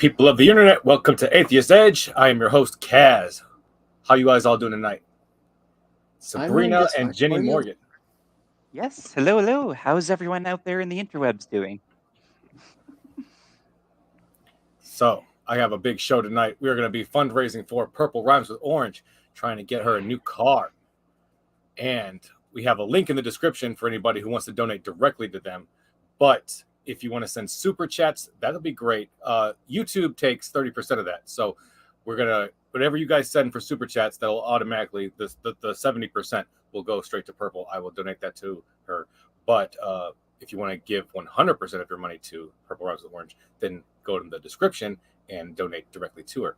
People of the internet, welcome to Atheist Edge. I am your host, Kaz. How you guys all doing tonight? Sabrina and Jenni Morgan. Yes, hello. How's everyone out there in the interwebs doing? So, I have a big show tonight. We're going to be fundraising for Purple Rhymes with Orange, trying to get her a new car. And we have a link in the description for anybody who wants to donate directly to them. But if you want to send super chats, that'll be great. YouTube takes 30% of that. So we're going to, whatever you guys send for super chats, that'll automatically, the 70% will go straight to Purple. I will donate that to her. But if you want to give 100% of your money to Purple Rhymes with Orange, then go to the description and donate directly to her.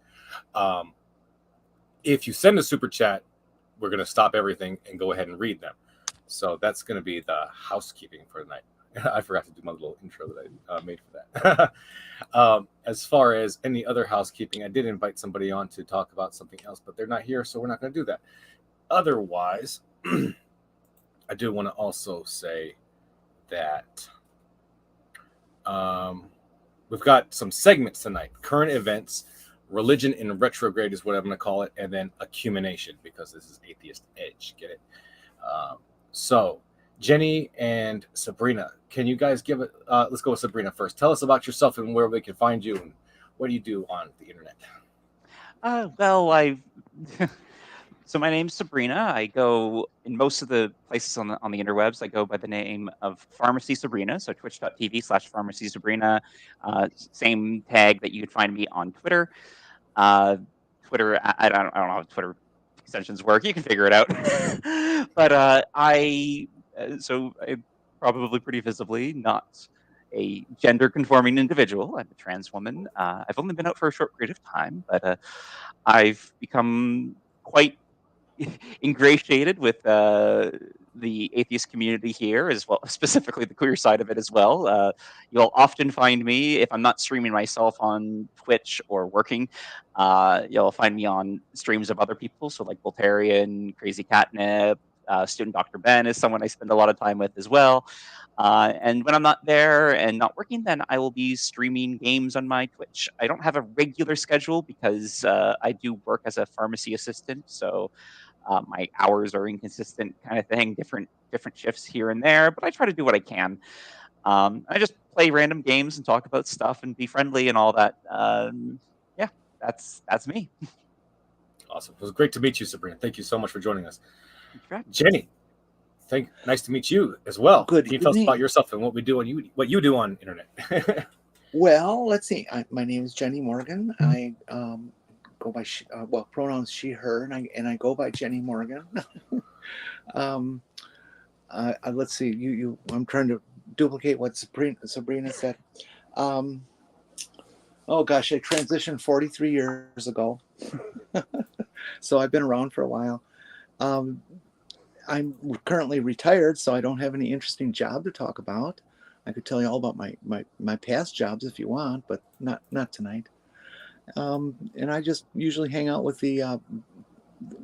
If you send a super chat, we're going to stop everything and go ahead and read them. So that's going to be the housekeeping for tonight. I forgot to do my little intro that I made for that. As far as any other housekeeping, I did invite somebody on to talk about something else, but they're not here, so we're not going to do that. Otherwise, I do want to also say that we've got some segments tonight. Current events, religion in retrograde is what I'm going to call it, and then accumulation, because this is Atheist Edge. Get it? So Jenni and Sabrina, can you guys give it? Let's go with Sabrina first. Tell us about yourself and where we can find you, and what do you do on the internet? So my name's Sabrina. I go in most of the places on the interwebs. I go by the name of Pharmacy Sabrina. So twitch.tv/Pharmacy Sabrina. Same tag that you could find me on Twitter. Twitter. I don't know how Twitter extensions work. You can figure it out. But so I'm probably pretty visibly not a gender-conforming individual. I'm a trans woman. I've only been out for a short period of time, but I've become quite ingratiated with the atheist community here, as well, specifically the queer side of it as well. You'll often find me, if I'm not streaming myself on Twitch or working, you'll find me on streams of other people. So like Voltarian, Crazy Catnip, Student Dr. Ben is someone I spend a lot of time with as well. And when I'm not there and not working, then I will be streaming games on my Twitch. I don't have a regular schedule because I do work as a pharmacy assistant. So my hours are inconsistent kind of thing, different shifts here and there, but I try to do what I can. I just play random games and talk about stuff and be friendly and all that. Yeah, that's me. Awesome. It was great to meet you, Sabrina. Thank you so much for joining us. Jenni, nice to meet you as well. Good. Can you tell us about yourself and what you do on internet? Well, let's see. My name is Jenni Morgan. I go by pronouns she, her, and I go by Jenni Morgan. Let's see. I'm trying to duplicate what Sabrina said. Oh gosh, I transitioned 43 years ago, so I've been around for a while. I'm currently retired, so I don't have any interesting job to talk about. I could tell you all about my past jobs if you want, but not tonight. And I just usually hang out with the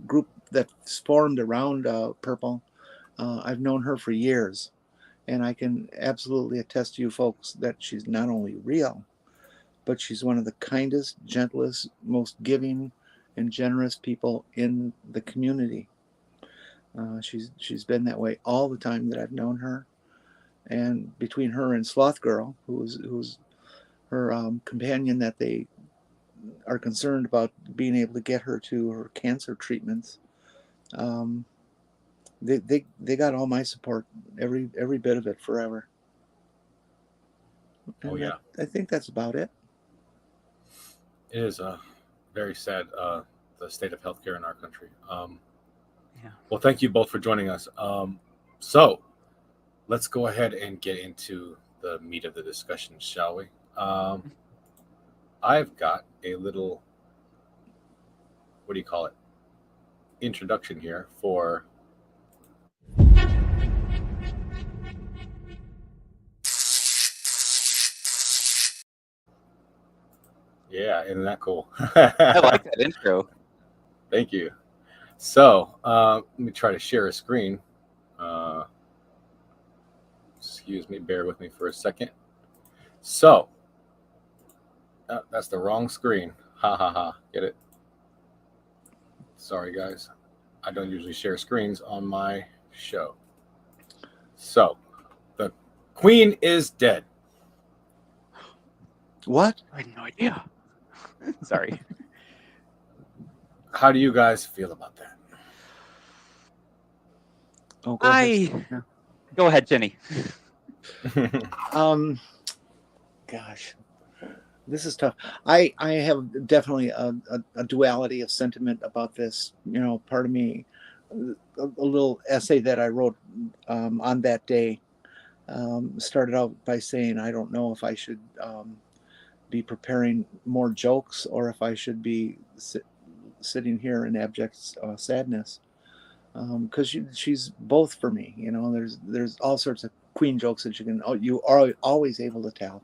group that's formed around Purple. I've known her for years, and I can absolutely attest to you folks that she's not only real, but she's one of the kindest, gentlest, most giving and generous people in the community. She's been that way all the time that I've known her, and between her and Sloth Girl, who's her companion, that they are concerned about being able to get her to her cancer treatments. They got all my support, every bit of it, forever. And yeah, I think that's about it. It is very sad, the state of healthcare in our country. Yeah. Well, thank you both for joining us. So let's go ahead and get into the meat of the discussion, shall we? I've got a little, what do you call it, introduction here for yeah, isn't that cool? I like that intro. Thank you. So let me try to share a screen. Excuse me, bear with me for a second. So That's the wrong screen. Ha ha ha. Get it? Sorry, guys. I don't usually share screens on my show. So, the queen is dead. What? I had no idea. Sorry. How do you guys feel about that? Oh, go ahead. Yeah. Go ahead, Jenny. Gosh, this is tough. I have definitely a duality of sentiment about this. You know, part of me, a little essay that I wrote on that day started out by saying, I don't know if I should be preparing more jokes or if I should be sitting here in abject sadness. Because she's both for me. You know, there's all sorts of queen jokes that you are always able to tell,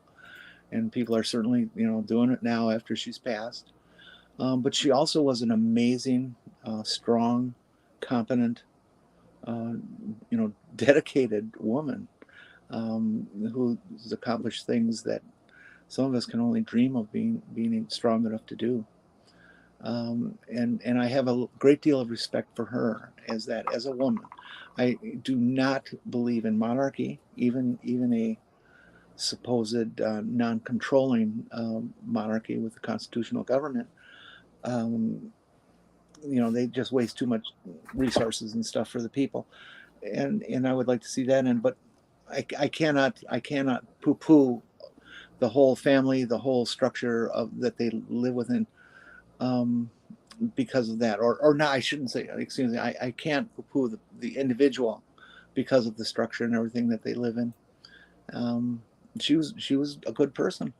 and people are certainly, you know, doing it now after she's passed. But she also was an amazing, strong, competent, you know, dedicated woman who's accomplished things that some of us can only dream of being strong enough to do. And I have a great deal of respect for her as a woman. I do not believe in monarchy, even a supposed non-controlling monarchy with a constitutional government. You know, they just waste too much resources and stuff for the people, and I would like to see that end. But I cannot poo-poo the whole family, the whole structure of that they live within. Because of that, or no, I shouldn't say. Excuse me, I can't poo-poo the individual because of the structure and everything that they live in. She was a good person,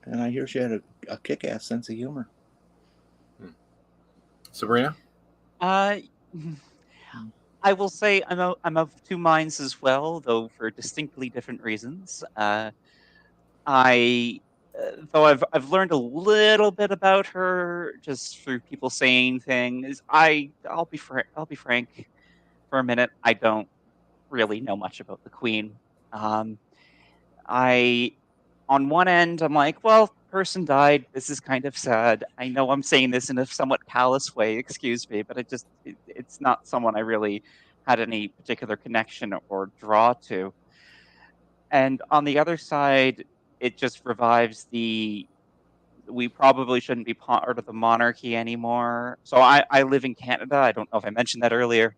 and I hear she had a kick-ass sense of humor. Sabrina? I will say I'm of two minds as well, though for distinctly different reasons. Though I've learned a little bit about her just through people saying things. I'll be frank for a minute. I don't really know much about the Queen. On one end, I'm like, well, person died. This is kind of sad. I know I'm saying this in a somewhat callous way. Excuse me, but it's not someone I really had any particular connection or draw to. And on the other side, it just revives we probably shouldn't be part of the monarchy anymore. So I live in Canada. I don't know if I mentioned that earlier.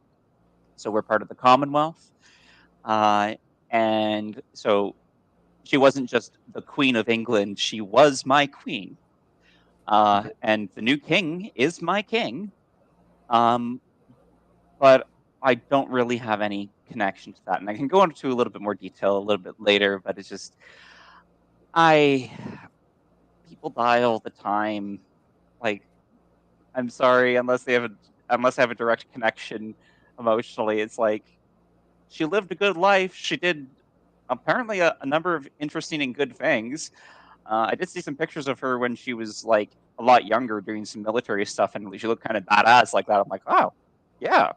So we're part of the Commonwealth. And so she wasn't just the Queen of England. She was my queen. And the new king is my king. But I don't really have any connection to that. And I can go into a little bit more detail a little bit later, but it's just, people die all the time. Like, I'm sorry, unless I have a direct connection emotionally. It's like, she lived a good life. She did apparently a number of interesting and good things. I did see some pictures of her when she was like a lot younger doing some military stuff, and she looked kind of badass like that. I'm like, oh, yeah.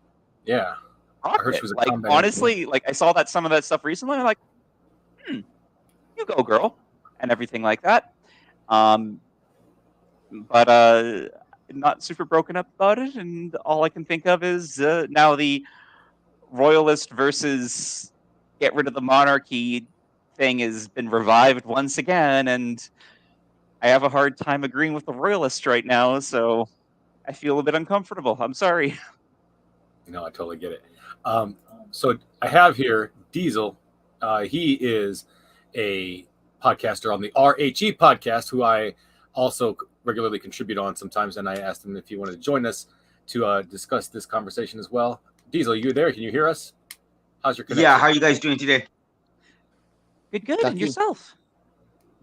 Yeah. I heard she was a like, combat honestly, engineer. like I saw some of that stuff recently. I'm like, you go, girl, and everything like that. But not super broken up about it, and all I can think of is now the royalist versus get rid of the monarchy thing has been revived once again, and I have a hard time agreeing with the royalists right now, so I feel a bit uncomfortable. I'm sorry. No, I totally get it. So I have here Diesel. He is a podcaster on the RHE podcast, who I also regularly contribute on sometimes. And I asked him if he wanted to join us to discuss this conversation as well. Diesel, you there? Can you hear us? How's your connection? Yeah, how are you guys doing today? Good. And yourself?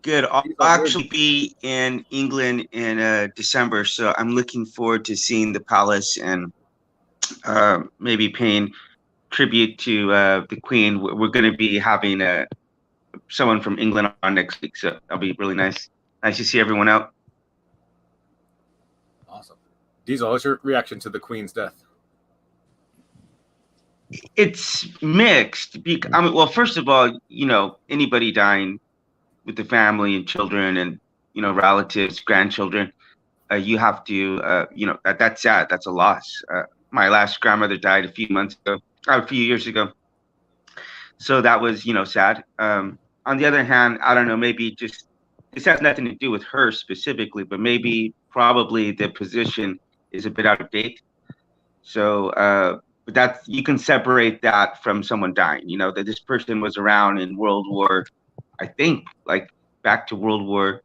Good. I'll actually be in England in December, so I'm looking forward to seeing the palace and maybe paying tribute to the Queen. We're going to be having someone from England on next week, so that'll be really nice. Nice to see everyone out. Awesome. Diesel, what's your reaction to the Queen's death? It's mixed. Well, first of all, you know, anybody dying with the family and children and relatives, grandchildren. You have to, that's sad. That's a loss. My last grandmother died a few years ago. So that was, sad. On the other hand, I don't know, maybe just this has nothing to do with her specifically, but probably the position is a bit out of date. So, but that's, you can separate that from someone dying. That this person was around in World War, I think, like back to World War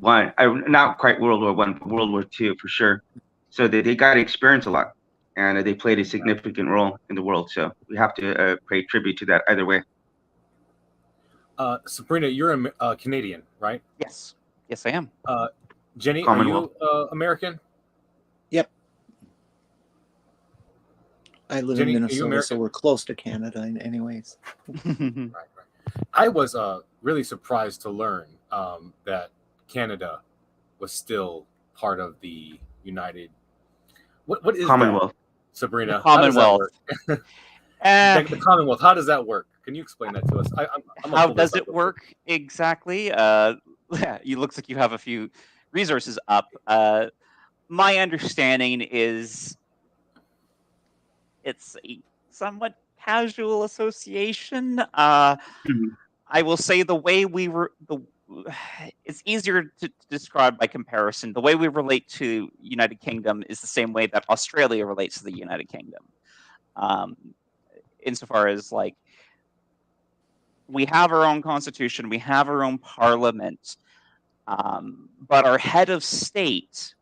I, not quite World War I, but World War II for sure. So they got to experience a lot, and they played a significant role in the world. So we have to pay tribute to that either way. Sabrina, you're a Canadian, right? Yes, I am. Jenni, are you American? Yep. I live in Minnesota, so we're close to Canada anyways. Right. I was really surprised to learn that Canada was still part of the United. What is Commonwealth? That, Sabrina? The Commonwealth. The Commonwealth. How does that work? Can you explain that to us? How does it work exactly? You looks like you have a few resources up. My understanding is it's a somewhat casual association. I will say the way it's easier to describe by comparison. The way we relate to United Kingdom is the same way that Australia relates to the United Kingdom. Insofar as like we have our own constitution, we have our own parliament, but our head of state,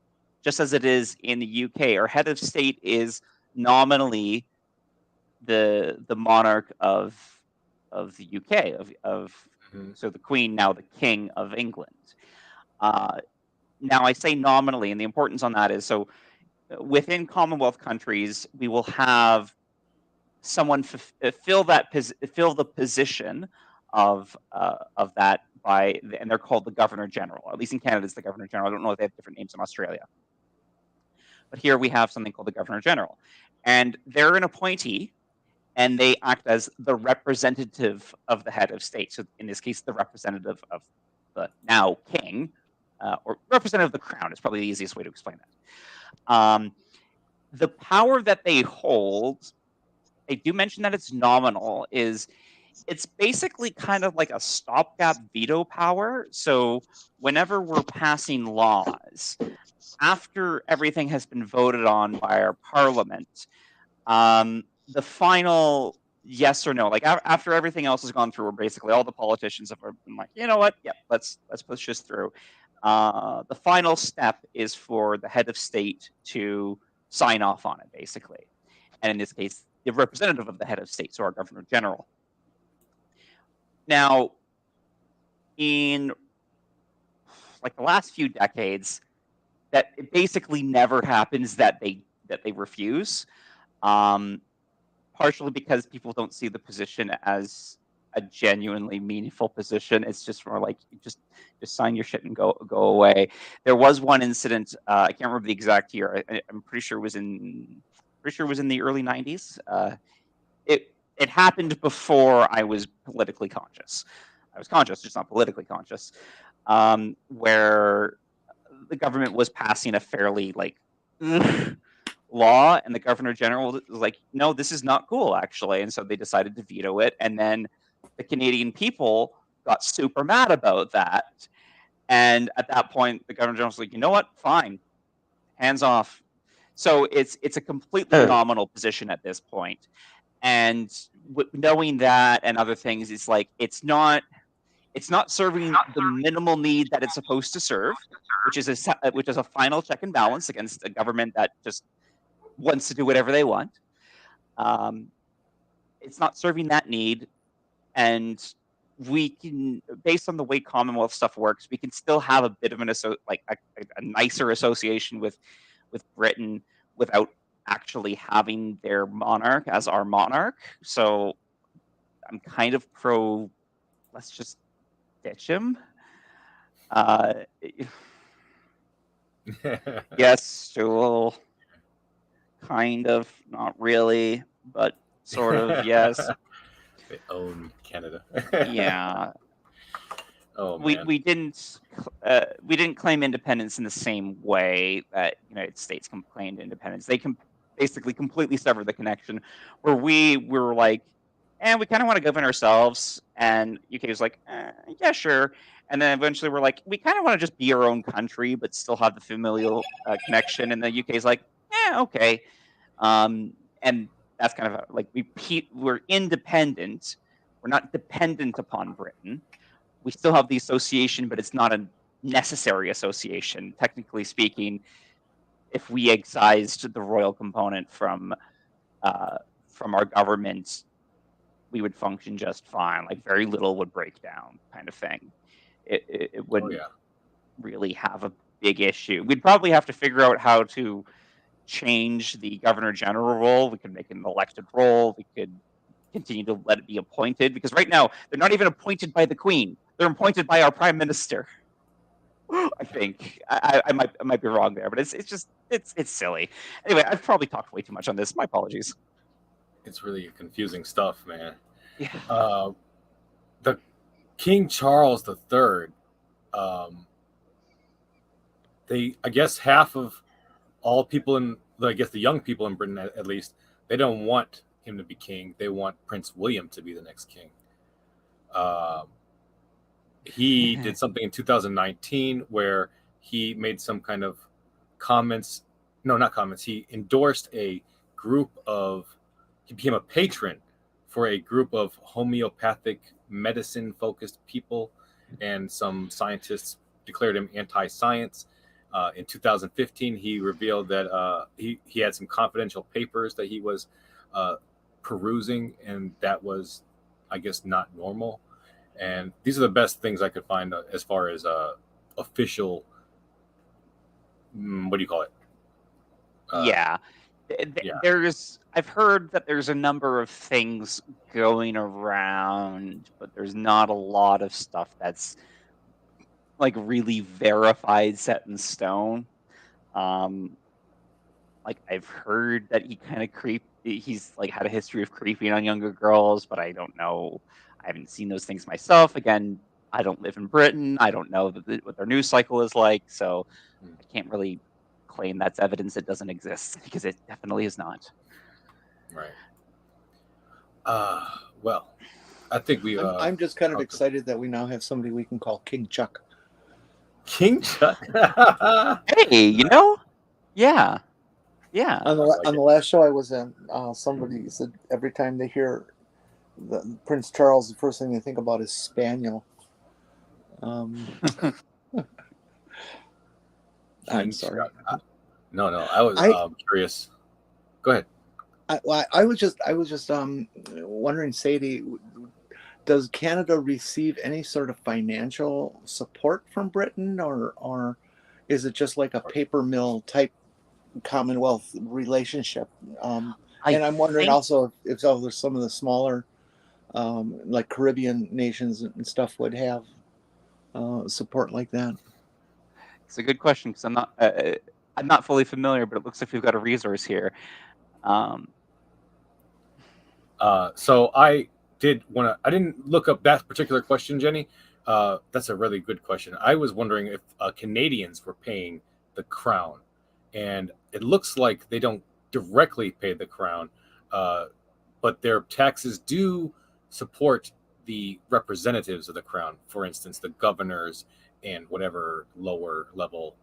just as it is in the UK, our head of state is nominally the monarch of the UK, so the Queen, now the King of England. Now I say nominally, and the importance on that is, so within Commonwealth countries, we will have someone fill the position of that and they're called the Governor General. At least in Canada, it's the Governor General. I don't know if they have different names in Australia. But here we have something called the Governor General. And they're an appointee, and they act as the representative of the head of state. So in this case, the representative of the now king, or representative of the crown is probably the easiest way to explain that. The power that they hold, they do mention that it's nominal, it's basically kind of like a stopgap veto power. So whenever we're passing laws, after everything has been voted on by our parliament, the final yes or no, like after everything else has gone through, where basically all the politicians have been like, you know what, yeah, let's push this through. The final step is for the head of state to sign off on it, basically. And in this case, the representative of the head of state, so our Governor General. Now, in like the last few decades, that it basically never happens that they refuse, partially because people don't see the position as a genuinely meaningful position. It's just more like just sign your shit and go away. There was one incident, I can't remember the exact year. I'm pretty sure it was in the early 90s. It happened before I was politically conscious. I was conscious, just not politically conscious, where the government was passing a fairly law, and the Governor General was like, no, this is not cool, actually. And so they decided to veto it. And then the Canadian people got super mad about that. And at that point, the Governor General was like, you know what? Fine. Hands off. So it's a completely nominal position at this point. And knowing that and other things, it's like it's not serving the minimal need that it's supposed to serve, which is a final check and balance against a government that just wants to do whatever they want. It's not serving that need, and we can, based on the way Commonwealth stuff works, we can still have a bit of a nicer association with Britain without actually having their monarch as our monarch. So I'm kind of pro, let's just ditch him. Yes, Stool. Kind of, not really, but sort of, yes. They own Canada. Yeah. Oh we man. we didn't claim independence in the same way that United States claimed independence. They basically completely severed the connection, where we were like, and we kind of want to govern ourselves, and UK was like, yeah, sure. And then eventually we're like, we kind of want to just be our own country, but still have the familial connection. And the UK is like, okay. And that's kind of like we're independent. We're not dependent upon Britain. We still have the association, but it's not a necessary association. Technically speaking, if we excised the royal component from our government, we would function just fine. Like very little would break down, kind of thing. It wouldn't really have a big issue. We'd probably have to figure out how to change the governor general role. We could make an elected role. We could continue to let it be appointed, because right now they're not even appointed by the Queen. They're appointed by our Prime Minister. I think I might be wrong there, but it's silly. Anyway, I've probably talked way too much on this. My apologies. It's really confusing stuff, man. Yeah. The King Charles III, I guess half of all people I guess the young people in Britain at least, they don't want him to be king. They want Prince William to be the next king. He did something in 2019 where he made some kind of comments. No, not comments. He endorsed he became a patron for a group of homeopathic medicine focused people, and some scientists declared him anti-science. In 2015, he revealed that he had some confidential papers that he was perusing, and that was, I guess, not normal. And these are the best things I could find as far as official. What do you call it? Yeah. I've heard that there's a number of things going around, but there's not a lot of stuff that's like really verified, set in stone. Like I've heard that he's like had a history of creeping on younger girls, but I don't know. I haven't seen those things myself. Again, I don't live in Britain. I don't know what their news cycle is like, so I can't really claim that's evidence that doesn't exist, because it definitely is not. Right. Well, I think we. I'm just kind of excited that we now have somebody we can call King Chuck. King Chuck. Hey, yeah. On the last show I was in, somebody said every time they hear Prince Charles, the first thing they think about is Spaniel. I'm sorry. No, I was curious. Go ahead. I was just wondering, Sadie, does Canada receive any sort of financial support from Britain, or is it just like a paper mill type Commonwealth relationship? And I'm wondering also if there's some of the smaller, like Caribbean nations and stuff would have support like that. It's a good question, because I'm not fully familiar, but it looks like we've got a resource here. So I didn't look up that particular question, Jenny. That's a really good question. I was wondering if Canadians were paying the crown, and it looks like they don't directly pay the crown, but their taxes do support the representatives of the crown. For instance, the governors and whatever lower level,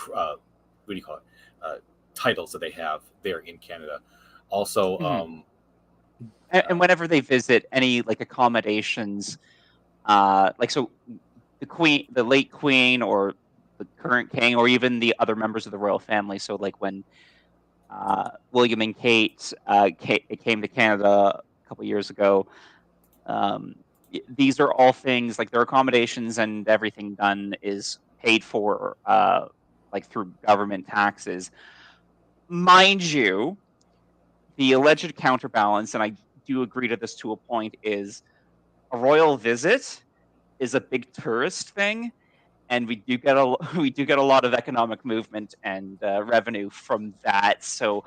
what do you call it, titles that they have there in Canada. Also, and whenever they visit, any like accommodations, like so, the late Queen, or the current King, or even the other members of the royal family. So like when William and Kate came to Canada a couple years ago, these are all things like their accommodations and everything done is paid for like through government taxes. Mind you, the alleged counterbalance, and I do agree to this to a point, is a royal visit is a big tourist thing, and we do get a lot of economic movement and revenue from that. So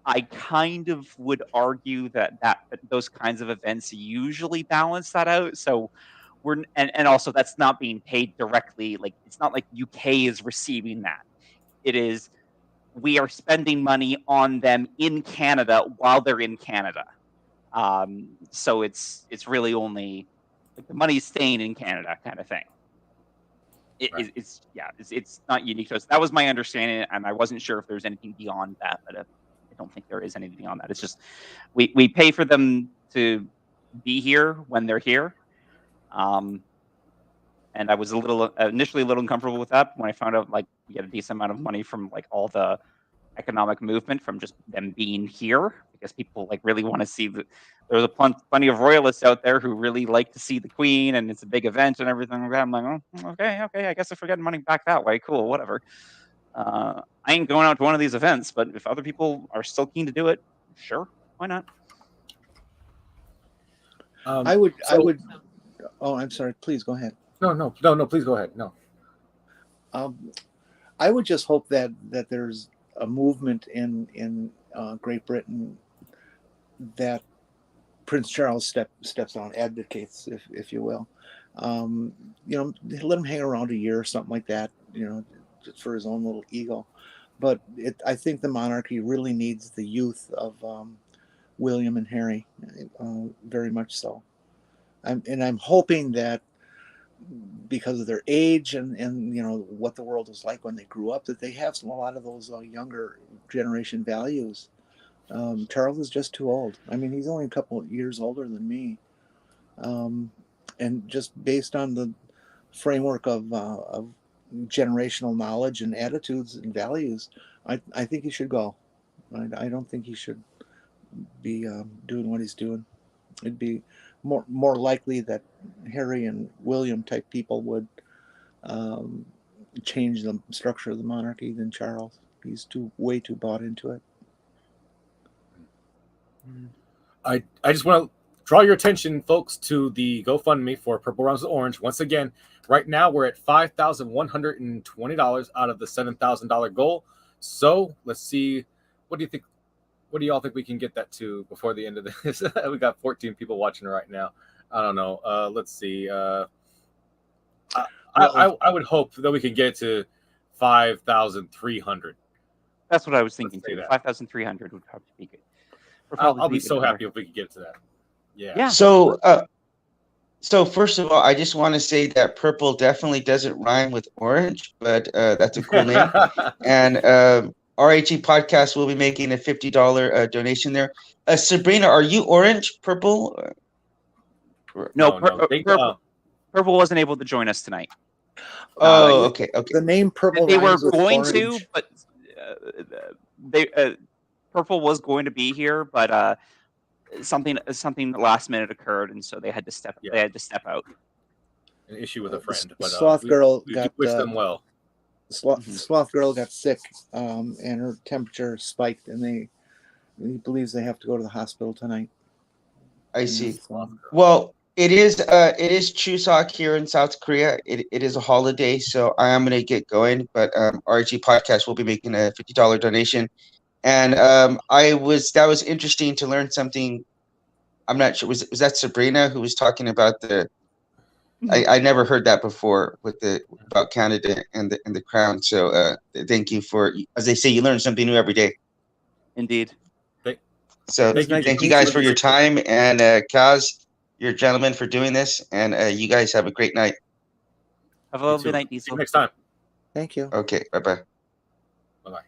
I kind of would argue that those kinds of events usually balance that out. So and also that's not being paid directly. Like, it's not like UK is receiving that. It is, we are spending money on them in Canada while they're in Canada. So it's really only like the money is staying in Canada kind of thing. It's not unique to us. That was my understanding, and I wasn't sure if there's anything beyond that, but I don't think there is anything beyond that. It's just we pay for them to be here when they're here. And I was initially a little uncomfortable with that when I found out like we get a decent amount of money from like all the economic movement from just them being here, because people like really want to see there's plenty of royalists out there who really like to see the Queen, and it's a big event and everything like that. I'm like, oh, okay, I guess if we're getting money back that way, cool, whatever. I ain't going out to one of these events, but if other people are still keen to do it, sure, why not? I would. Oh, I'm sorry. Please go ahead. No. Please go ahead. No. I would just hope that there's a movement in Great Britain that Prince Charles steps on, advocates, if you will. Let him hang around a year or something like that. Just for his own little ego. But I think the monarchy really needs the youth of William and Harry, very much so. I'm hoping that because of their age and what the world was like when they grew up, that they have a lot of those younger generation values. Charles is just too old. I mean, he's only a couple of years older than me, and just based on the framework of generational knowledge and attitudes and values, I think he should go. I don't think he should be doing what he's doing. It'd be more likely that Harry and William type people would change the structure of the monarchy than Charles. He's way too bought into it. I just want to draw your attention, folks, to the GoFundMe for Purple Rhymes with Orange. Once again, right now we're at $5,120 out of the $7,000 goal. So let's see, what do you think? What do y'all think we can get that to before the end of this? We got 14 people watching right now. I don't know. Let's see. I would hope that we can get it to 5,300. That's what I was thinking too. 5,300 would probably be good. I'll be so happy if we could get to that. Yeah. So first of all, I just want to say that purple definitely doesn't rhyme with orange, but that's a cool name. And RHE Podcast will be making a $50 donation there. Sabrina, are you orange, purple? No, Purple wasn't able to join us tonight. Okay. The name Purple. They were going to, but Purple was going to be here, but something last minute occurred, and so they had to step. Yeah. They had to step out. An issue with a friend, but Sloth Girl we wish them well. Sloth Girl got sick, and her temperature spiked, and he believes they have to go to the hospital tonight. I see. Well, it is Chuseok here in South Korea. It is a holiday, so I am going to get going. But RG Podcast will be making a $50 donation, and that was interesting to learn something. I'm not sure, was that Sabrina who was talking about the? I never heard that before about Canada and the crown. So thank you for, as they say, you learn something new every day. Indeed. So thank you guys for your time, and Kaz, you're a gentleman for doing this, and you guys have a great night. Have a lovely night, Diesel. See you next time. Thank you. Okay, bye-bye. Bye-bye.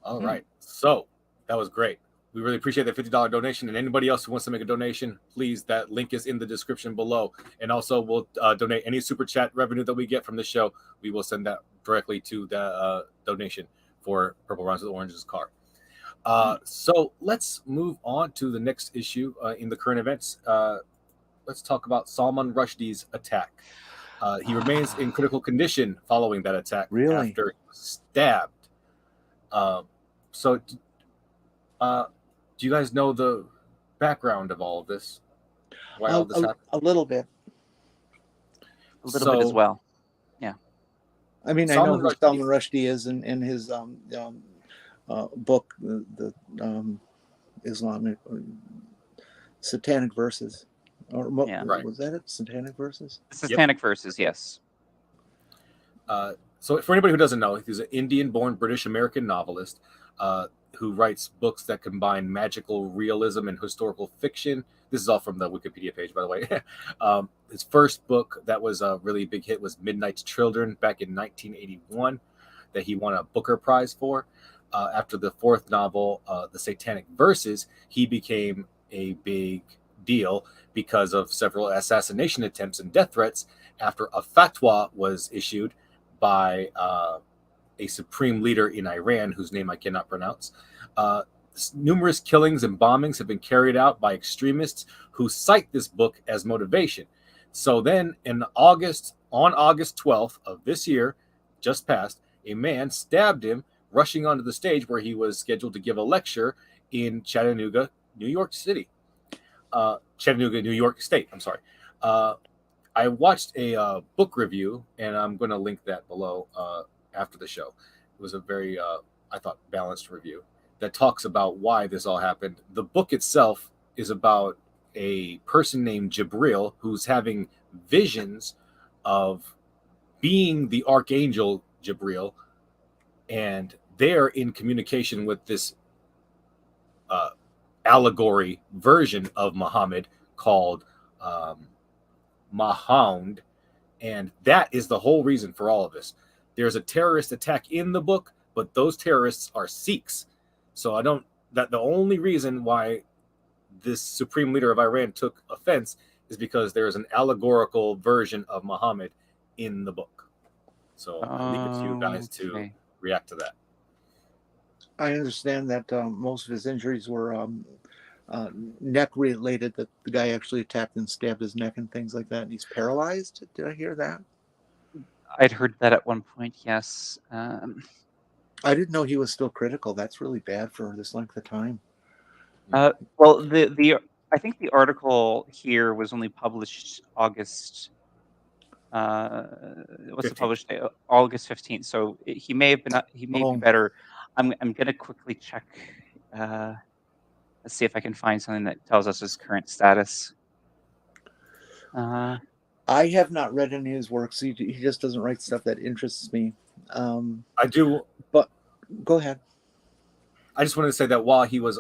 All right, so that was great. We really appreciate the $50 donation, and anybody else who wants to make a donation, please, that link is in the description below. And also, we'll donate any super chat revenue that we get from the show. We will send that directly to the donation for Purple Rhymes with Orange's car. So let's move on to the next issue in the current events. Let's talk about Salman Rushdie's attack. He remains in critical condition following that attack after he was stabbed. Do you guys know the background of all of this? Why all this happened? A little bit. A little bit as well. Yeah. I mean, I know who Salman Rushdie is in his book, the Islamic Satanic Verses. Or Yeah. Right. was that it? Satanic Verses? Satanic Verses, yes. So for anybody who doesn't know, he's an Indian-born British-American novelist who writes books that combine magical realism and historical fiction. This is all from the Wikipedia page, by the way. His first book that was a really big hit was Midnight's Children back in 1981 that he won a Booker Prize for. After the fourth novel, The Satanic Verses, he became a big deal because of several assassination attempts and death threats after a fatwa was issued by a supreme leader in Iran, whose name I cannot pronounce. Numerous killings and bombings have been carried out by extremists who cite this book as motivation. So then, on August 12th of this year, just passed, a man stabbed him rushing onto the stage where he was scheduled to give a lecture in Chattanooga, New York City. Chattanooga, New York State. I'm sorry. I watched a book review, and I'm going to link that below after the show. It was a very, I thought, balanced review that talks about why this all happened. The book itself is about a person named Jibril who's having visions of being the archangel Jibril, and they're in communication with this allegory version of Muhammad called Mahound, and that is the whole reason for all of this. There's a terrorist attack in the book, but those terrorists are Sikhs. So the only reason why this supreme leader of Iran took offense is because there is an allegorical version of Muhammad in the book. So I leave it to you guys to react to that. I understand that most of his injuries were neck related, that the guy actually attacked and stabbed his neck and things like that, and he's paralyzed. Did I hear that? I'd heard that at one point, yes. I didn't know he was still critical. That's really bad for this length of time. Well, I think the article here was only published August. What's the published date? August 15th. So he may have been. He may be better. I'm gonna quickly check. Let's see if I can find something that tells us his current status. I have not read any of his works. He just doesn't write stuff that interests me. I do, but go ahead. I just wanted to say that while he was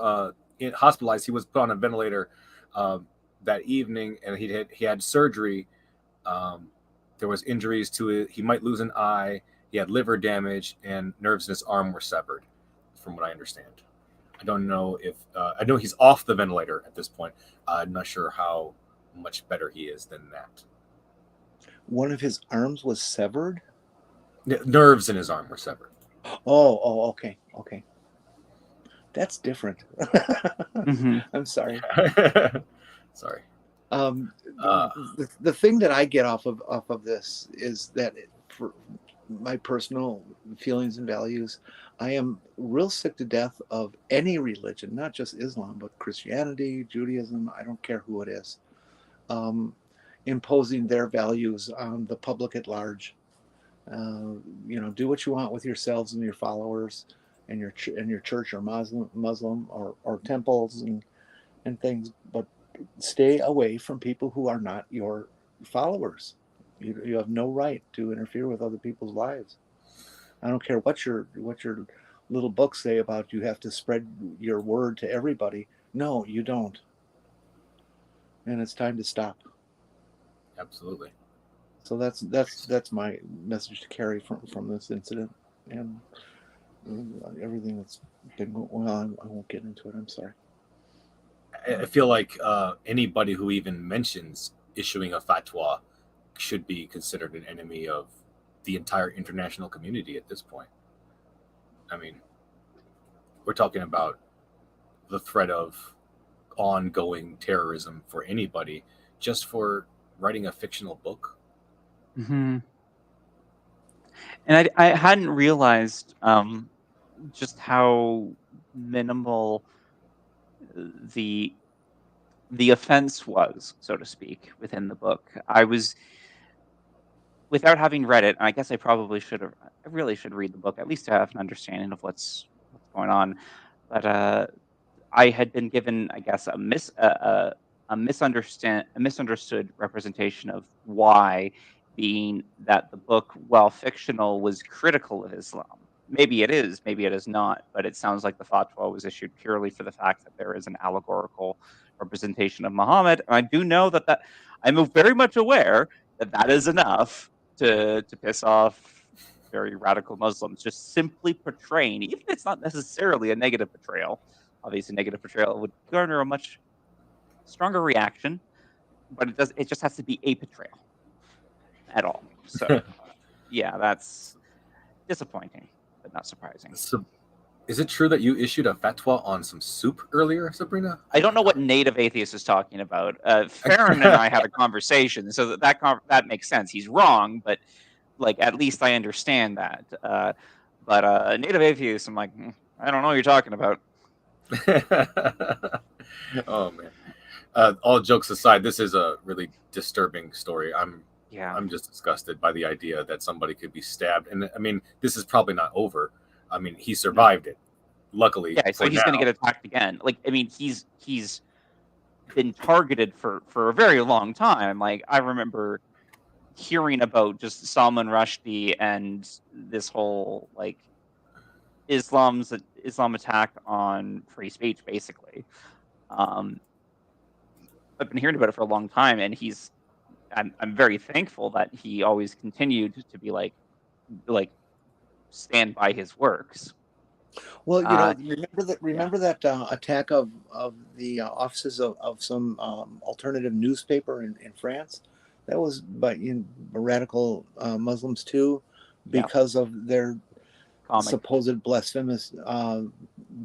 hospitalized, he was put on a ventilator that evening, and he had surgery. There was injuries to it. He might lose an eye. He had liver damage, and nerves in his arm were severed, from what I understand. I don't know if I know he's off the ventilator at this point. I'm not sure how much better he is than that. One of his arms was severed? Nerves in his arm were severed. Oh, okay. That's different. Mm-hmm. I'm sorry. Sorry. The thing that I get off of this is that for my personal feelings and values, I am real sick to death of any religion, not just Islam, but Christianity, Judaism, I don't care who it is, imposing their values on the public at large. Do what you want with yourselves and your followers and your church or Muslim or temples and things, but stay away from people who are not your followers. You have no right to interfere with other people's lives. I don't care what your little books say about you have to spread your word to everybody. No, you don't. And it's time to stop. Absolutely. So that's my message to carry from this incident and everything that's been going on. I won't get into it. I'm sorry. I feel like anybody who even mentions issuing a fatwa should be considered an enemy of the entire international community at this point. I mean, we're talking about the threat of ongoing terrorism for anybody just for writing a fictional book. Mm-hmm. And I hadn't realized just how minimal the offense was, so to speak, within the book. I was, without having read it, I guess I probably should have. I really should read the book at least to have an understanding of what's going on. But I had been given, I guess, a a misunderstood representation of why, being that the book, while fictional, was critical of Islam. Maybe it is, maybe it is not, but it sounds like the fatwa was issued purely for the fact that there is an allegorical representation of Muhammad. And I do know that I'm very much aware that that is enough to piss off very radical Muslims, just simply portraying, even if it's not necessarily a negative portrayal. Obviously, negative portrayal would garner a much stronger reaction, but it just has to be a portrayal at all. So, yeah, that's disappointing, but not surprising. So, is it true that you issued a fatwa on some soup earlier, Sabrina? I don't know what native atheist is talking about. Farron and I had a conversation, so that makes sense. He's wrong, but like at least I understand that. But native atheist, I'm like, I don't know what you're talking about. Oh man. All jokes aside, this is a really disturbing story. I'm just disgusted by the idea that somebody could be stabbed. And I mean, this is probably not over. I mean, he survived it. Luckily. Yeah, so he's going to get attacked again. Like, I mean, he's been targeted for a very long time. Like, I remember hearing about just Salman Rushdie and this whole like Islam attack on free speech, basically. I've been hearing about it for a long time, and I'm very thankful that he always continued to be like stand by his works. Well, remember that attack of the offices of some alternative newspaper in France? That was by radical Muslims too, because of their supposed blasphemous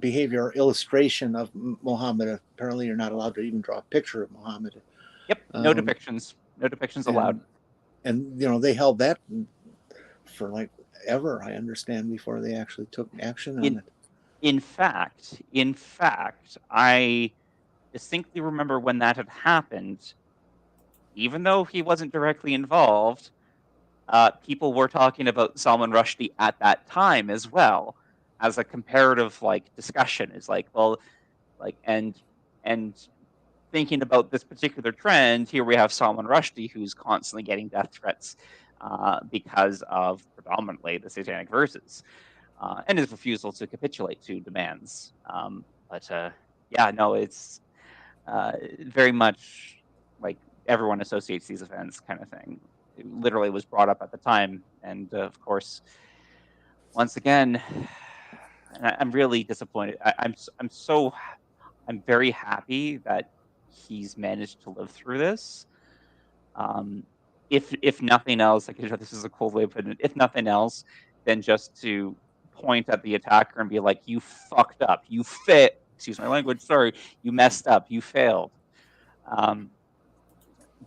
behavior or illustration of Muhammad. Apparently, you're not allowed to even draw a picture of Muhammad. Yep, no depictions allowed. And they held that for like ever, I understand, before they actually took action on it. In fact, I distinctly remember when that had happened. Even though he wasn't directly involved, people were talking about Salman Rushdie at that time as well, as a comparative discussion. Is and thinking about this particular trend, here we have Salman Rushdie, who's constantly getting death threats because of predominantly the satanic verses and his refusal to capitulate to demands. It's very much like everyone associates these events kind of thing. It literally was brought up at the time. And of course, once again, I'm really disappointed. I'm very happy that he's managed to live through this. If nothing else, this is a cool way of putting it. If nothing else, then just to point at the attacker and be like, "You fucked up. You excuse my language. Sorry, you messed up. You failed."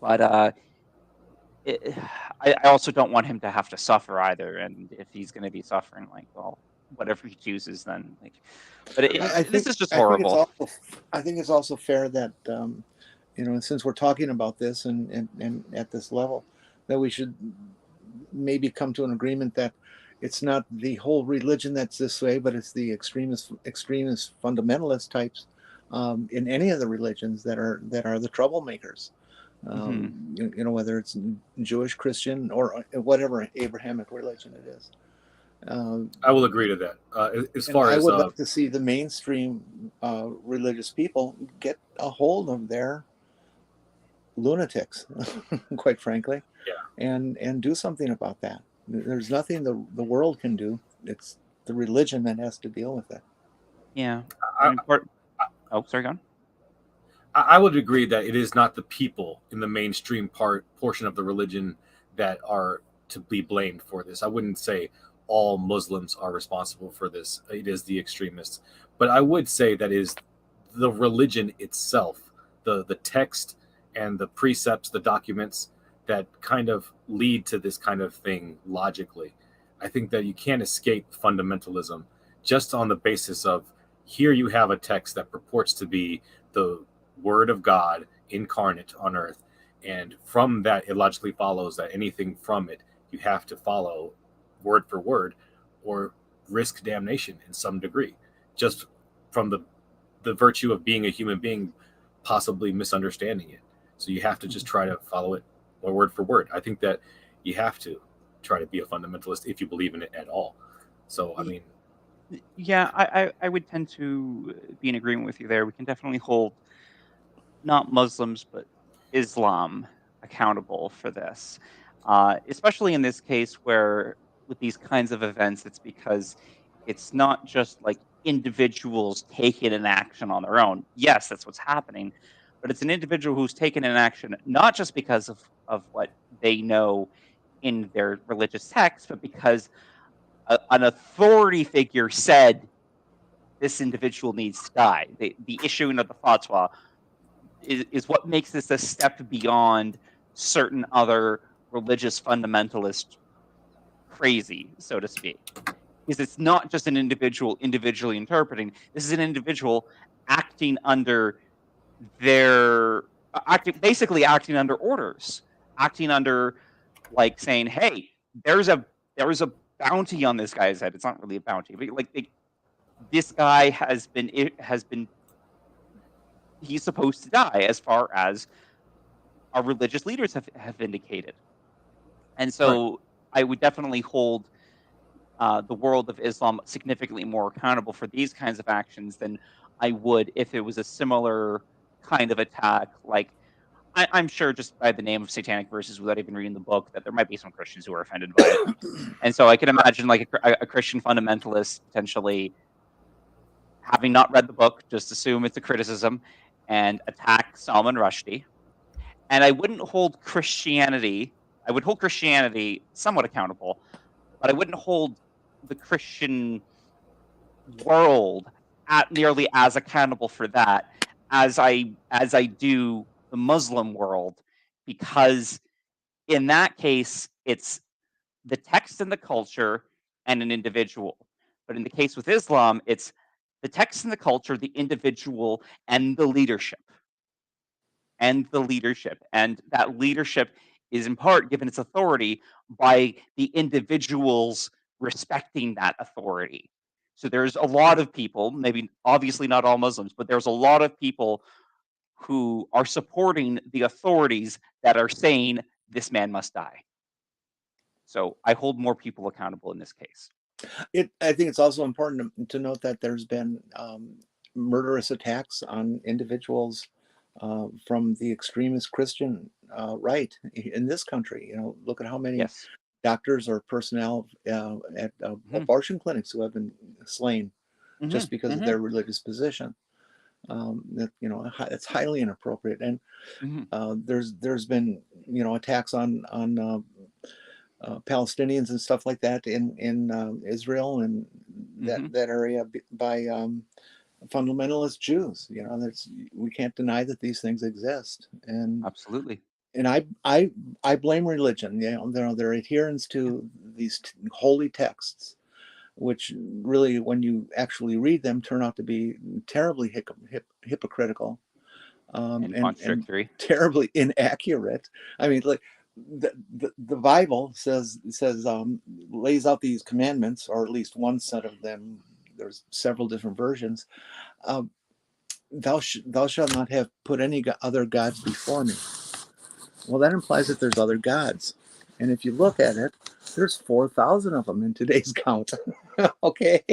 I also don't want him to have to suffer either. And if he's going to be suffering, whatever he chooses, then this is just horrible. I think it's also fair that since we're talking about this and at this level, that we should maybe come to an agreement that it's not the whole religion that's this way, but it's the extremist fundamentalist types in any of the religions that are the troublemakers. Whether it's Jewish, Christian, or whatever Abrahamic religion it is. I will agree to that. I would like to see the mainstream religious people get a hold of their lunatics, quite frankly, and do something about that. There's nothing the world can do. It's the religion that has to deal with it. Yeah. Sorry, go on. I would agree that it is not the people in the mainstream portion of the religion that are to be blamed for this. I wouldn't say all Muslims are responsible for this. It is the extremists. But I would say that is the religion itself, the text and the precepts, the documents that kind of lead to this kind of thing logically. I think that you can't escape fundamentalism just on the basis of here you have a text that purports to be the Word of God incarnate on earth. And from that, it logically follows that anything from it you have to follow word for word or risk damnation in some degree, just from the virtue of being a human being possibly misunderstanding it. So you have to just try to follow it word for word. I think that you have to try to be a fundamentalist if you believe in it at all. So, I mean, Yeah, I would tend to be in agreement with you there. We can definitely hold not Muslims, but Islam accountable for this. Especially in this case where with these kinds of events, it's because it's not just like individuals taking an action on their own. Yes, that's what's happening, but it's an individual who's taken an action not just because of what they know in their religious text, but because an authority figure said this individual needs to die. The issuing of the fatwa is what makes this a step beyond certain other religious fundamentalist crazy, so to speak. Because it's not just an individual individually interpreting. This is an individual acting under their basically acting under orders, acting under like saying, "Hey, there's a bounty on this guy's head." It's not really a bounty, but like this guy has been he's supposed to die as far as our religious leaders have indicated. And so I would definitely hold the world of Islam significantly more accountable for these kinds of actions than I would if it was a similar kind of attack. Like, I'm sure just by the name of satanic verses, without even reading the book, that there might be some Christians who are offended by it. And so I can imagine like a Christian fundamentalist potentially having not read the book, just assume it's a criticism and attack Salman Rushdie. And I wouldn't hold Christianity. I would hold Christianity somewhat accountable, but I wouldn't hold the Christian world at nearly as accountable for that as I do the Muslim world, because in that case it's the text and the culture and an individual. But in the case with Islam, it's the text and the culture, the individual, and the leadership. And the leadership. And that leadership is in part given its authority by the individuals respecting that authority. So there's a lot of people, maybe obviously not all Muslims, but there's a lot of people who are supporting the authorities that are saying this man must die. So I hold more people accountable in this case. I think it's also important to note that there's been murderous attacks on individuals from the extremist Christian right in this country. You know, look at how many Yes. doctors or personnel at abortion clinics who have been slain just because of their religious position. That, you know, it's highly inappropriate. And there's been, you know, attacks on Palestinians and stuff like that in Israel and that area by fundamentalist Jews. You know, we can't deny that these things exist. And absolutely. And I blame religion. You know, their adherence to these holy texts, which really, when you actually read them, turn out to be terribly hypocritical and contradictory, and terribly inaccurate. I mean, like the Bible says lays out these commandments, or at least one set of them. There's several different versions. Thou shalt not have put any other gods before me. Well, that implies that there's other gods. And if you look at it, there's 4,000 of them in today's count. Okay.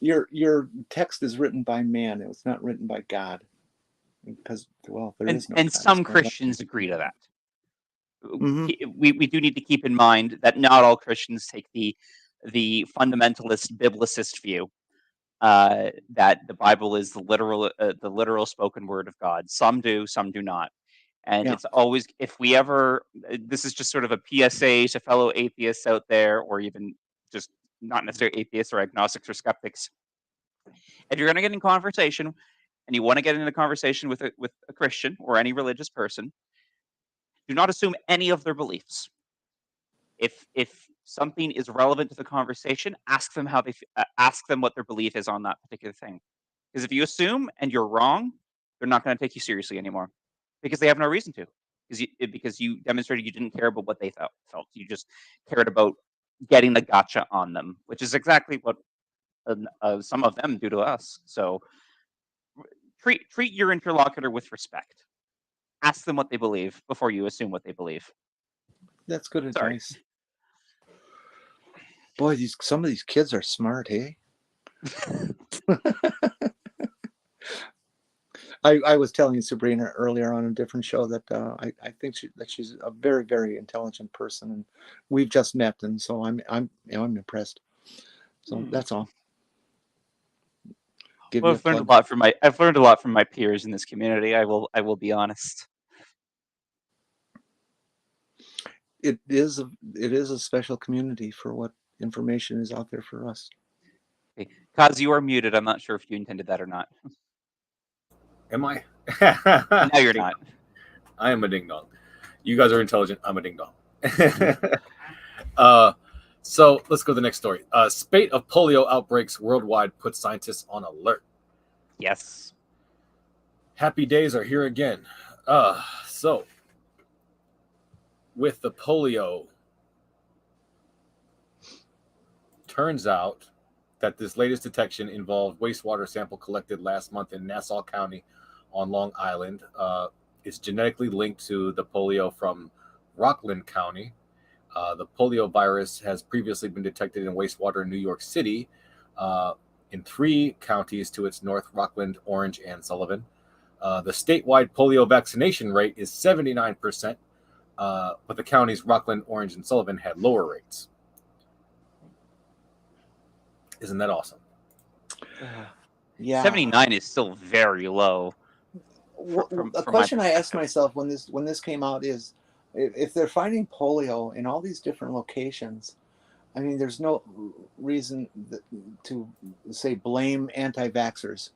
Your text is written by man. It was not written by God. Because, well, there is no and God. some Christians agree to that. We do need to keep in mind that not all Christians take the fundamentalist biblicist view that the Bible is the literal spoken word of God. Some do, some do not. And it's always, if we ever, this is just sort of a PSA to fellow atheists out there, or even just not necessarily atheists or agnostics or skeptics. If you're going to get in conversation and you want to get into a conversation with a Christian or any religious person, do not assume any of their beliefs. If something is relevant to the conversation, ask them ask them what their belief is on that particular thing. Because if you assume and you're wrong, they're not going to take you seriously anymore, because they have no reason to. Because you demonstrated you didn't care about what they felt. You just cared about getting the gotcha on them, which is exactly what some of them do to us. So treat your interlocutor with respect. Ask them what they believe before you assume what they believe. That's good Sorry. advice. Boy, some of these kids are smart, hey? I was telling Sabrina earlier on a different show that I think that she's a very, very intelligent person, and we've just met, and so I'm impressed. So that's all. Well, I've learned a lot from my peers in this community. I will be honest. It is a special community for what information is out there for us. Okay. Kaz, you are muted. I'm not sure if you intended that or not. Am I? No, you're not. I am a ding dong. You guys are intelligent. I'm a ding dong. So let's go to the next story. Spate of polio outbreaks worldwide puts scientists on alert. Yes. Happy days are here again. So with the polio, turns out that this latest detection involved wastewater sample collected last month in Nassau County on Long Island. It's genetically linked to the polio from Rockland County. The polio virus has previously been detected in wastewater in New York City, in 3 counties to its north, Rockland, Orange, and Sullivan. The statewide polio vaccination rate is 79%, but the counties Rockland, Orange, and Sullivan had lower rates. Isn't that awesome? Yeah. 79 is still very low. A question I asked myself when this came out is, if they're finding polio in all these different locations, I mean, there's no reason to say blame anti-vaxxers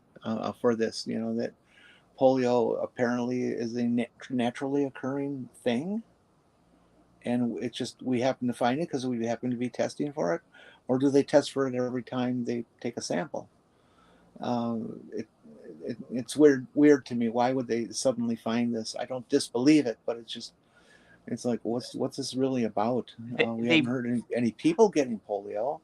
for this. You know, that polio apparently is a naturally occurring thing, and it's just we happen to find it because we happen to be testing for it, or do they test for it every time they take a sample? It's weird to me. Why would they suddenly find this? I don't disbelieve it, but it's like, what's this really about? We haven't heard any people getting polio.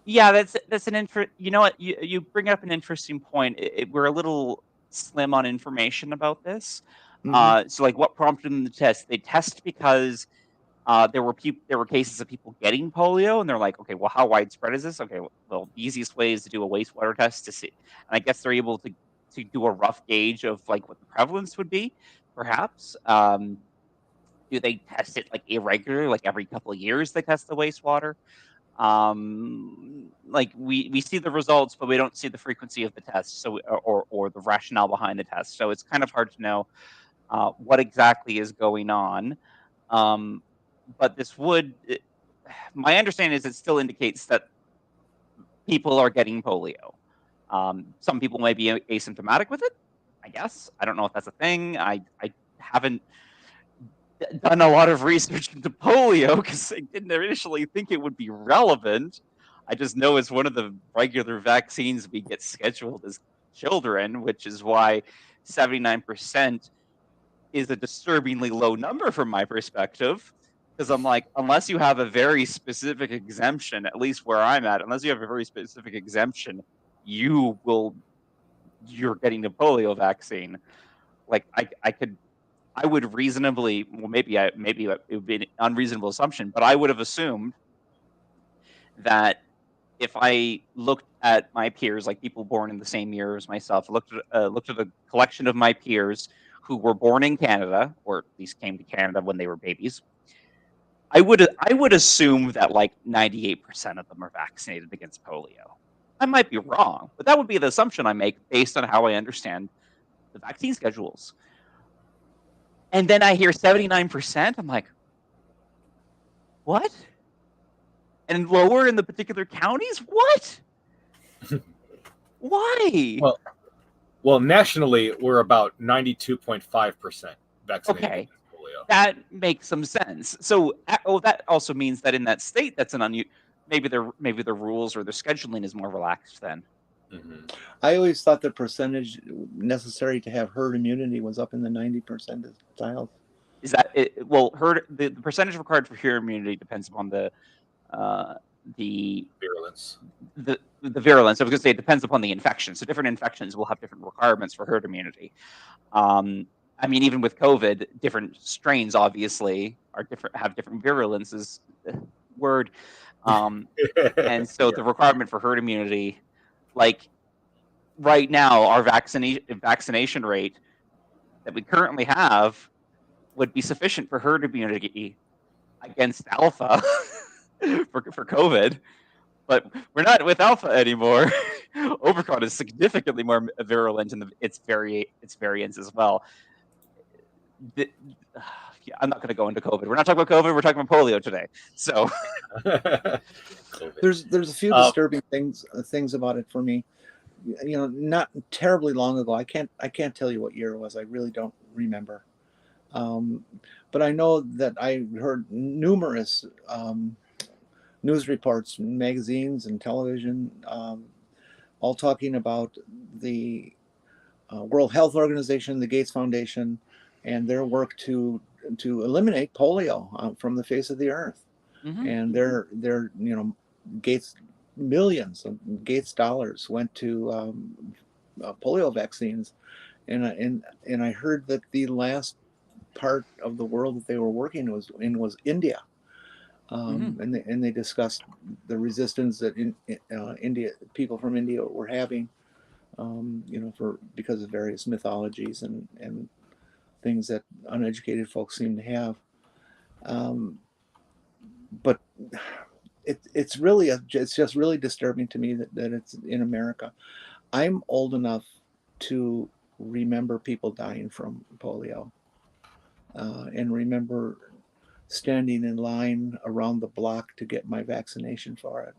Yeah, that's an you know what, you bring up an interesting point. We're a little slim on information about this. So like, what prompted them to test? They test because there were cases of people getting polio, and they're like, okay, well, how widespread is this? Okay, well, the easiest way is to do a wastewater test to see, and I guess they're able to do a rough gauge of like what the prevalence would be, perhaps. Do they test it like irregular, like every couple of years they test the wastewater? Like we see the results, but we don't see the frequency of the test, so or the rationale behind the test. So it's kind of hard to know what exactly is going on. But my understanding is it still indicates that people are getting polio. Some people may be asymptomatic with it, I guess. I don't know if that's a thing. I haven't done a lot of research into polio because I didn't initially think it would be relevant. I just know it's one of the regular vaccines we get scheduled as children, which is why 79% is a disturbingly low number from my perspective. Because I'm like, unless you have a very specific exemption, at least where I'm at, unless you have a very specific exemption, you're getting the polio vaccine. Like I would reasonably, well, maybe it would be an unreasonable assumption, but I would have assumed that if I looked at my peers, like people born in the same year as myself, looked at a collection of my peers who were born in Canada, or at least came to Canada when they were babies, I would assume that like 98% of them are vaccinated against polio. I might be wrong, but that would be the assumption I make based on how I understand the vaccine schedules. And then I hear 79%. I'm like, what? And lower in the particular counties? What? Why? Well, nationally, we're about 92.5% vaccinated against polio. That makes some sense. So, that also means that in that state, that's maybe their rules or their scheduling is more relaxed then. Mm-hmm. I always thought the percentage necessary to have herd immunity was up in the 90 percentile. Is that it? Well, the percentage required for herd immunity depends upon the virulence. the virulence. I was going to say it depends upon the infection. So different infections will have different requirements for herd immunity. I mean, even with COVID, different strains obviously are different, have different virulences. Word. And so the requirement for herd immunity, like right now, our vaccination rate that we currently have would be sufficient for herd immunity against alpha for COVID, but we're not with alpha anymore. Omicron is significantly more virulent in its variants as well. Yeah, I'm not going to go into COVID. We're not talking about COVID. We're talking about polio today. So there's a few disturbing things about it for me. You know, not terribly long ago. I can't tell you what year it was. I really don't remember. But I know that I heard numerous news reports, magazines, and television, all talking about the World Health Organization, the Gates Foundation, and their work to eliminate polio from the face of the earth. Mm-hmm. And their you know, Gates, millions of Gates dollars went to polio vaccines, and I heard that the last part of the world that they were working was India. Mm-hmm. and they discussed the resistance that India, people from India were having, you know, because of various mythologies and things that uneducated folks seem to have. But it's just really disturbing to me that it's in America. I'm old enough to remember people dying from polio, and remember standing in line around the block to get my vaccination for it,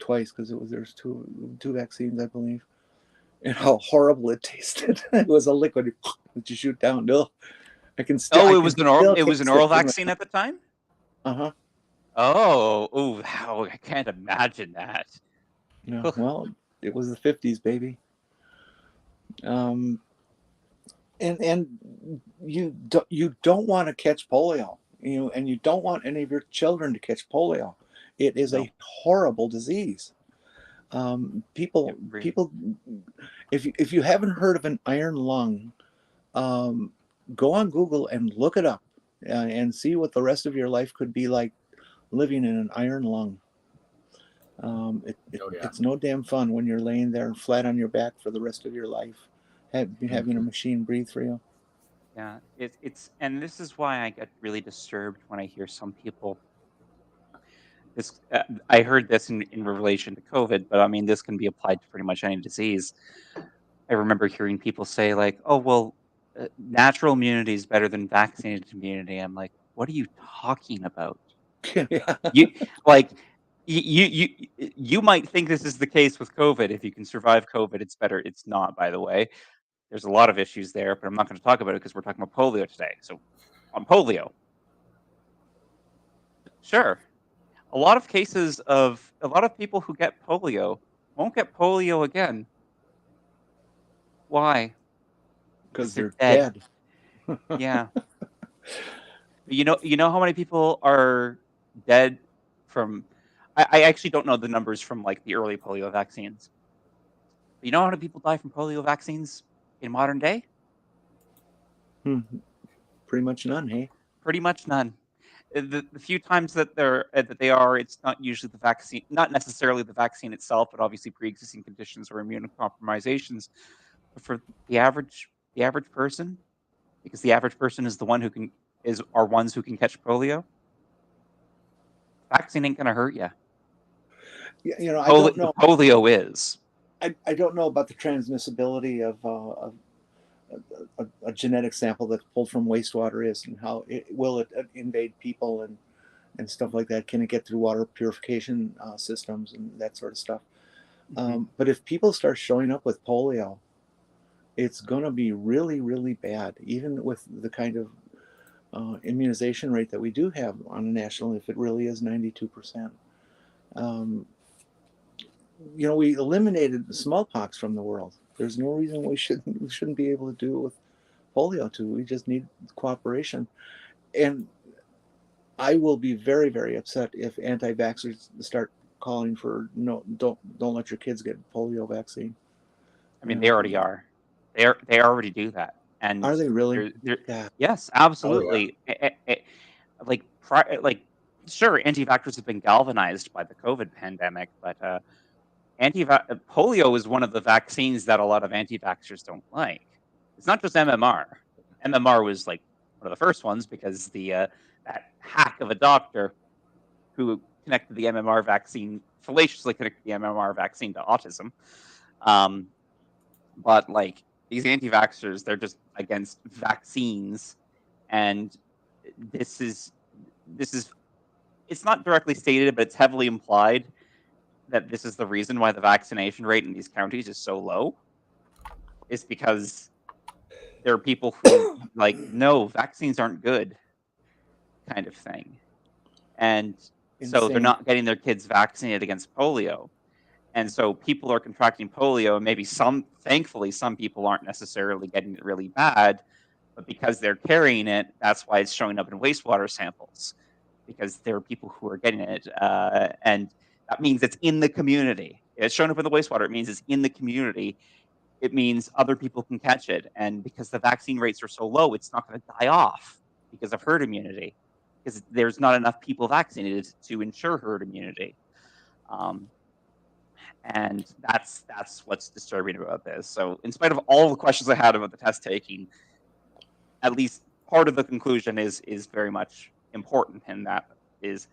twice, because there's two vaccines, I believe, and how horrible it tasted. It was a liquid that you shoot down. No, I can still. Oh, it was an oral vaccine at the time. Uh-huh. Oh, wow! I can't imagine that. No, well, it was the 50s, baby. And you don't want to catch polio, you know, and you don't want any of your children to catch polio. It is a horrible disease. People, if you haven't heard of an iron lung, go on Google and look it up, and see what the rest of your life could be like living in an iron lung. It's no damn fun when you're laying there flat on your back for the rest of your life, having a machine breathe for you. Yeah, it's and this is why I get really disturbed when I hear some people. I heard this in relation to COVID, but I mean this can be applied to pretty much any disease. I remember hearing people say like, "Oh well, natural immunity is better than vaccinated immunity." I'm like, "What are you talking about?" Yeah. You might think this is the case with COVID. If you can survive COVID, it's better. It's not, by the way. There's a lot of issues there, but I'm not going to talk about it because we're talking about polio today. So on polio, sure. A lot of people who get polio won't get polio again. Why? Because they're dead. Yeah. You know how many people are dead from? I actually don't know the numbers from like the early polio vaccines. But you know how many people die from polio vaccines in modern day? Pretty much none, hey? Pretty much none. The few times that they are, it's not usually the vaccine, not necessarily the vaccine itself, but obviously pre-existing conditions or immunocompromisations. But for the average person, because the average person is the one are ones who can catch polio. Vaccine ain't gonna hurt you. Yeah, you know, I don't know. Polio is. I don't know about the transmissibility of a genetic sample that's pulled from wastewater is, and how will it invade people and stuff like that. Can it get through water purification systems and that sort of stuff? Mm-hmm. But if people start showing up with polio, it's going to be really, really bad, even with the kind of immunization rate that we do have on a national, if it really is 92%. You know, we eliminated the smallpox from the world. There's no reason we shouldn't be able to do it with polio too. We just need cooperation. And I will be very, very upset if anti-vaxxers start calling for don't let your kids get polio vaccine. I mean, they already are. They already do that. And Are they really? Yeah. Yes, absolutely. Like sure, anti-vaxxers have been galvanized by the COVID pandemic, but polio is one of the vaccines that a lot of anti-vaxxers don't like. It's not just MMR. MMR was like one of the first ones because that hack of a doctor who connected the MMR vaccine, fallaciously connected the MMR vaccine to autism. But like these anti-vaxxers, they're just against vaccines, and this is it's not directly stated, but it's heavily implied that this is the reason why the vaccination rate in these counties is so low. Is because there are people who like, no, vaccines aren't good, kind of thing, and so they're not getting their kids vaccinated against polio. And so people are contracting polio, and maybe thankfully, some people aren't necessarily getting it really bad, but because they're carrying it, that's why it's showing up in wastewater samples, because there are people who are getting it. And that means it's in the community. It's showing up in the wastewater. It means it's in the community. It means other people can catch it. And because the vaccine rates are so low, it's not going to die off because of herd immunity, because there's not enough people vaccinated to ensure herd immunity. And that's what's disturbing about this. So in spite of all the questions I had about the test taking, at least part of the conclusion is very much important, and that is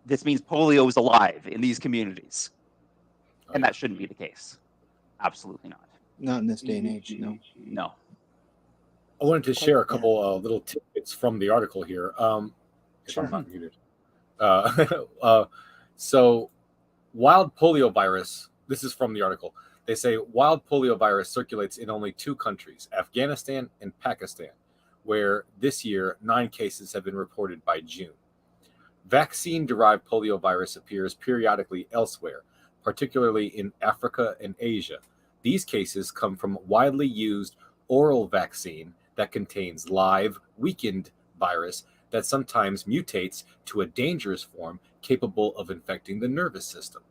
this means polio is alive in these communities. And that shouldn't be the case. Absolutely not. Not in this day and age, no. No. I wanted to share a couple little tidbits from the article here. If I'm not muted. So wild polio virus, this is from the article. They say wild polio virus circulates in only 2 countries, Afghanistan and Pakistan, where this year 9 cases have been reported by June. Vaccine-derived polio virus appears periodically elsewhere, particularly in Africa and Asia. These cases come from widely used oral vaccine that contains live, weakened virus that sometimes mutates to a dangerous form capable of infecting the nervous system.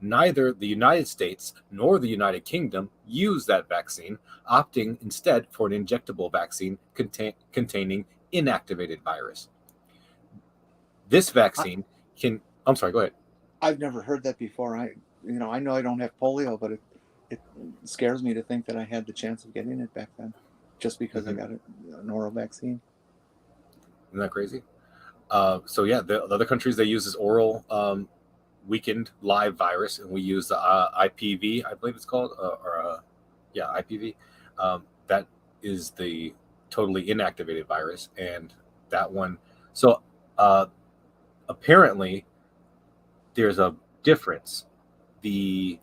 Neither the United States nor the United Kingdom use that vaccine, opting instead for an injectable vaccine containing inactivated virus. This vaccine can... I'm sorry, go ahead. I've never heard that before. I know I don't have polio, but it scares me to think that I had the chance of getting it back then, just because I got an oral vaccine. Isn't that crazy? So yeah, the other countries, they use this oral weakened live virus, and we use the IPV, I believe it's called, IPV. That is the totally inactivated virus, and that one. So apparently, there's a difference. This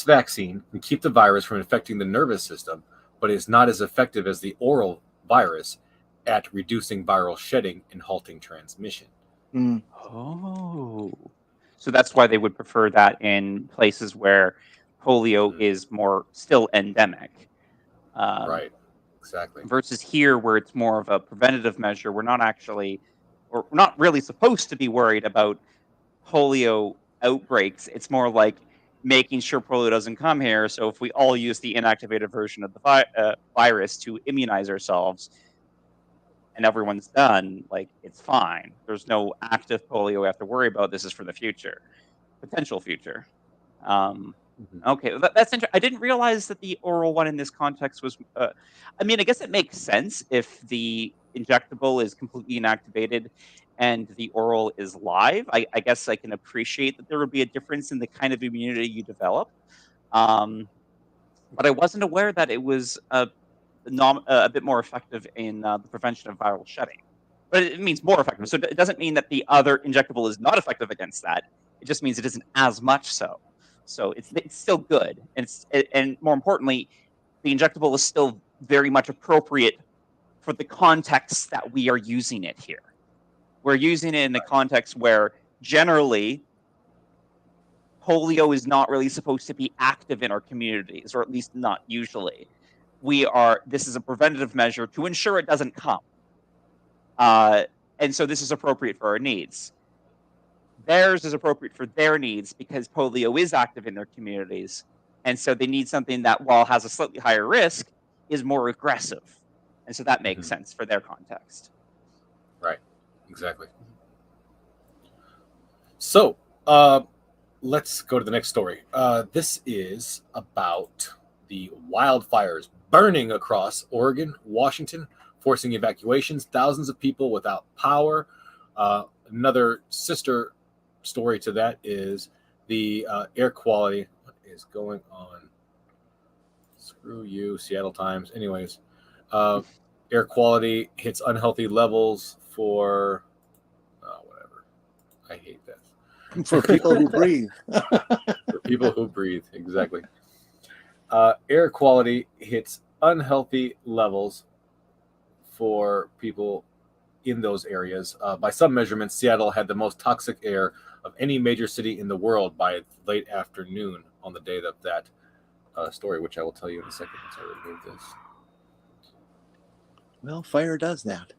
vaccine can keep the virus from infecting the nervous system, but is not as effective as the oral virus at reducing viral shedding and halting transmission. Oh, so that's why they would prefer that in places where polio is more still endemic. Right, exactly. Versus here, where it's more of a preventative measure. We're not really supposed to be worried about polio outbreaks. It's more like making sure polio doesn't come here. So if we all use the inactivated version of the virus to immunize ourselves, and everyone's done, like, it's fine. There's no active polio we have to worry about. This is for the future, potential future. Okay, that's interesting. I didn't realize that the oral one in this context was. I mean, I guess it makes sense if the injectable is completely inactivated and the oral is live. I guess I can appreciate that there would be a difference in the kind of immunity you develop. But I wasn't aware that it was a bit more effective in the prevention of viral shedding. But it means more effective. So it doesn't mean that the other injectable is not effective against that. It just means it isn't as much so. So it's still good. And more importantly, the injectable is still very much appropriate for the context that we are using it here. We're using it in the context where generally polio is not really supposed to be active in our communities, or at least not usually. This is a preventative measure to ensure it doesn't come. And so this is appropriate for our needs. theirs is appropriate for their needs because polio is active in their communities. And so they need something that, while has a slightly higher risk, is more aggressive. And so that makes sense for their context. Right. Exactly. So let's go to the next story. This is about the wildfires burning across Oregon, Washington, forcing evacuations, thousands of people without power. Another sister story to that is the air quality. What is going on? Screw you, Seattle Times. Anyways, air quality hits unhealthy levels for whatever. I hate that. For people who breathe. For people who breathe, exactly. Air quality hits unhealthy levels for people in those areas. By some measurements, Seattle had the most toxic air of any major city in the world by late afternoon on the day of that story, which I will tell you in a second once I remove this. Well, fire does that.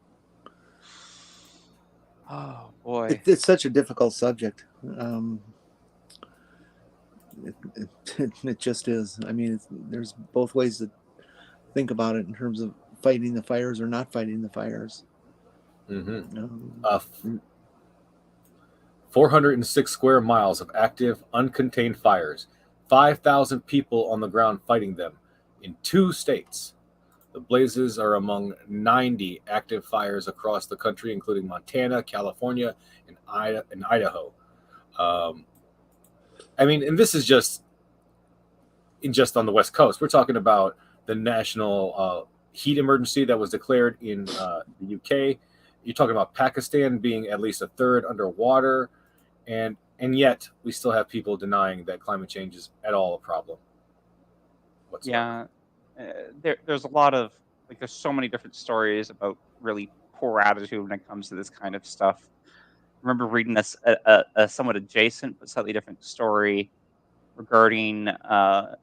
Oh, boy. It's such a difficult subject. It just is. I mean, there's both ways to think about it in terms of fighting the fires or not fighting the fires. 406 square miles of active, uncontained fires, 5,000 people on the ground fighting them in 2 states. The blazes are among 90 active fires across the country, including Montana, California, and Idaho. I mean, and this is just on the West Coast. We're talking about the national heat emergency that was declared in the UK. You're talking about Pakistan being at least a third underwater, and yet we still have people denying that climate change is at all a problem whatsoever. Yeah, there's a lot of, like, there's so many different stories about really poor attitude when it comes to this kind of stuff. I remember reading a somewhat adjacent but slightly different story regarding the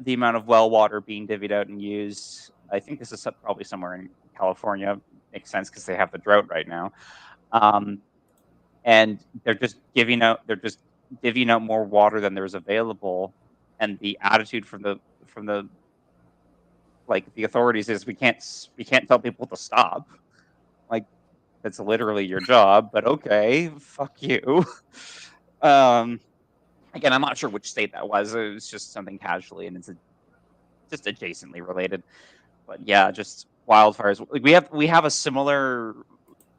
amount of well water being divvied out and used. I think this is probably somewhere in California. Makes sense because they have the drought right now. And they're just divvying out more water than there's available. And the attitude from the like the authorities is we can't tell people to stop. Like, that's literally your job, but okay, fuck you. Again, I'm not sure which state that was. It was just something casually, and it's just adjacently related. But yeah, just wildfires. Like, we have a similar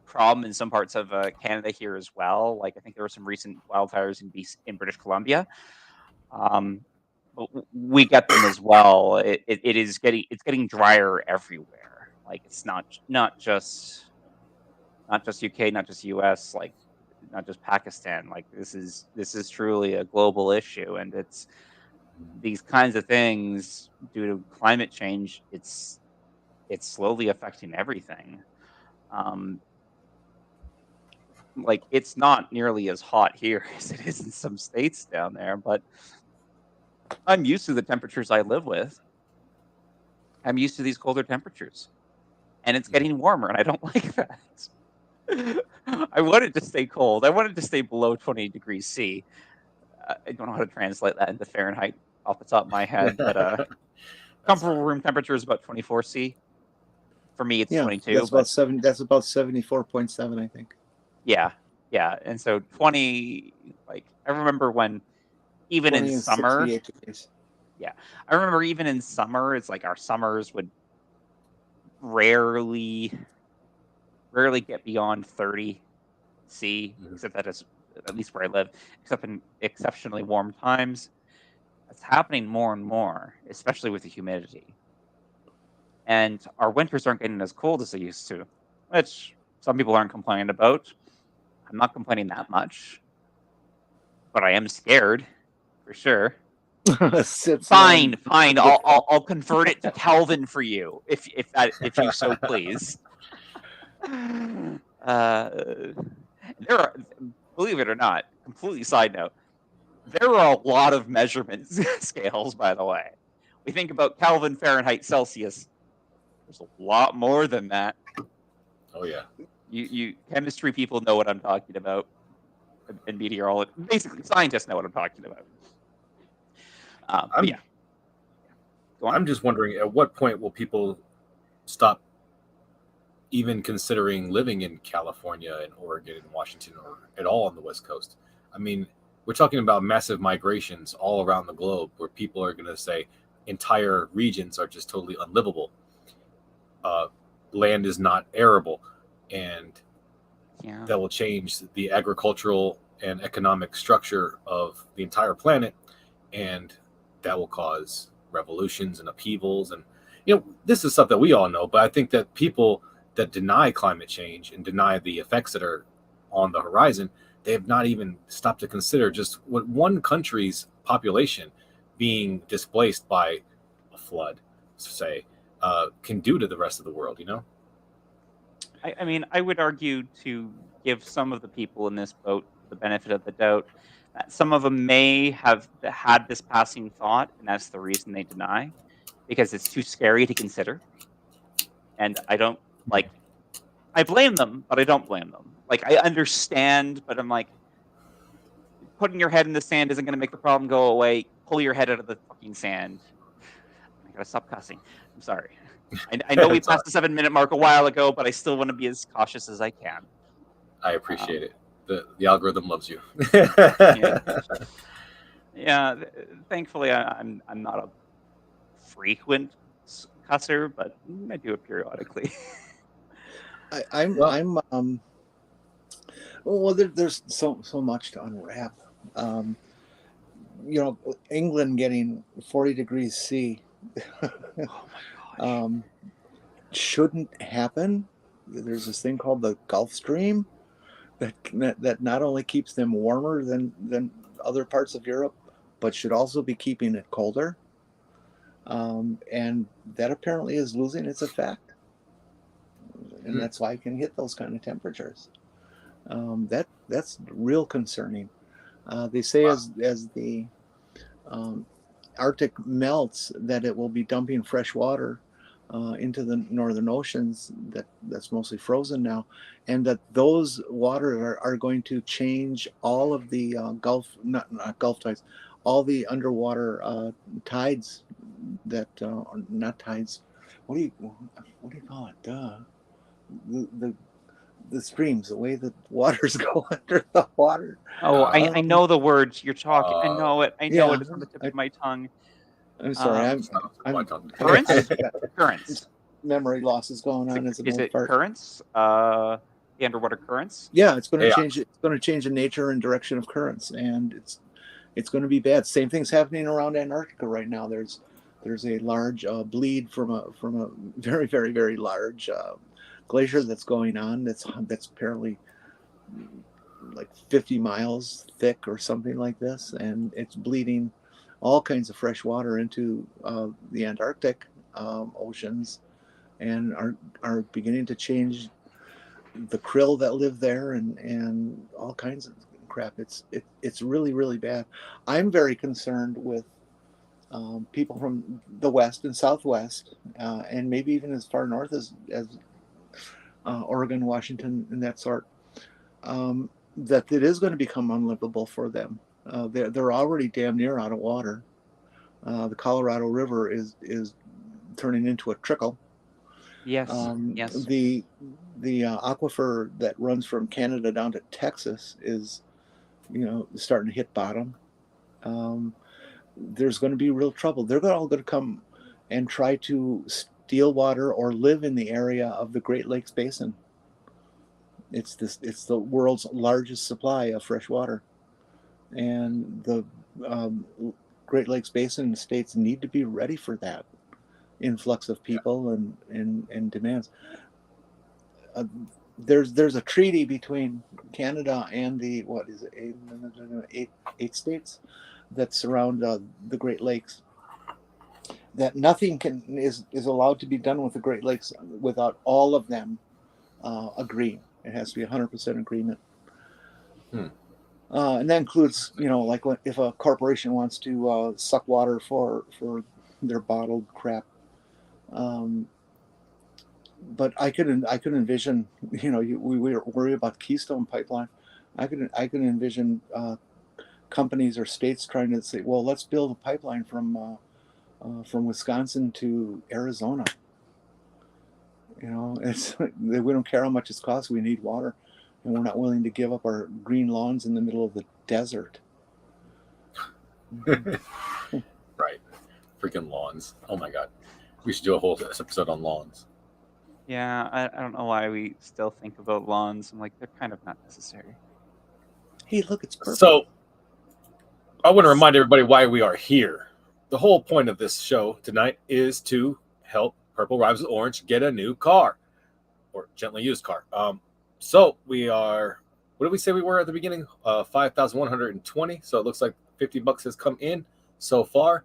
problem in some parts of Canada here as well. Like, I think there were some recent wildfires in British Columbia. But we get them as well. It's getting drier everywhere. Like, it's not just UK, not just US, like not just Pakistan. Like, this is truly a global issue, and it's these kinds of things due to climate change. It's slowly affecting everything. Like, it's not nearly as hot here as it is in some states down there, but I'm used to the temperatures I live with. I'm used to these colder temperatures, and it's getting warmer, and I don't like that. I wanted to stay cold. I wanted to stay below 20 degrees C. I don't know how to translate that into Fahrenheit off the top of my head, but comfortable room temperature is about 24 C. For me, it's 22. That's about 7. That's about 74.7, I think. Yeah, and so 20. Like, I remember when, even in summer. Yeah, I remember even in summer, it's like our summers would rarely get beyond 30 C, except that is at least where I live, except in exceptionally warm times. It's happening more and more, especially with the humidity. And our winters aren't getting as cold as they used to, which some people aren't complaining about. I'm not complaining that much, but I am scared, for sure. Fine. I'll convert it to Kelvin for you, if you so please. There are, believe it or not, completely side note, there are a lot of measurement scales, by the way. We think about Kelvin, Fahrenheit, Celsius. There's a lot more than that. Oh yeah. You chemistry people know what I'm talking about. and meteorologists. Basically, scientists know what I'm talking about. Yeah. Go on. I'm just wondering, at what point will people stop even considering living in California and Oregon and Washington or at all on the West Coast? I mean, we're talking about massive migrations all around the globe where people are going to say entire regions are just totally unlivable. Land is not arable, and that will change the agricultural and economic structure of the entire planet, and that will cause revolutions and upheavals. And this is stuff that we all know, but I think that people that deny climate change and deny the effects that are on the horizon, they have not even stopped to consider just what one country's population being displaced by a flood, say, can do to the rest of the world. I mean, I would argue, to give some of the people in this boat the benefit of the doubt, that some of them may have had this passing thought, and that's the reason they deny, because it's too scary to consider. And I don't I blame them, but I don't blame them. I understand, but I'm like, putting your head in the sand isn't going to make the problem go away. Pull your head out of the fucking sand. I gotta stop cussing. I'm sorry. I know we passed the 7-minute mark a while ago, but I still want to be as cautious as I can. I appreciate it. The algorithm loves you. Yeah. Thankfully, I'm not a frequent cusser, but I do it periodically. There's so much to unwrap. England getting 40 degrees C. Oh my gosh. Shouldn't happen. There's this thing called the Gulf Stream that not only keeps them warmer than other parts of Europe, but should also be keeping it colder. And that apparently is losing its effect. And that's why it can hit those kind of temperatures. That's real concerning. They say as the Arctic melts, that it will be dumping fresh water into the northern oceans that's mostly frozen now, and that those water are going to change all of the not Gulf tides, all the underwater tides that not tides. What do you call it? The streams, the way the waters go under the water. Oh, I know the words you're talking. I know it. I know it. It's on the tip of my tongue. I'm sorry. I'm Currents. Memory loss is going on. Is it currents? The underwater currents? Yeah, it's going to change. It's going to change the nature and direction of currents, and it's going to be bad. Same thing's happening around Antarctica right now. There's a large bleed from a very, very, very large glacier that's going on. That's apparently like 50 miles thick or something like this, and it's bleeding all kinds of fresh water into the Antarctic oceans, and are beginning to change the krill that live there and all kinds of crap. It's really, really bad. I'm very concerned with people from the West and Southwest, and maybe even as far north as Oregon, Washington, and that sort, that it is going to become unlivable for them. They're already damn near out of water. The Colorado River is turning into a trickle. Yes. Yes. The aquifer that runs from Canada down to Texas is, starting to hit bottom. There's going to be real trouble. They're all going to come and try to steal water or live in the area of the Great Lakes Basin. It's the world's largest supply of fresh water, and the Great Lakes Basin states need to be ready for that influx of people and demands. There's a treaty between Canada and the eight states that surround the Great Lakes, that nothing is allowed to be done with the Great Lakes without all of them agreeing. It has to be 100% agreement. And that includes, like if a corporation wants to suck water for their bottled crap. But I could envision, we worry about Keystone Pipeline. I can envision companies or states trying to say, well, let's build a pipeline from Wisconsin to Arizona. You know, it's we don't care how much it costs. We need water, and we're not willing to give up our green lawns in the middle of the desert. Right. Freaking lawns. Oh my God. We should do a whole episode on lawns. Yeah, I don't know why we still think about lawns. I'm like, they're kind of not necessary. Hey, look, it's purple. So I want to remind everybody why we are here. The whole point of this show tonight is to help Purple Rhymes with Orange get a new car or gently used car. So we are, what did we say we were at the beginning? 5,120. So it looks like $50 has come in so far.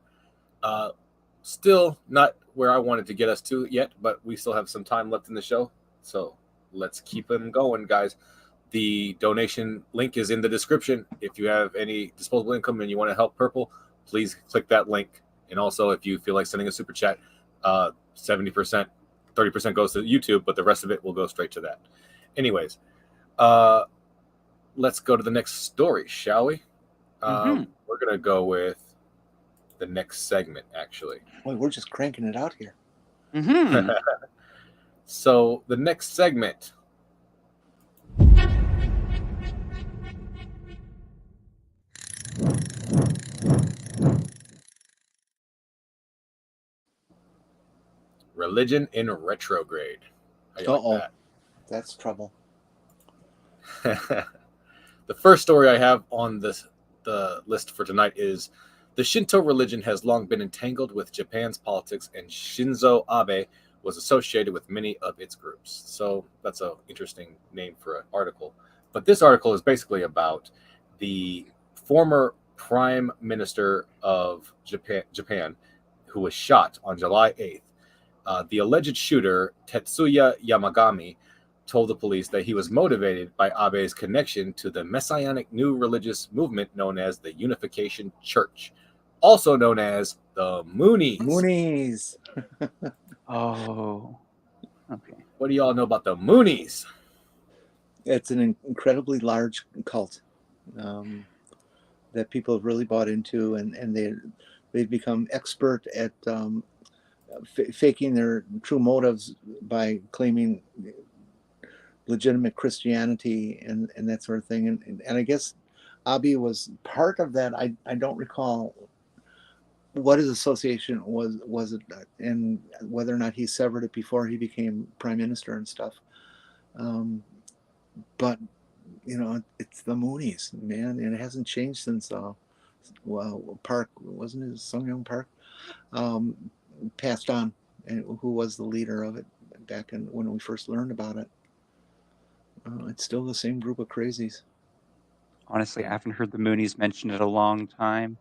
Still not where I wanted to get us to yet, but we still have some time left in the show. So let's keep them going, guys. The donation link is in the description. If you have any disposable income and you want to help Purple, please click that link. And also, if you feel like sending a super chat, 70%, 30% goes to YouTube, but the rest of it will go straight to that. Anyways, let's go to the next story, shall we? We're going to go with the next segment, actually. Boy, we're just cranking it out here. So the next segment. Religion in retrograde. How you like that? That's trouble. The first story I have on the list for tonight is the Shinto religion has long been entangled with Japan's politics, and Shinzo Abe was associated with many of its groups. So that's an interesting name for an article. But this article is basically about the former prime minister of Japan who was shot on July 8th. The alleged shooter, Tetsuya Yamagami, told the police that he was motivated by Abe's connection to the messianic new religious movement known as the Unification Church, also known as the Moonies. Moonies. Oh, okay. What do y'all know about the Moonies? It's an incredibly large cult that people have really bought into, and they've become expert at faking their true motives by claiming legitimate Christianity and that sort of thing. And I guess Abe was part of that. I don't recall what his association was it, and whether or not he severed it before he became prime minister and stuff. But you know, it's the Moonies, man, and it hasn't changed since Park, wasn't it Sung Young Park, passed on, and who was the leader of it back when we first learned about it. It's still the same group of crazies. Honestly, I haven't heard the Moonies mentioned in a long time.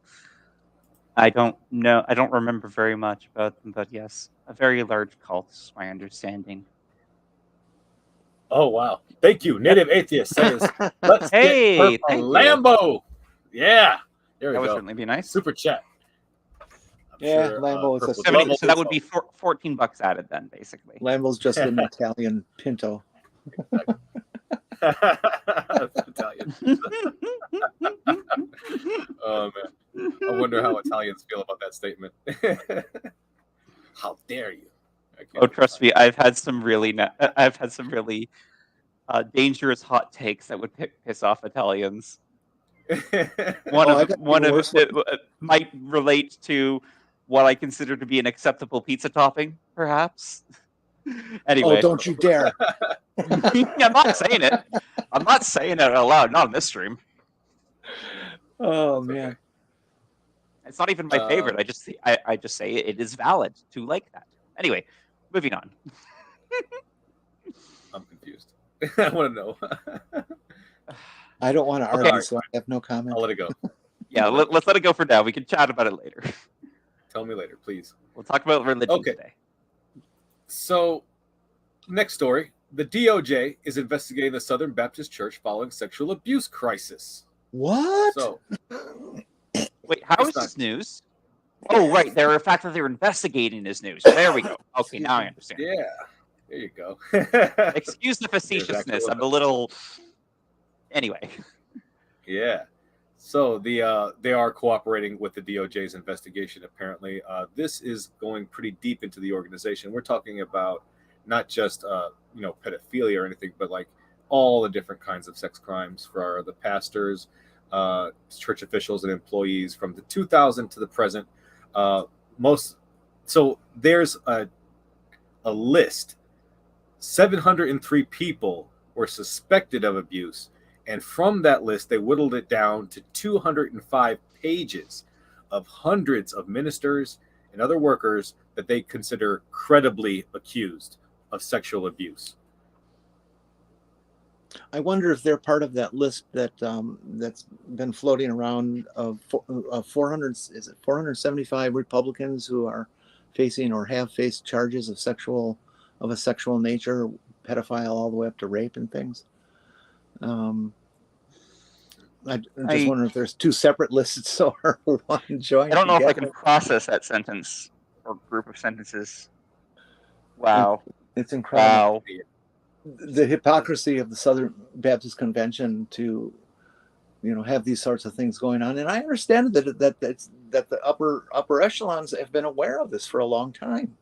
I don't know. I don't remember very much about them, but yes, a very large cult is my understanding. Oh, wow. Thank you. Native Atheist says, let's Hey, get thank you. Lambo. Yeah. There we That would go. certainly be nice. Super chat. Yeah, Lambo is a Purple So that would be $14 added then, basically. Lambo's just an Italian Pinto. Italian. Oh man, I wonder how Italians feel about that statement. How dare you? Oh, trust me, I've had some really dangerous hot takes that would piss off Italians. One of it might relate to what I consider to be an acceptable pizza topping, perhaps. Anyway. Oh, don't you dare! I'm not saying it. I'm not saying it out loud. Not on this stream. Oh man, it's not even my favorite. I just say it is valid to like that. Anyway, moving on. I'm confused. I want to know. I don't want to argue, so I have no comment. I'll let it go. Yeah, let's let it go for now. We can chat about it later. Tell me later, please. We'll talk about religion today. So, next story. The DOJ is investigating the Southern Baptist Church following sexual abuse crisis. What? So, wait, how is this news? Oh, right. The fact that they're investigating is news. There we go. Okay, now I understand. Yeah, there you go. Excuse the facetiousness. I'm a little... Anyway. Yeah. So they are cooperating with the DOJ's investigation. Apparently, this is going pretty deep into the organization. We're talking about not just pedophilia or anything, but like all the different kinds of sex crimes for the pastors, church officials, and employees from the 2000 to the present. So there's a list. 703 people were suspected of abuse. And from that list, they whittled it down to 205 pages of hundreds of ministers and other workers that they consider credibly accused of sexual abuse. I wonder if they're part of that list that that's been floating around of 400. Is it 475 Republicans who are facing or have faced charges of a sexual nature, pedophile all the way up to rape and things. I just wonder if there's two separate lists or one joint. I don't know if I can process that sentence or group of sentences. Wow. It's incredible. Wow. The hypocrisy of the Southern Baptist Convention to, have these sorts of things going on. And I understand that the upper echelons have been aware of this for a long time.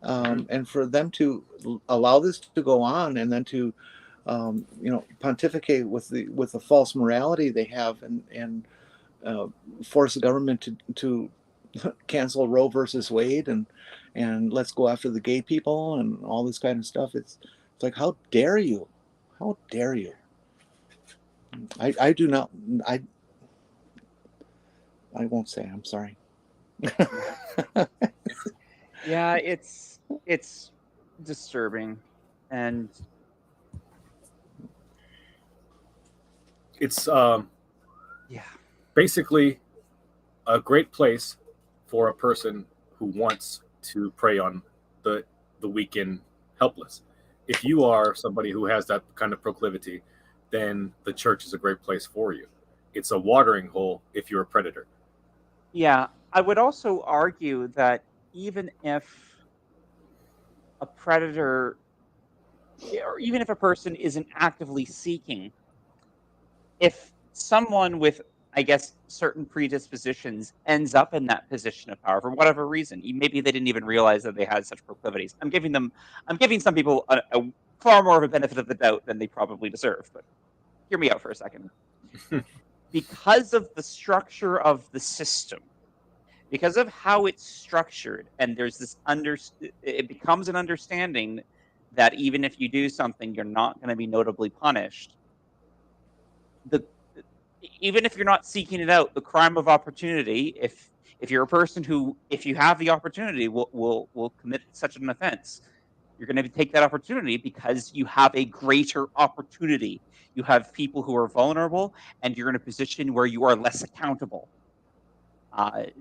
And for them to allow this to go on and then to pontificate with the false morality they have and force the government to cancel Roe versus Wade and let's go after the gay people and all this kind of stuff. It's like, how dare you? How dare you? I do not. I won't say. I'm sorry. Yeah, it's disturbing, and it's yeah, basically a great place for a person who wants to prey on the weak and helpless. If you are somebody who has that kind of proclivity, then the church is a great place for you. It's a watering hole if you're a predator. Yeah, I would also argue that even if a predator, or even if a person isn't actively seeking, if someone with, I guess, certain predispositions ends up in that position of power for whatever reason, maybe they didn't even realize that they had such proclivities. I'm giving some people a far more of a benefit of the doubt than they probably deserve, but hear me out for a second. Because of the structure of the system, because of how it's structured, and there's this it becomes an understanding that even if you do something, you're not going to be notably punished. Even if you're not seeking it out, the crime of opportunity, if you're a person who, if you have the opportunity, will commit such an offense, you're going to take that opportunity because you have a greater opportunity. You have people who are vulnerable, and you're in a position where you are less accountable.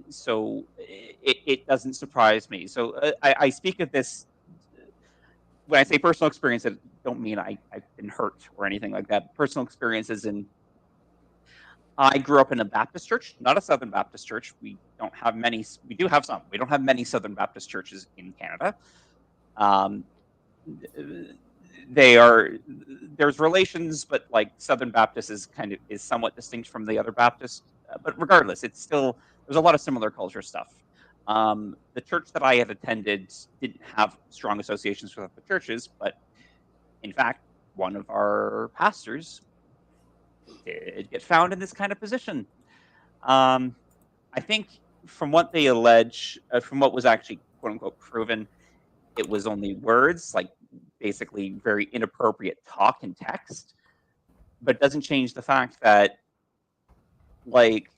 So it doesn't surprise me. So I speak of this when I say personal experience. I don't mean I've been hurt or anything like that. Personal experiences I grew up in a Baptist church, not a Southern Baptist church. We don't have many. We do have some. We don't have many Southern Baptist churches in Canada. There's relations, but like Southern Baptist is somewhat distinct from the other Baptists. But regardless, it's still, there's a lot of similar culture stuff. The church that I had attended didn't have strong associations with other churches, but in fact, one of our pastors did get found in this kind of position. I think from what they allege, from what was actually quote unquote proven, it was only words, like basically very inappropriate talk and text, but it doesn't change the fact that like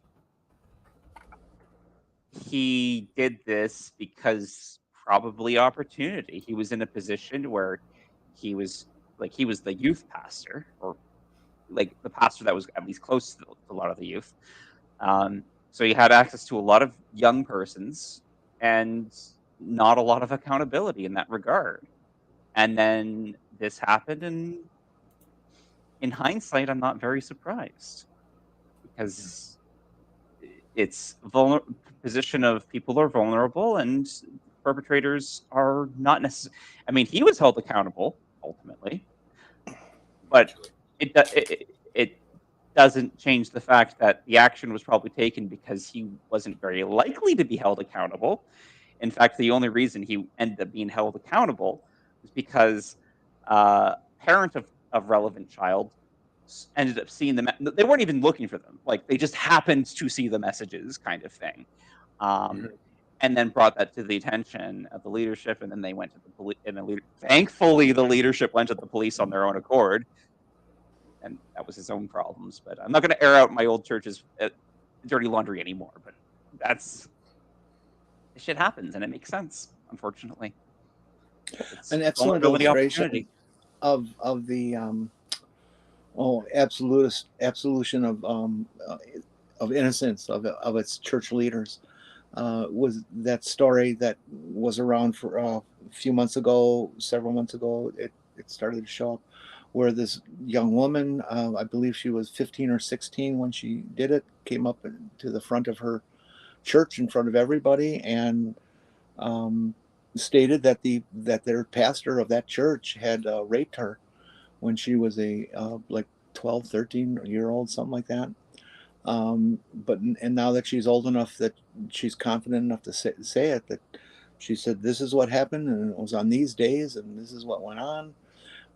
he did this because probably opportunity. He was in a position where he was the youth pastor, or like the pastor that was at least close to a lot of the youth. So he had access to a lot of young persons and not a lot of accountability in that regard. And then this happened, and in hindsight, I'm not very surprised because it's position of people are vulnerable and perpetrators are not necessarily. I mean, he was held accountable ultimately, but it doesn't change the fact that the action was probably taken because he wasn't very likely to be held accountable. In fact, the only reason he ended up being held accountable was because parent of relevant child ended up seeing them. They weren't even looking for them. Like, they just happened to see the messages, kind of thing. And then brought that to the attention of the leadership, and then they went to the police. And thankfully, the leadership went to the police on their own accord, and that was his own problems. But I'm not going to air out my old church's dirty laundry anymore. But this shit happens, and it makes sense, unfortunately. It's An excellent illustration of the absolution of innocence of its church leaders. Was that story that was around for several months ago. It started to show up, where this young woman, I believe she was 15 or 16 when she did it, came up to the front of her church in front of everybody and stated that their pastor of that church had raped her when she was a 12, 13-year-old, something like that. And now that she's old enough that she's confident enough to say it, that she said, this is what happened, and it was on these days, and this is what went on.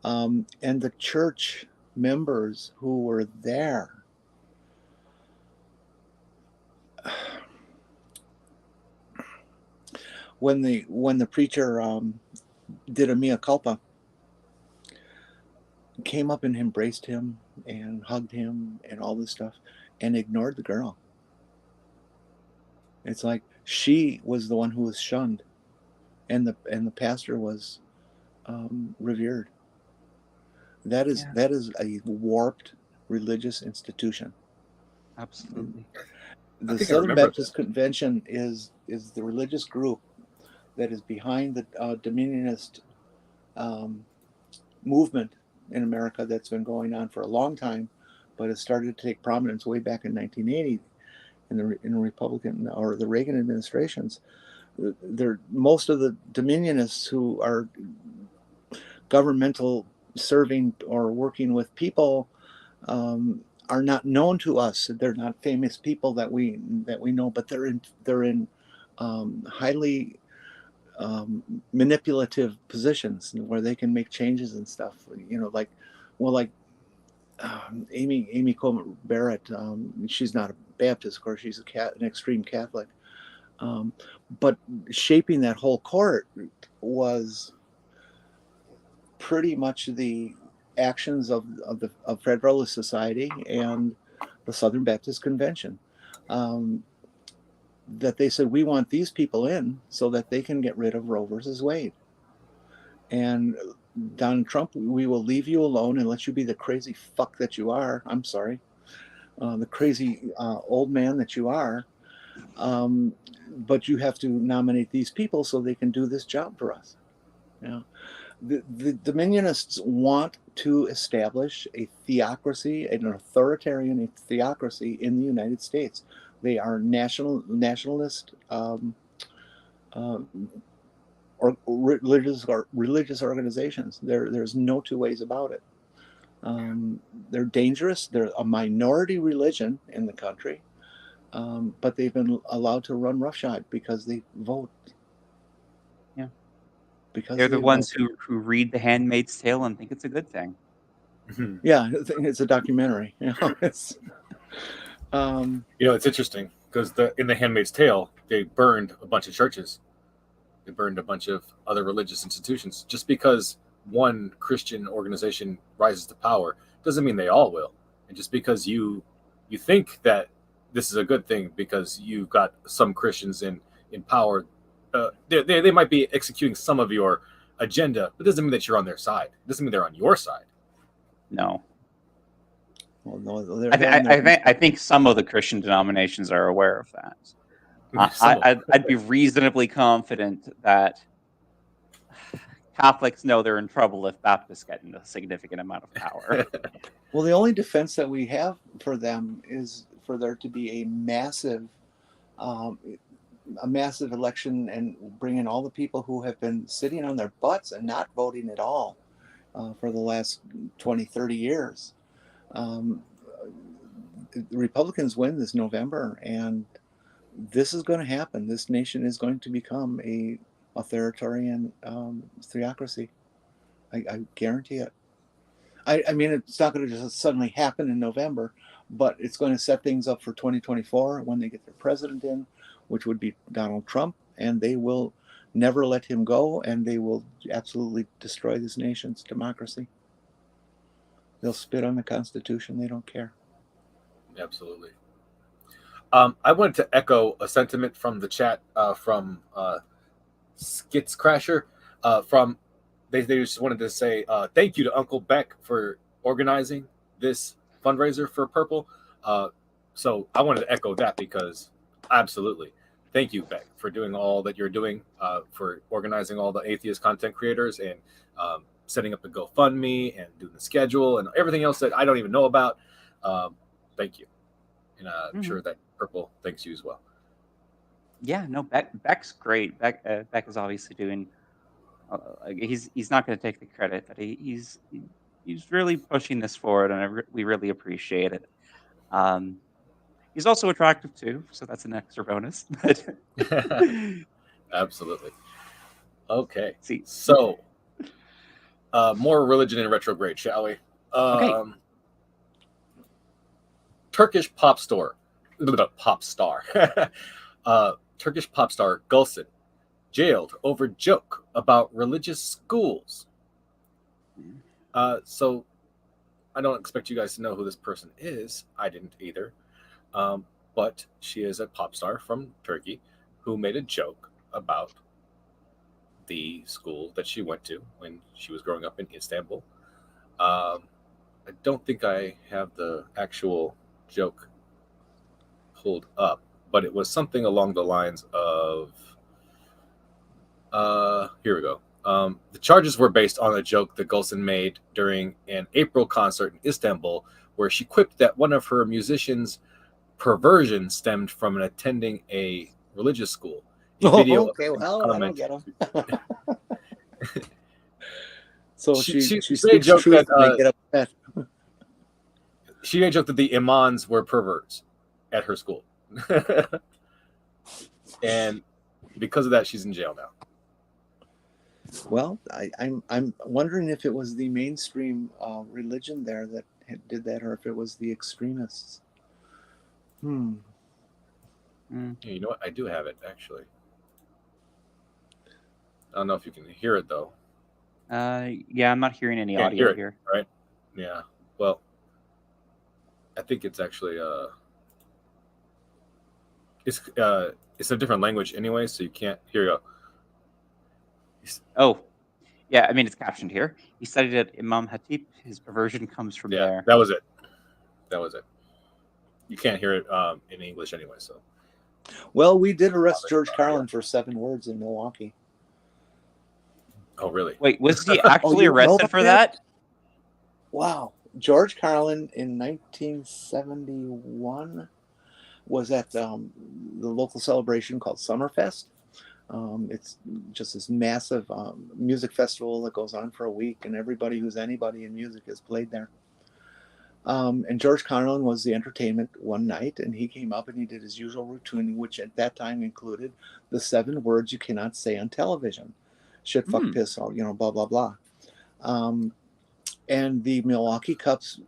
And the church members who were there, when the preacher did a mea culpa, came up and embraced him and hugged him and all this stuff, and ignored the girl. It's like she was the one who was shunned, and the pastor was revered. That is a warped religious institution. Absolutely. The Southern Baptist Convention is the religious group that is behind the Dominionist movement in America that's been going on for a long time, but it started to take prominence way back in 1980 in the Republican or the Reagan administrations. Most of the Dominionists who are governmental serving or working with people are not known to us. They're not famous people that we know, but they're in highly manipulative positions where they can make changes and stuff. Amy Coleman Barrett. She's not a Baptist, of course. She's an extreme Catholic. But shaping that whole court was pretty much the actions of Federalist Society and the Southern Baptist Convention. That they said, we want these people in so that they can get rid of Roe versus Wade. And Donald Trump, we will leave you alone and let you be the crazy fuck that you are. I'm sorry. The crazy old man that you are. But you have to nominate these people so they can do this job for us. Yeah. The Dominionists want to establish a theocracy, an authoritarian theocracy in the United States. They are nationalist or religious organizations. There's no two ways about it. They're dangerous. They're a minority religion in the country, but they've been allowed to run roughshod because they vote. Yeah, because they're the ones who read The Handmaid's Tale and think it's a good thing. Yeah, it's a documentary. It's interesting because in The Handmaid's Tale, they burned a bunch of churches. They burned a bunch of other religious institutions. Just because one Christian organization rises to power doesn't mean they all will. And just because you think that this is a good thing because you've got some Christians in power, they might be executing some of your agenda, but it doesn't mean that you're on their side. It doesn't mean they're on your side. No. Well, no, I think some of the Christian denominations are aware of that. I'd be reasonably confident that Catholics know they're in trouble if Baptists get a significant amount of power. Well, the only defense that we have for them is for there to be a massive election and bring in all the people who have been sitting on their butts and not voting at all for the last 20, 30 years. the Republicans win this November, and this is going to happen. This nation is going to become a authoritarian theocracy. I guarantee it. I mean, it's not going to just suddenly happen in November, but it's going to set things up for 2024 when they get their president in, which would be Donald Trump, and they will never let him go, and they will absolutely destroy this nation's democracy. They'll spit on the Constitution. They don't care. Absolutely. I wanted to echo a sentiment from the chat from Skits Crasher. They just wanted to say thank you to Uncle Beck for organizing this fundraiser for Purple. So I wanted to echo that because absolutely. Thank you, Beck, for doing all that you're doing, for organizing all the atheist content creators and setting up the GoFundMe and doing the schedule and everything else that I don't even know about. Thank you. And I'm sure that Purple thanks you as well. Yeah, no, Beck's great. Beck is obviously doing. He's not going to take the credit, but he's really pushing this forward, and we really appreciate it. He's also attractive too, so that's an extra bonus. Absolutely. Okay. See, so more religion in retrograde, shall we? Okay. Turkish pop star Turkish pop star Gülsen jailed over joke about religious schools. So I don't expect you guys to know who this person is. I didn't either. But she is a pop star from Turkey who made a joke about the school that she went to when she was growing up in Istanbul. I don't think I have the actual joke pulled up, but it was something along the lines of here we go. The charges were based on a joke that Gülsen made during an April concert in Istanbul, where she quipped that one of her musicians' perversion stemmed from attending a religious school. Okay, well, I don't get them. So she made a joke that they get upset. She made a joke that the imams were perverts at her school, and because of that, she's in jail now. Well, I'm wondering if it was the mainstream religion there that did that, or if it was the extremists. Yeah, you know what? I do have it actually. I don't know if you can hear it though. Yeah, I'm not hearing any audio here. Right? Yeah. Well, I think it's actually it's a different language anyway, so you can't. Here you go. Oh, yeah. I mean, it's captioned here. He studied at Imam Hatip. His perversion comes from there. That was it. You can't hear it in English anyway. So. Well, we did arrest George Carlin for 7 words in Milwaukee. Oh, really? Wait, was he actually arrested for that? Wow. George Carlin in 1971 was at the local celebration called Summerfest. It's just this massive music festival that goes on for a week, and everybody who's anybody in music is played there. And George Carlin was the entertainment one night, and he came up and he did his usual routine, which at that time included the 7 words you cannot say on television: shit, fuck, piss, all, blah, blah, blah. And the Milwaukee cops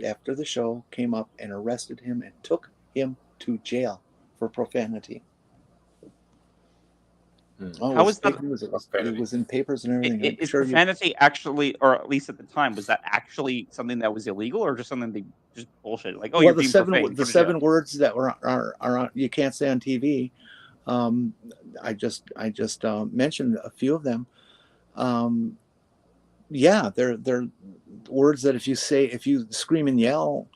after the show came up and arrested him and took him to jail for profanity. How was that? It was in papers and everything. Is profanity actually, or at least at the time, was that actually something that was illegal, or just something they just bullshit? Like, you're being profane. The 7 words that are on, you can't say on TV. I just mentioned a few of them. Yeah, they're words that if you scream and yell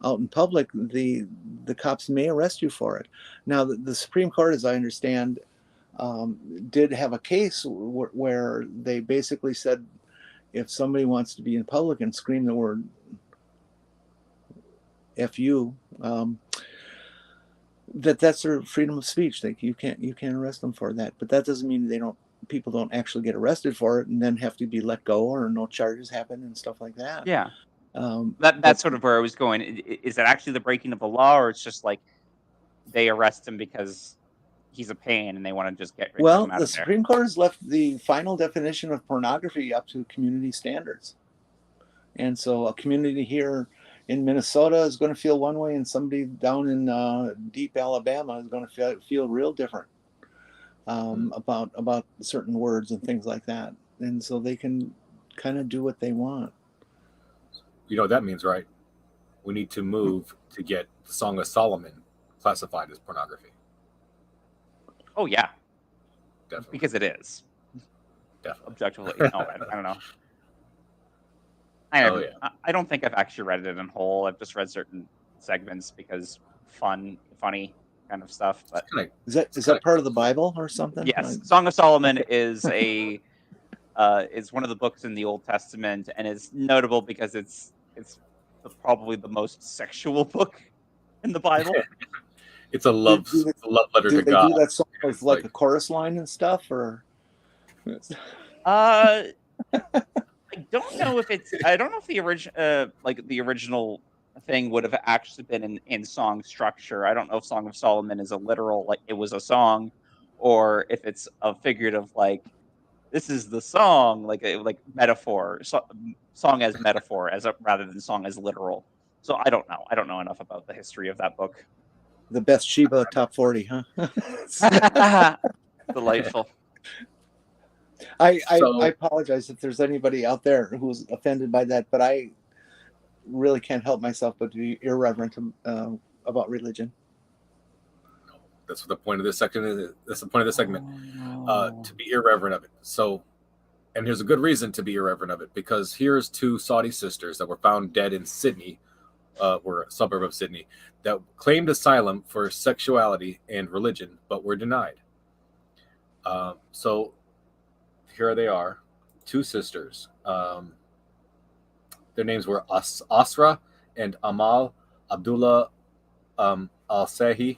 out in public, the cops may arrest you for it. Now, the Supreme Court, as I understand, did have a case where they basically said if somebody wants to be in public and scream the word F you, that's their freedom of speech. Like you can't arrest them for that. But that doesn't mean people don't actually get arrested for it and then have to be let go or no charges happen and stuff like that. Yeah. That's sort of where I was going. Is it actually the breaking of the law, or it's just like they arrest him because he's a pain and they want to just get him out of there? The Supreme Court has left the final definition of pornography up to community standards. And so a community here in Minnesota is going to feel one way, and somebody down in deep Alabama is going to feel real different about certain words and things like that. And so they can kind of do what they want. You know what that means, right? We need to move to get the Song of Solomon classified as pornography. Oh, yeah. Definitely. Because it is. Definitely. Objectively. No, I don't know. I don't think I've actually read it in whole. I've just read certain segments because funny kind of stuff. But is that part of the Bible or something? Yes, Song of Solomon is is one of the books in the Old Testament, and it's notable because it's probably the most sexual book in the Bible. It's a love letter to God. Do they do that song with like a chorus line and stuff, or? I don't know if the original thing would have actually been in song structure. I don't know if Song of Solomon is a literal, like it was a song, or if it's a figurative, like this is the song, like metaphor, song as metaphor, rather than song as literal. So I don't know. I don't know enough about the history of that book. The Bathsheba top 40, huh? Delightful. I apologize if there's anybody out there who's offended by that, but I really can't help myself but to be irreverent about religion. That's what the point of this section is. That's the point of this segment, to be irreverent of it. So, and here's a good reason to be irreverent of it, because here's two Saudi sisters that were found dead in Sydney, were a suburb of Sydney, that claimed asylum for sexuality and religion, but were denied. So here they are, two sisters. Their names were Asra and Amal Abdullah Al-Sahi,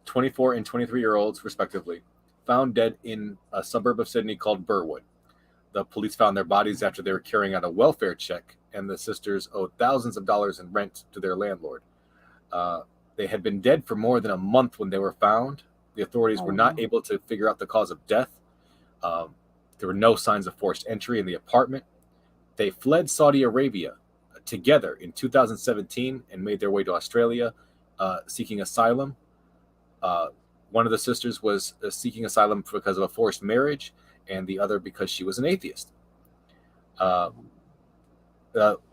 24 and 23-year-olds, respectively, found dead in a suburb of Sydney called Burwood. The police found their bodies after they were carrying out a welfare check, and the sisters owed thousands of dollars in rent to their landlord. They had been dead for more than a month when they were found. The authorities were not able to figure out the cause of death. There were no signs of forced entry in the apartment. They fled Saudi Arabia together in 2017 and made their way to Australia seeking asylum. One of the sisters was seeking asylum because of a forced marriage, and the other because she was an atheist. I'm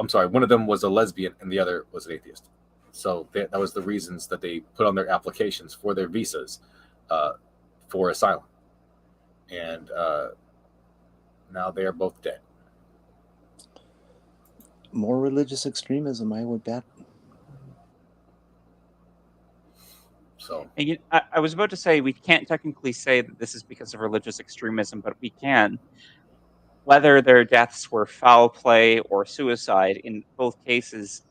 sorry, one of them was a lesbian and the other was an atheist. So that was the reasons that they put on their applications for their visas for asylum. And now they are both dead. More religious extremism, I would bet. So and I was about to say we can't technically say that this is because of religious extremism, but we can. Whether their deaths were foul play or suicide, in both cases,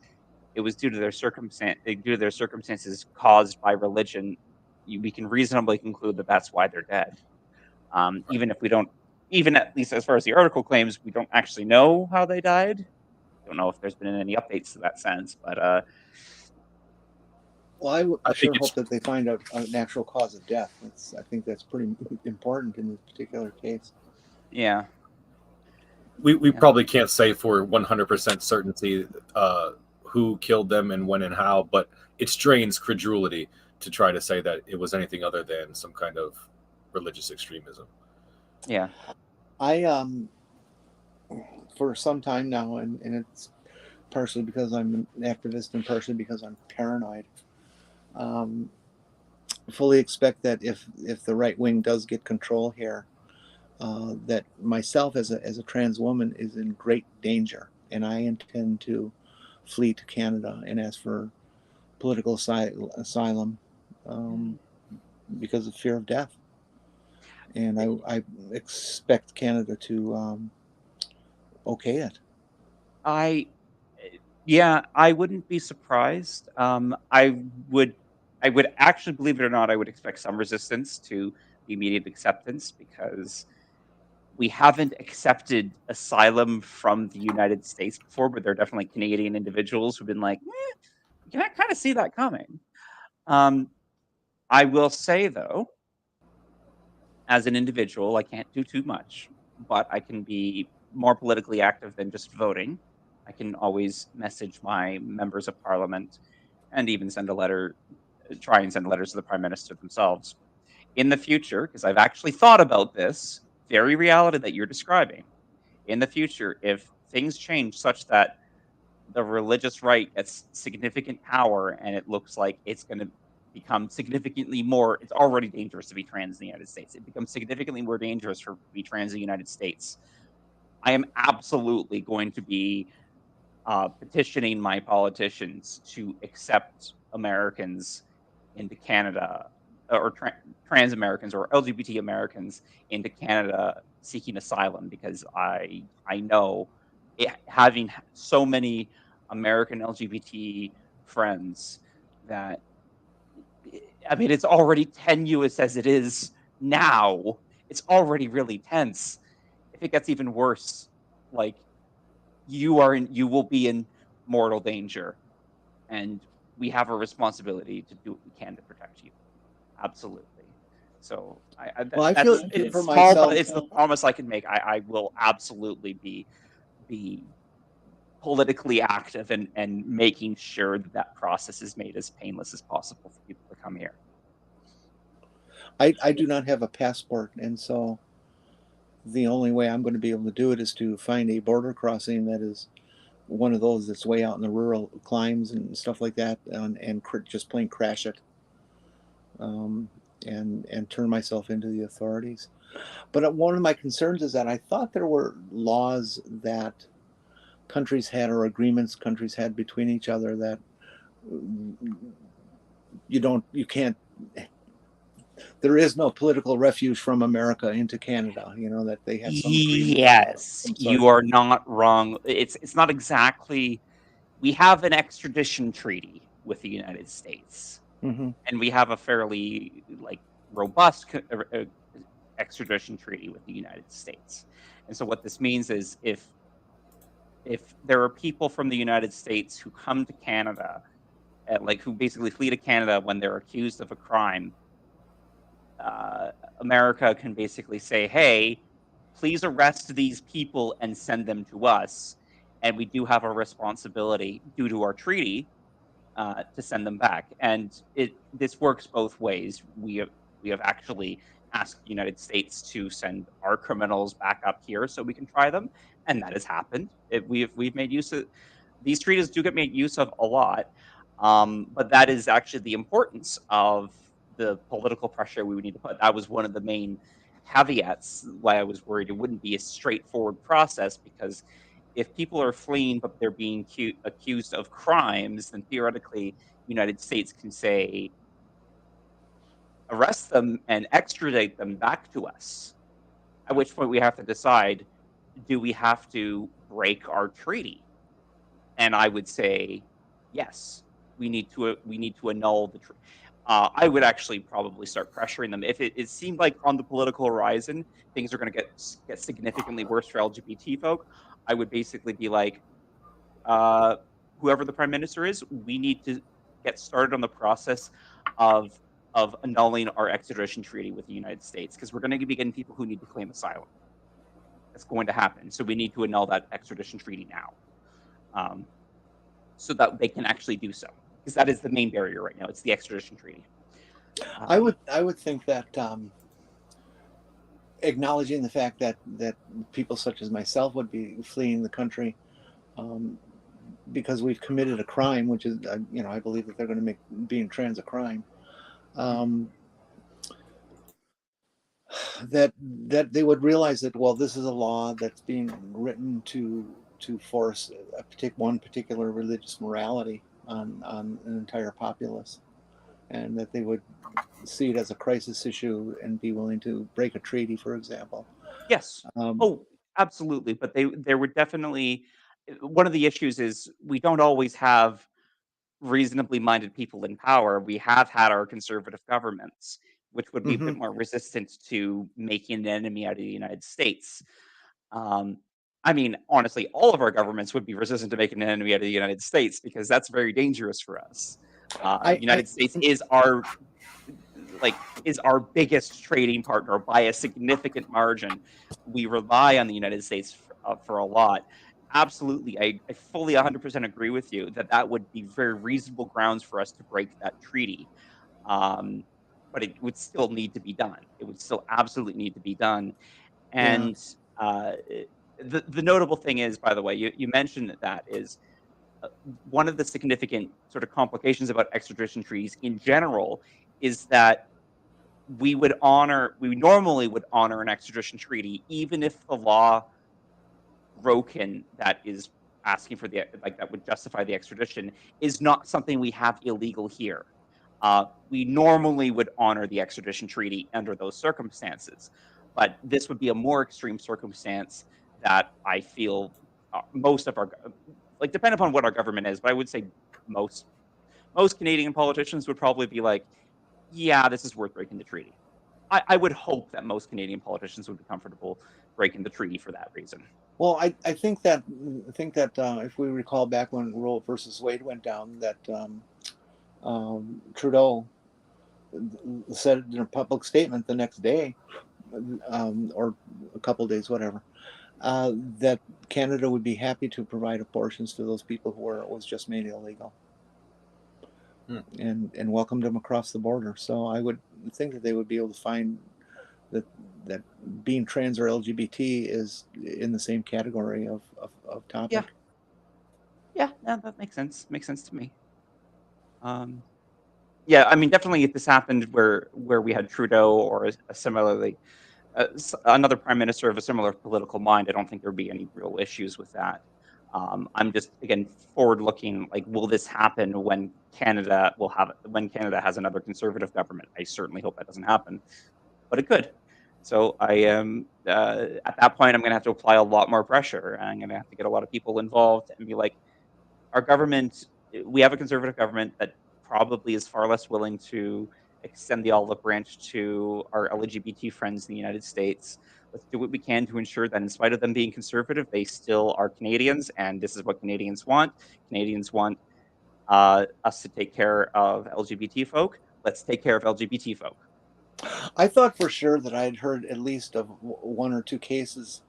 it was due to their circumstances caused by religion. We can reasonably conclude that that's why they're dead. Even if we don't, even at least as far as the article claims, we don't actually know how they died. Don't know if there's been any updates to that sense, but well, I sure hope that they find out an actual cause of death. I think that's pretty important in this particular case. Yeah. We probably can't say for 100% certainty who killed them and when and how, but it strains credulity to try to say that it was anything other than some kind of religious extremism. Yeah. I for some time now, and it's partially because I'm an activist and partially because I'm paranoid, fully expect that if the right wing does get control here, that myself as a trans woman is in great danger, and I intend to flee to Canada and ask for political asylum because of fear of death. And I expect Canada to okay it. I wouldn't be surprised. I would actually, believe it or not, I would expect some resistance to the immediate acceptance, because We haven't accepted asylum from the United States before, but there are definitely Canadian individuals who've been like, you can kind of see that coming. I will say, though, as an individual, I can't do too much, but I can be more politically active than just voting. I can always message my members of parliament and even send a letter, try and send letters to the prime minister themselves. In the future, because I've actually thought about this very reality that you're describing, in the future, if things change such that the religious right gets significant power and it looks like it's going to become significantly more, it's already dangerous to be trans in the United States. It becomes significantly more dangerous to be trans in the United States. I am absolutely going to be petitioning my politicians to accept Americans into Canada, or trans Americans or LGBT Americans into Canada seeking asylum, because I know having so many American LGBT friends that, I mean, it's already tenuous as it is now. It's already really tense. If it gets even worse, like, you will be in mortal danger, and we have a responsibility to do what we can to protect you. Absolutely. So Well, I feel it's for small, myself. but it's the promise I can make. I will absolutely be politically active and making sure that that process is made as painless as possible for people to come here. I do not have a passport, and so the only way I'm going to be able to do it is to find a border crossing that is one of those that's way out in the rural climes and stuff like that, and just plain crash it, and turn myself into the authorities. But one of my concerns is that I thought there were laws that countries had, or agreements countries had between each other, that you can't, there is no political refuge from America into Canada, that they have some agreement. Yes, you are not wrong. It's not exactly, we have an extradition treaty with the United States, and we have a fairly robust extradition treaty with the United States. And so what this means is, if there are people from the United States who come to Canada, who basically flee to Canada when they're accused of a crime, America can basically say, hey, please arrest these people and send them to us. And we do have a responsibility, due to our treaty, to send them back. And this works both ways. We have actually asked the United States to send our criminals back up here so we can try them, and that has happened. We've made use of these treaties, do get made use of a lot, but that is actually the importance of the political pressure we would need to put. That was one of the main caveats why I was worried it wouldn't be a straightforward process, because if people are fleeing but they're being accused of crimes, then theoretically United States can say, arrest them and extradite them back to us. At which point we have to decide, do we have to break our treaty? And I would say, yes, we need to annul the treaty. I would actually probably start pressuring them. If it seemed like on the political horizon things are going to get significantly worse for LGBT folk, I would basically be like, whoever the prime minister is, we need to get started on the process of annulling our extradition treaty with the United States, because we're going to be getting people who need to claim asylum. That's going to happen. So we need to annul that extradition treaty now, so that they can actually do so, because that is the main barrier right now. It's the extradition treaty. I would think that acknowledging the fact that people such as myself would be fleeing the country because we've committed a crime, which is, I believe that they're going to make being trans a crime. That they would realize that, well, this is a law that's being written to force one particular religious morality on an entire populace, and that they would see it as a crisis issue and be willing to break a treaty, for example. Yes. Absolutely. But there were definitely, one of the issues is we don't always have reasonably minded people in power. We have had our conservative governments. which would be a bit more resistant to making an enemy out of the United States. I mean, honestly, all of our governments would be resistant to making an enemy out of the United States because that's very dangerous for us. The United States is our biggest trading partner by a significant margin. We rely on the United States for a lot. Absolutely, I fully 100% agree with you that would be very reasonable grounds for us to break that treaty. But it would still need to be done. It would still absolutely need to be done. And the notable thing is, by the way, you mentioned that is one of the significant sort of complications about extradition treaties in general is that we normally would honor an extradition treaty even if the law broken that is asking for that would justify the extradition is not something we have illegal here. We normally would honor the extradition treaty under those circumstances, but this would be a more extreme circumstance that I feel most of our depending upon what our government is, but I would say most Canadian politicians would probably be like, yeah, this is worth breaking the treaty. I would hope that most Canadian politicians would be comfortable breaking the treaty for that reason. Well, I think that if we recall back when Roe versus Wade went down, that Trudeau said in a public statement the next day, or a couple days, whatever, that Canada would be happy to provide abortions to those people who it was just made illegal, and welcomed them across the border. So I would think that they would be able to find that being trans or LGBT is in the same category of topic. Yeah, that makes sense. Makes sense to me. Yeah, I mean, definitely if this happened where we had Trudeau or a similarly another prime minister of a similar political mind, I don't think there'd be any real issues with that. I'm just again forward looking. Like, will this happen when Canada has another conservative government? I certainly hope that doesn't happen, but it could. So I am at that point, I'm going to have to apply a lot more pressure. I'm going to have to get a lot of people involved and be like, our government. We have a conservative government that probably is far less willing to extend the olive branch to our LGBT friends in the United States. Let's do what we can to ensure that in spite of them being conservative, they still are Canadians, and this is what Canadians want. Canadians want us to take care of LGBT folk. Let's take care of LGBT folk. I thought for sure that I'd heard at least of one or two cases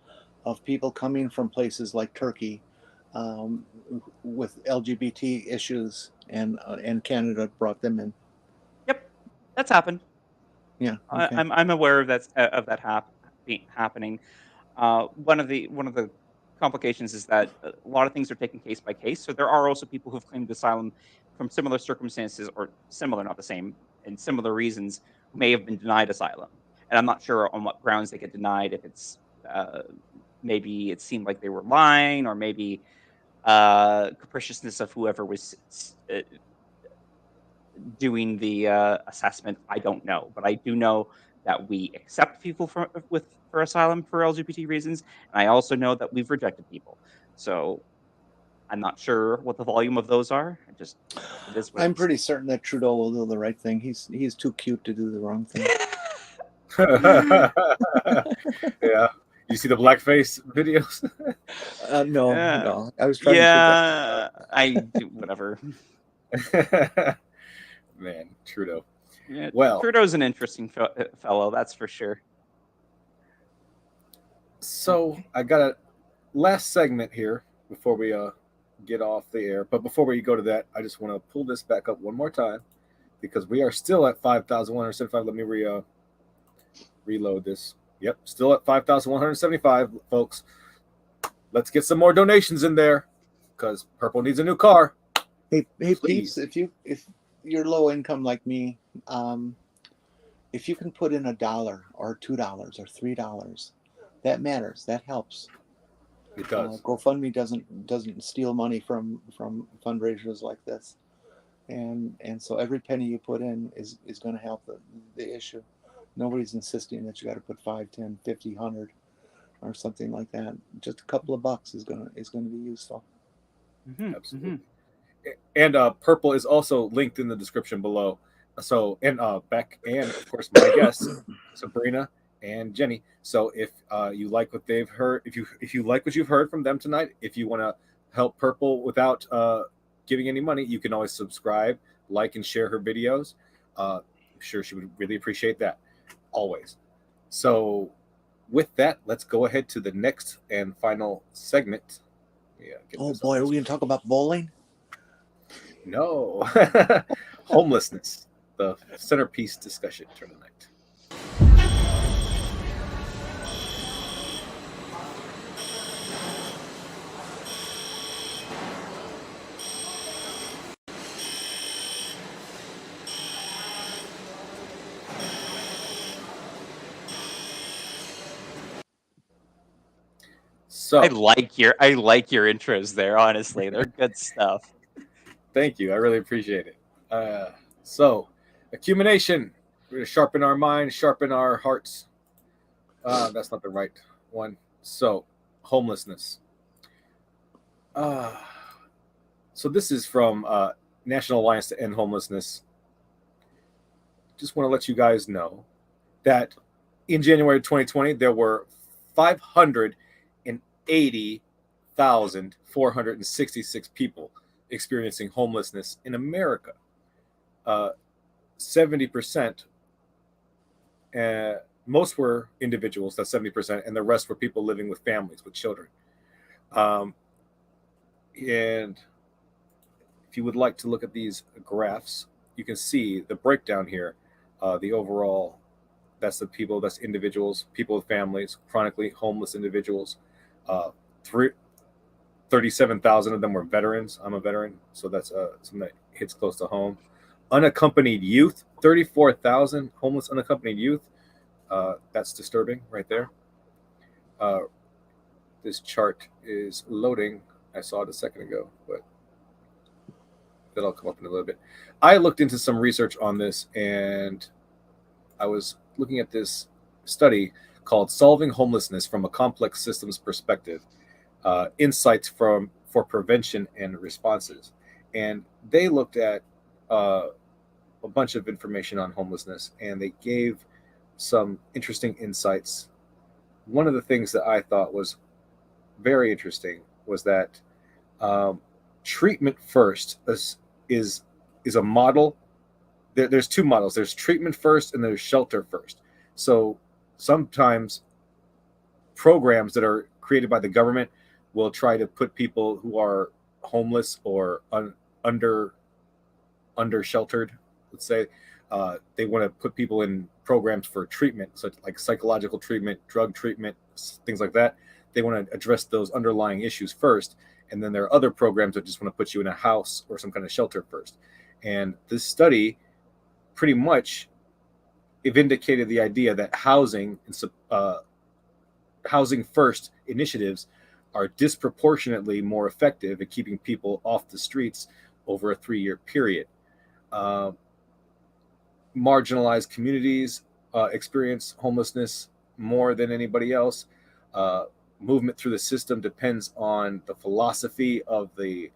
of people coming from places like Turkey with LGBT issues, and Canada brought them in. Yep, that's happened. Yeah, okay. I'm aware of that happening. One of the complications is that a lot of things are taken case by case. So there are also people who've claimed asylum from similar circumstances, or similar, not the same, and similar reasons, who may have been denied asylum. And I'm not sure on what grounds they get denied. If it's maybe it seemed like they were lying, or maybe capriciousness of whoever was doing the assessment. I don't know, but I do know that we accept people for asylum for LGBT reasons, and I also know that we've rejected people. So I'm not sure what the volume of those are. I'm pretty certain that Trudeau will do the right thing. He's too cute to do the wrong thing. Yeah. You see the blackface videos? No. I was trying to. I do whatever. Man, Trudeau. Yeah, well, Trudeau's an interesting fellow, that's for sure. So I got a last segment here before we get off the air. But before we go to that, I just want to pull this back up one more time because we are still at 5,175. Let me reload this. Yep, still at 5,175, folks. Let's get some more donations in there because Purple needs a new car. Hey, Peeps, if you're low income like me, if you can put in $1 or $2 or $3, that matters. That helps. It does. GoFundMe doesn't steal money from fundraisers like this, and so every penny you put in is going to help the issue. Nobody's insisting that you got to put 5, 10, 50, 100 or something like that. Just a couple of bucks is going to be useful. Mm-hmm. Absolutely. And Purple is also linked in the description below. So and Beck, and of course my guests, Sabrina and Jenny. So if you like what they've heard, if you like what you've heard from them tonight, if you want to help Purple without giving any money, you can always subscribe, like, and share her videos. I'm sure she would really appreciate that, always. So with that, let's go ahead to the next and final segment. Yeah. Oh boy, are we gonna talk about bowling? No. Homelessness, the centerpiece discussion for tonight. So I like your intros there. Honestly, they're good stuff. thank you. I really appreciate it. So accumulation. We're gonna sharpen our minds, sharpen our hearts. That's not the right one. So homelessness. So this is from National Alliance to End Homelessness. Just want to let you guys know that in January 2020, there were 580,466 people experiencing homelessness in America. 70%, most were individuals, that's 70%, and the rest were people living with families, with children. And if you would like to look at these graphs, you can see the breakdown here. The overall, that's the people, that's individuals, people with families, chronically homeless individuals. 37,000 of them were veterans. I'm a veteran, so that's something that hits close to home. Unaccompanied youth, 34,000 homeless unaccompanied youth. That's disturbing right there. This chart is loading. I saw it a second ago, but that'll come up in a little bit. I looked into some research on this, and I was looking at this study called Solving Homelessness from a Complex Systems Perspective, Insights for Prevention and Responses. And they looked at a bunch of information on homelessness, and they gave some interesting insights. One of the things that I thought was very interesting was that treatment first is a model. There's two models. There's treatment first and there's shelter first. So sometimes programs that are created by the government will try to put people who are homeless or under sheltered, let's say, they want to put people in programs for treatment, such like psychological treatment, drug treatment, things like that. They want to address those underlying issues first, and then there are other programs that just want to put you in a house or some kind of shelter first. And this study pretty much vindicated the idea that housing first initiatives are disproportionately more effective at keeping people off the streets over a 3-year period. Marginalized communities experience homelessness more than anybody else. Movement through the system depends on the philosophy of the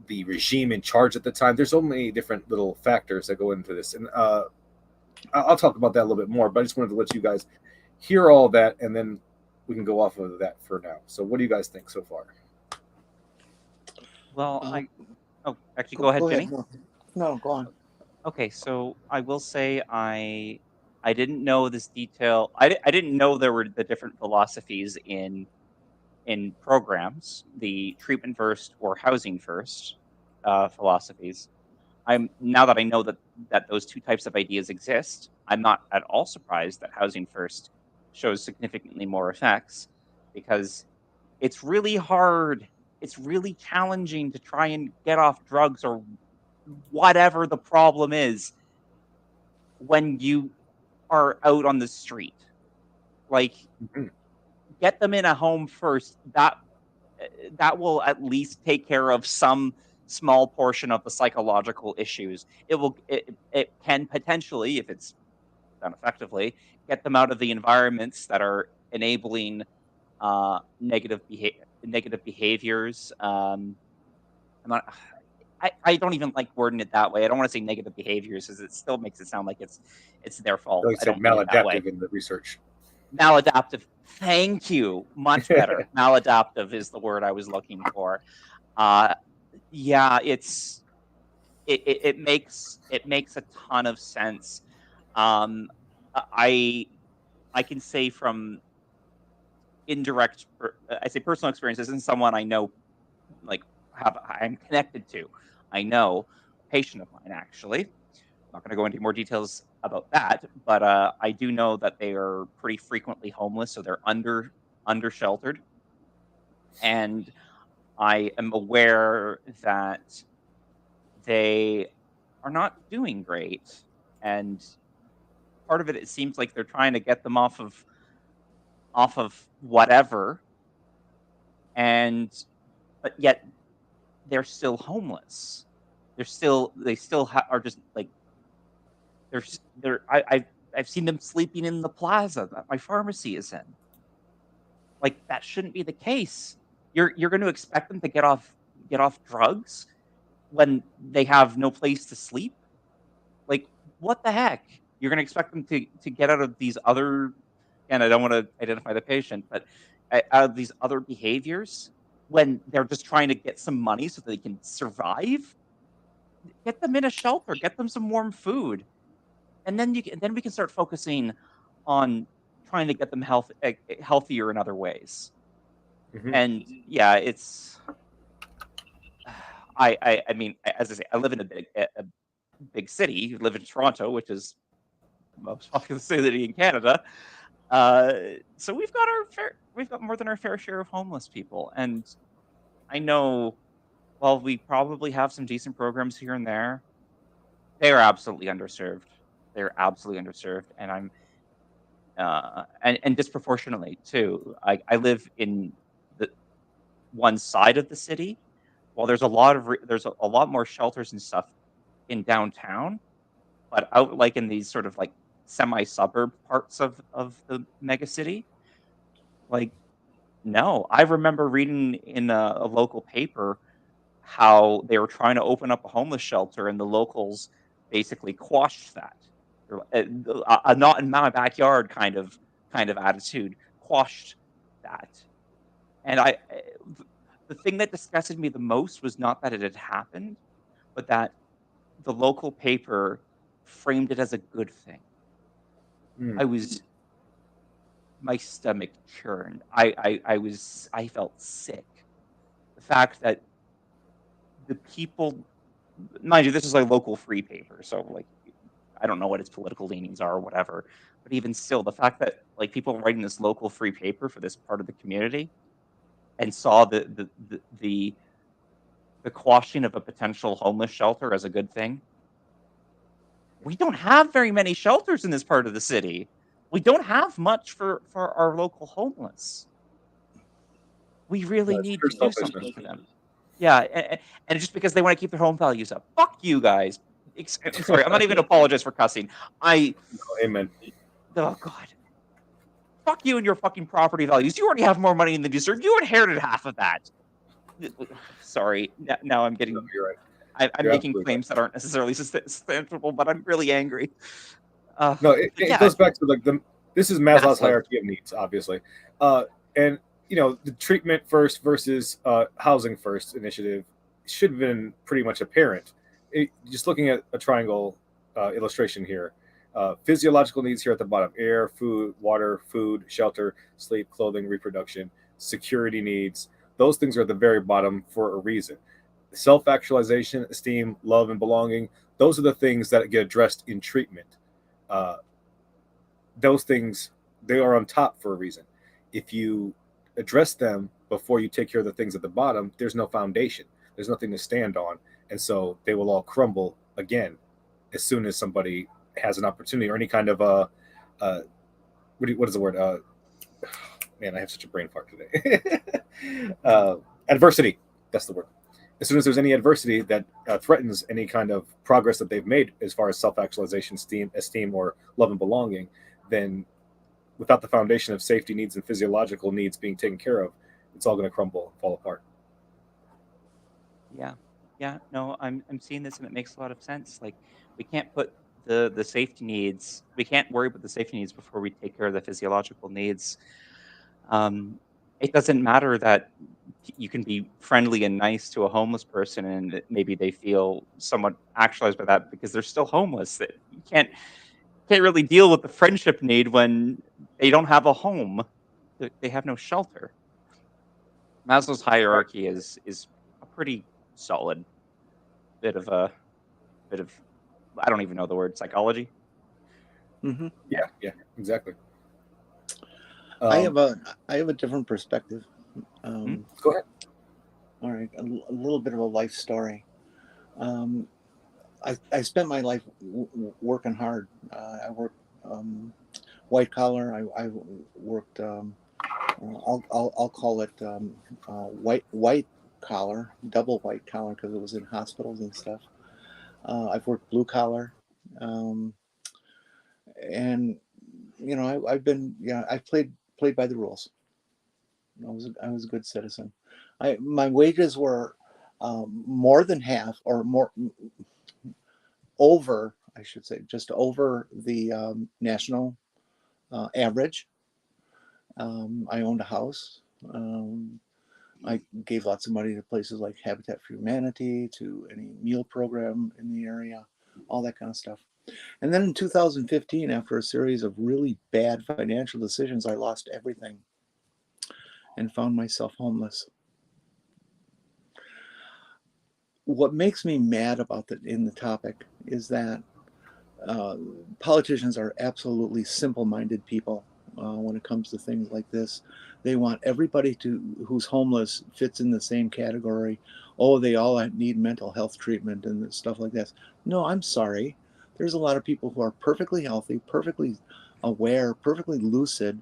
regime in charge at the time. There's so many different little factors that go into this, and I'll talk about that a little bit more. But I just wanted to let you guys hear all that, and then we can go off of that for now. So, what do you guys think so far? Well, actually, go ahead, Jenny. No, go on. Okay, so I will say I didn't know this detail. I didn't know there were the different philosophies in programs, the treatment first or housing first philosophies. Now that I know that those two types of ideas exist, I'm not at all surprised that housing first shows significantly more effects, because it's really hard. It's really challenging to try and get off drugs or whatever the problem is when you are out on the street. Like, get them in a home first. That will at least take care of some small portion of the psychological issues. It can potentially, if it's done effectively, get them out of the environments that are enabling negative behaviors. I don't even like wording it that way. I don't want to say negative behaviors because it still makes it sound like it's their fault. Like I said, don't mean it that way. maladaptive in the research. Maladaptive. Thank you. Much better. Maladaptive is the word I was looking for. Yeah, it makes a ton of sense. I can say from indirect, I say personal experiences, and someone I know, like I'm connected to. I know a patient of mine actually. I'm not going to go into more details about that, but I do know that they are pretty frequently homeless, so they're under sheltered, and I am aware that they are not doing great, and part of it seems like they're trying to get them off of whatever, and but yet they're still homeless. They still are just like I've seen them sleeping in the plaza that my pharmacy is in. Like that shouldn't be the case. You're going to expect them to get off drugs when they have no place to sleep? Like what the heck? You're going to expect them to get out of these other, and I don't want to identify the patient, but out of these other behaviors when they're just trying to get some money so they can survive? Get them in a shelter, get them some warm food, and then then we can start focusing on trying to get them healthier in other ways. Mhm. And yeah, it's I mean, as I say, I live in a big city. You live in Toronto, which is the most populous city in Canada. So we've got more than our fair share of homeless people, and I know while we probably have some decent programs here and there, they are absolutely underserved. They're absolutely underserved, and I'm and disproportionately too. I live in the one side of the city. While there's a lot of there's a lot more shelters and stuff in downtown, but out like in these sort of like semi-suburb parts of the mega city, like no. I remember reading in a local paper how they were trying to open up a homeless shelter and the locals basically quashed that. A not in my backyard kind of attitude quashed that. And the thing that disgusted me the most was not that it had happened, but that the local paper framed it as a good thing. Mm. I was my stomach churned. I felt sick. The fact that the people, mind you, this is a local free paper, so like I don't know what its political leanings are or whatever, but even still, the fact that like people writing this local free paper for this part of the community and saw the quashing of a potential homeless shelter as a good thing. We don't have very many shelters in this part of the city. We don't have much for our local homeless. We really That's need pure to do selfishness. something for them. Yeah, and just because they want to keep their home values up. Fuck you guys. I'm sorry, I'm not even apologize for cussing. Amen. Oh God. Fuck you and your fucking property values. You already have more money than you deserve. You inherited half of that. Sorry. Now I'm getting. No, you're right. I'm You're making absolutely claims that aren't necessarily substantial, but I'm really angry. No, it Yeah, goes back to like this is Maslow's Maslow. hierarchy of needs, obviously, and you know the treatment first versus housing first initiative should have been pretty much apparent. Just looking at a triangle illustration here, physiological needs here at the bottom: air, food, water, food, shelter, sleep, clothing, reproduction, security needs. Those things are at the very bottom for a reason. Self-actualization, esteem, love, and belonging. Those are the things that get addressed in treatment. Those things, they are on top for a reason. If you address them before you take care of the things at the bottom, there's no foundation. There's nothing to stand on, and so they will all crumble again as soon as somebody has an opportunity or any kind of what is the word? Man, I have such a brain fart today. Adversity. That's the word. As soon as there's any adversity that threatens any kind of progress that they've made as far as self-actualization, esteem, or love and belonging, then without the foundation of safety needs and physiological needs being taken care of, it's all going to crumble and fall apart. Yeah. Yeah, no, I'm seeing this and it makes a lot of sense. Like we can't put the safety needs, we can't worry about the safety needs before we take care of the physiological needs. Um, it doesn't matter that you can be friendly and nice to a homeless person and that maybe they feel somewhat actualized by that because they're still homeless. That you can't really deal with the friendship need when they don't have a home. They have no shelter. Maslow's hierarchy is a pretty solid bit of a bit of I don't even know the word psychology. Hmm. Yeah, exactly. I have a different perspective. Go ahead. All right, a little bit of a life story. Um, I spent my life working hard. I worked white collar. I worked. I'll call it white collar, double white collar because it was in hospitals and stuff. I've worked blue collar, um, and I've been I played by the rules. I was a good citizen. My wages were more than half or more over, I should say, just over the national average. I owned a house. I gave lots of money to places like Habitat for Humanity, to any meal program in the area, all that kind of stuff. And then in 2015, after a series of really bad financial decisions, I lost everything and found myself homeless. What makes me mad about the topic is that uh, politicians are absolutely simple-minded people when it comes to things like this. They want everybody who's homeless fits in the same category. Oh, they all need mental health treatment and stuff like that. No, I'm sorry. There's a lot of people who are perfectly healthy, perfectly aware, perfectly lucid,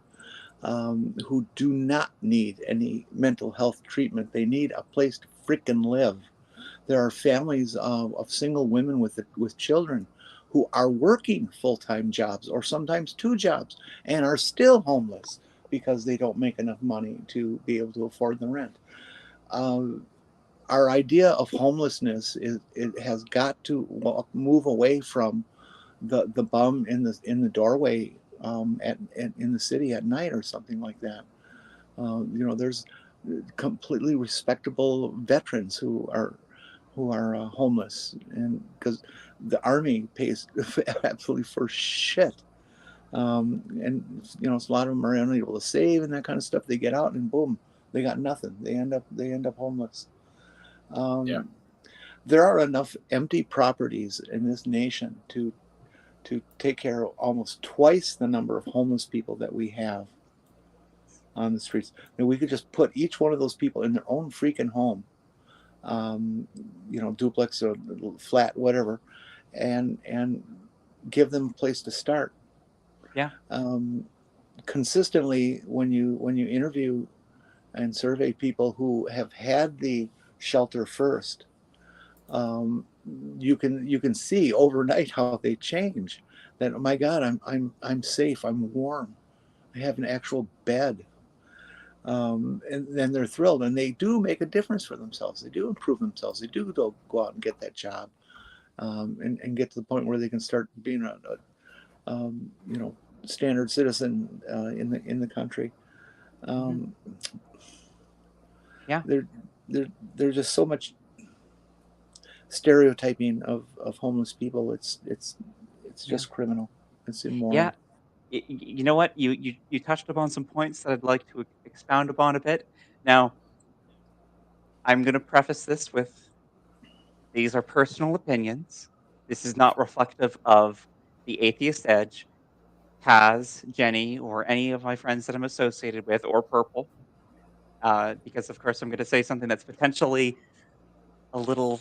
who do not need any mental health treatment. They need a place to freaking live. There are families of single women with children who are working full-time jobs or sometimes two jobs and are still homeless because they don't make enough money to be able to afford the rent. Our idea of homelessness it has got to move away from the bum in the doorway in the city at night or something like that. There's completely respectable veterans who are homeless, and because the army pays absolutely for shit, and a lot of them are unable to save and that kind of stuff. They get out and boom, they got nothing. They end up homeless. Yeah. There are enough empty properties in this nation to take care of almost twice the number of homeless people that we have on the streets. And we could just put each one of those people in their own freaking home, duplex or flat, whatever, and give them a place to start. Yeah. Consistently, when you interview and survey people who have had the shelter first, you can see overnight how they change. That, oh my God, I'm safe, I'm warm, I have an actual bed. And then they're thrilled, and they do make a difference for themselves. They do improve themselves. They do go out and get that job, and get to the point where they can start being a standard citizen in the country. Yeah. There's just so much stereotyping of homeless people. It's just criminal. It's immoral. Yeah. You know what? You touched upon some points that I'd like to expound upon a bit. Now, I'm going to preface this with these are personal opinions. This is not reflective of the atheist edge, Kaz, Jenny, or any of my friends that I'm associated with, or Purple, because of course I'm going to say something that's potentially a little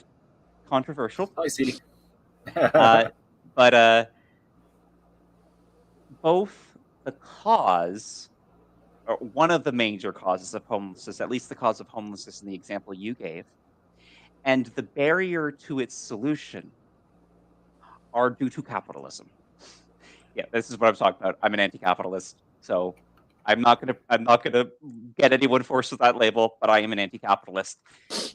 controversial. I see. But both the cause, or one of the major causes of homelessness, at least the cause of homelessness in the example you gave, and the barrier to its solution are due to capitalism. Yeah, this is what I'm talking about. I'm an anti-capitalist, so I'm not gonna get anyone forced with that label, but I am an anti-capitalist.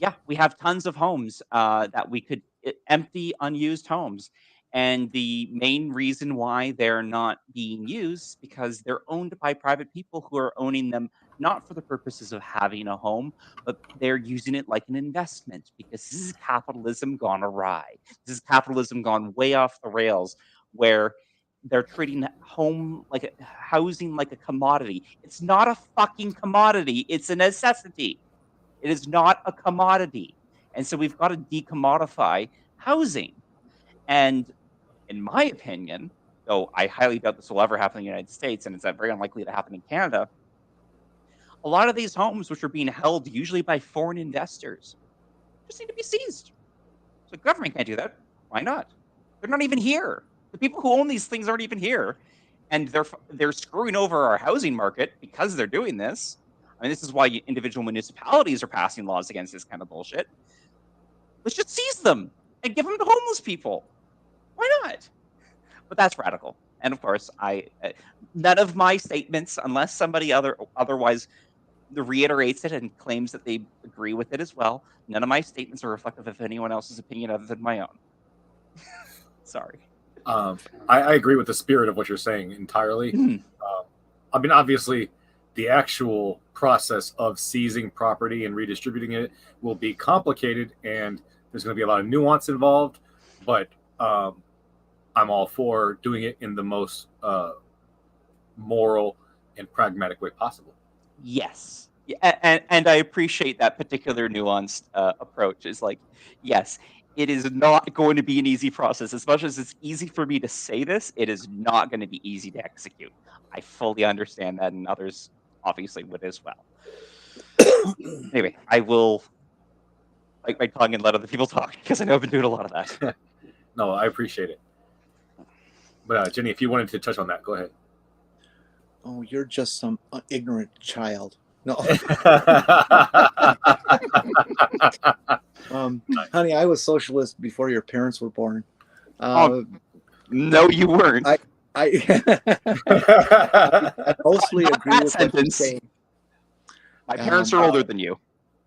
Yeah, we have tons of homes that we could empty, unused homes, and the main reason why they're not being used is because they're owned by private people who are owning them not for the purposes of having a home, but they're using it like an investment because this is capitalism gone awry. This is capitalism gone way off the rails, where they're treating housing like a commodity. It's not a fucking commodity. It's a necessity. It is not a commodity. And so we've got to decommodify housing. And in my opinion, though I highly doubt this will ever happen in the United States, and it's very unlikely to happen in Canada, a lot of these homes, which are being held usually by foreign investors, just need to be seized. So the government can't do that. Why not? They're not even here. The people who own these things aren't even here, and they're screwing over our housing market because they're doing this. I mean, this is why individual municipalities are passing laws against this kind of bullshit. Let's just seize them and give them to homeless people. Why not? But that's radical. And of course, none of my statements, unless somebody otherwise reiterates it and claims that they agree with it as well, none of my statements are reflective of anyone else's opinion other than my own. Sorry. I agree with the spirit of what you're saying entirely. I mean, obviously, the actual process of seizing property and redistributing it will be complicated, and there's going to be a lot of nuance involved. But I'm all for doing it in the most moral and pragmatic way possible. Yes. And I appreciate that particular nuanced approach. Is like, yes, it is not going to be an easy process. As much as it's easy for me to say this, it is not going to be easy to execute. I fully understand that, and others obviously would as well. Anyway, I will bite my tongue and let other people talk because I know I've been doing a lot of that. No, I appreciate it. But Jenny, if you wanted to touch on that, go ahead. Oh, you're just some ignorant child. No. Honey, I was socialist before your parents were born. No, you weren't. I mostly agree with what you're saying. My parents are older than you,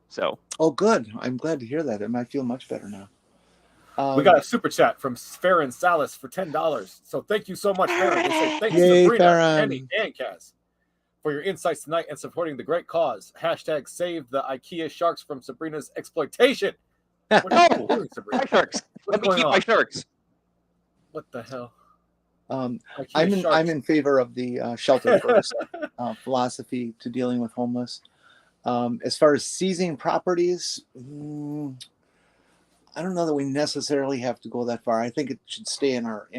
so. Oh, good. I'm glad to hear that. I might feel much better now. We got a super chat from Farron Salas for $10. So thank you so much, Farron. They say thanks to Sabrina, Jenny, and Kaz for your insights tonight and supporting the great cause. # save the IKEA sharks from Sabrina's exploitation. What are you doing, Sabrina? My sharks. Let me keep my sharks. What the hell? I'm in favor of the shelter first philosophy to dealing with homeless. As far as seizing properties, I don't know that we necessarily have to go that far. I think it should stay in our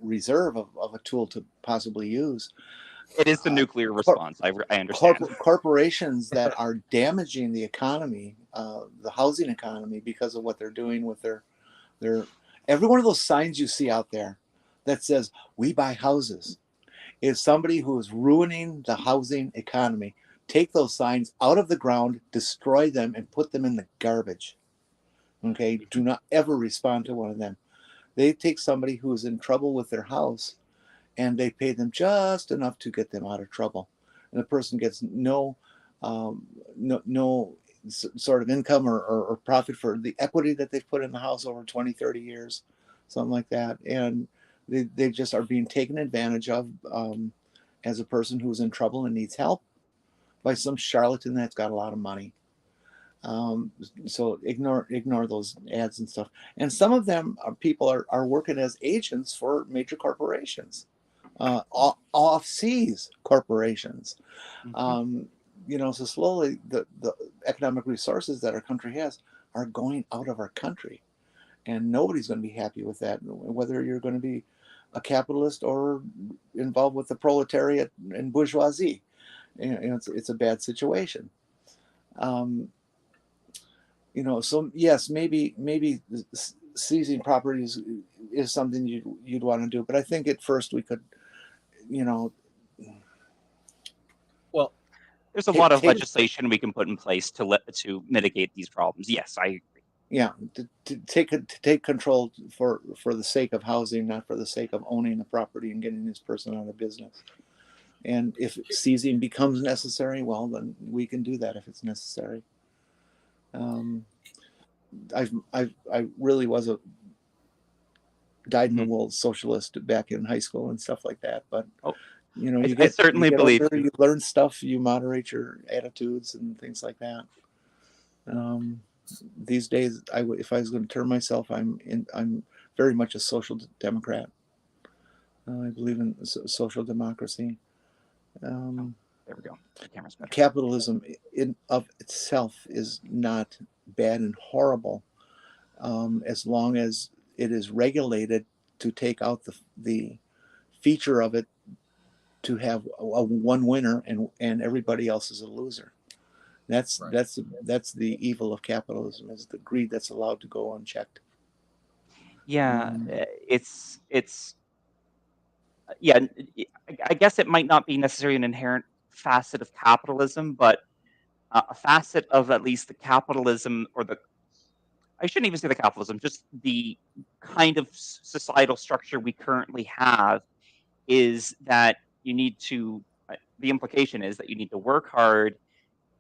reserve of a tool to possibly use. It is the nuclear response. I understand. Corporations that are damaging the economy, the housing economy, because of what they're doing with their every one of those signs you see out there that says "We buy houses" is somebody who is ruining the housing economy. Take those signs out of the ground, destroy them, and put them in the garbage. Okay, do not ever respond to one of them. They take somebody who is in trouble with their house and they pay them just enough to get them out of trouble. And the person gets no sort of income or profit for the equity that they've put in the house over 20, 30 years, something like that. And they just are being taken advantage of as a person who's in trouble and needs help by some charlatan that's got a lot of money. So ignore those ads and stuff. And some of them people are working as agents for major corporations, off-seas corporations. So slowly the economic resources that our country has are going out of our country, and nobody's going to be happy with that, whether you're going to be a capitalist or involved with the proletariat and bourgeoisie. It's a bad situation. So yes, maybe seizing properties is something you'd want to do, but I think at first we could, well, there's a lot of legislation we can put in place to mitigate these problems. Yes, I agree. Yeah, to take control for the sake of housing, not for the sake of owning the property and getting this person out of business. And if seizing becomes necessary, well, then we can do that if it's necessary. I really was a dyed-in-the-wool socialist back in high school and stuff like that. But you know, I certainly believe older, you learn stuff, you moderate your attitudes and things like that. These days, if I was going to term myself, I'm very much a social democrat. I believe in social democracy. There we go. The camera's better. Capitalism in of itself is not bad and horrible, as long as it is regulated to take out the feature of it to have one winner and everybody else is a loser. That's the evil of capitalism, is the greed that's allowed to go unchecked. Yeah, it's yeah. I guess it might not be necessarily an inherent facet of capitalism, but a facet of at least the capitalism, or I shouldn't even say the capitalism, just the kind of societal structure we currently have, is that you need to. The implication is that you need to work hard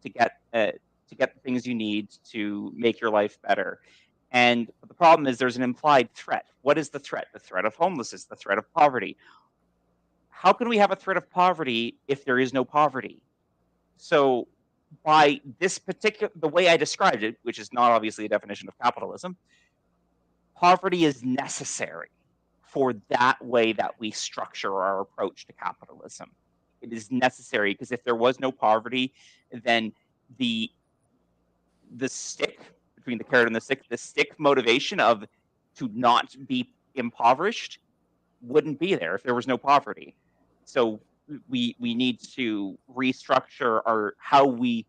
to get the things you need to make your life better. And the problem is there's an implied threat. What is the threat? The threat of homelessness, the threat of poverty. How can we have a threat of poverty if there is no poverty? So by the way I described it, which is not obviously a definition of capitalism, poverty is necessary for that way that we structure our approach to capitalism. It is necessary because if there was no poverty, then the stick between the carrot and the stick motivation of to not be impoverished wouldn't be there if there was no poverty. So we need to restructure how we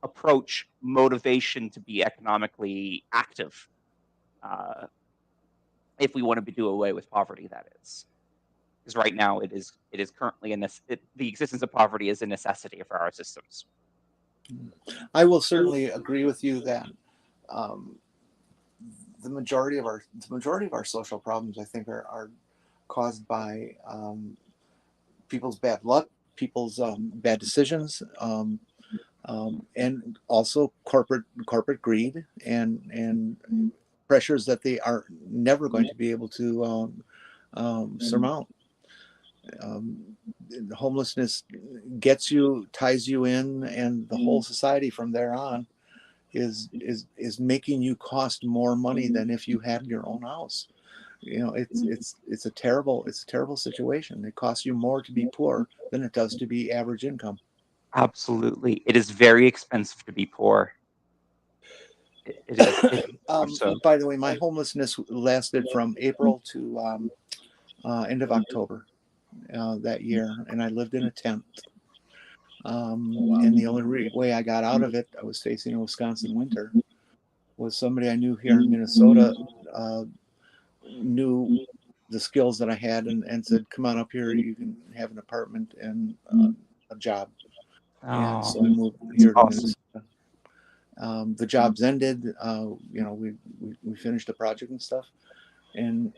approach motivation to be economically active, if we want to do away with poverty. That is, because right now it is currently the existence of poverty is a necessity for our systems. I will certainly agree with you that the majority of our social problems, I think, are caused by people's bad luck, people's bad decisions, and also corporate greed and pressures that they are never going to be able to surmount. Homelessness ties you in, and the whole society from there on is making you cost more money than if you had your own house. You know, it's a terrible situation. It costs you more to be poor than it does to be average income. Absolutely, it is very expensive to be poor. It is. So. By the way, my homelessness lasted from April to end of October that year, and I lived in a tent. And the only way I got out of it, I was facing a Wisconsin winter, was somebody I knew here in Minnesota knew the skills that I had and said, "Come on up here, you can have an apartment and a job." And so I moved here to Minnesota. The jobs ended. We finished the project and stuff, and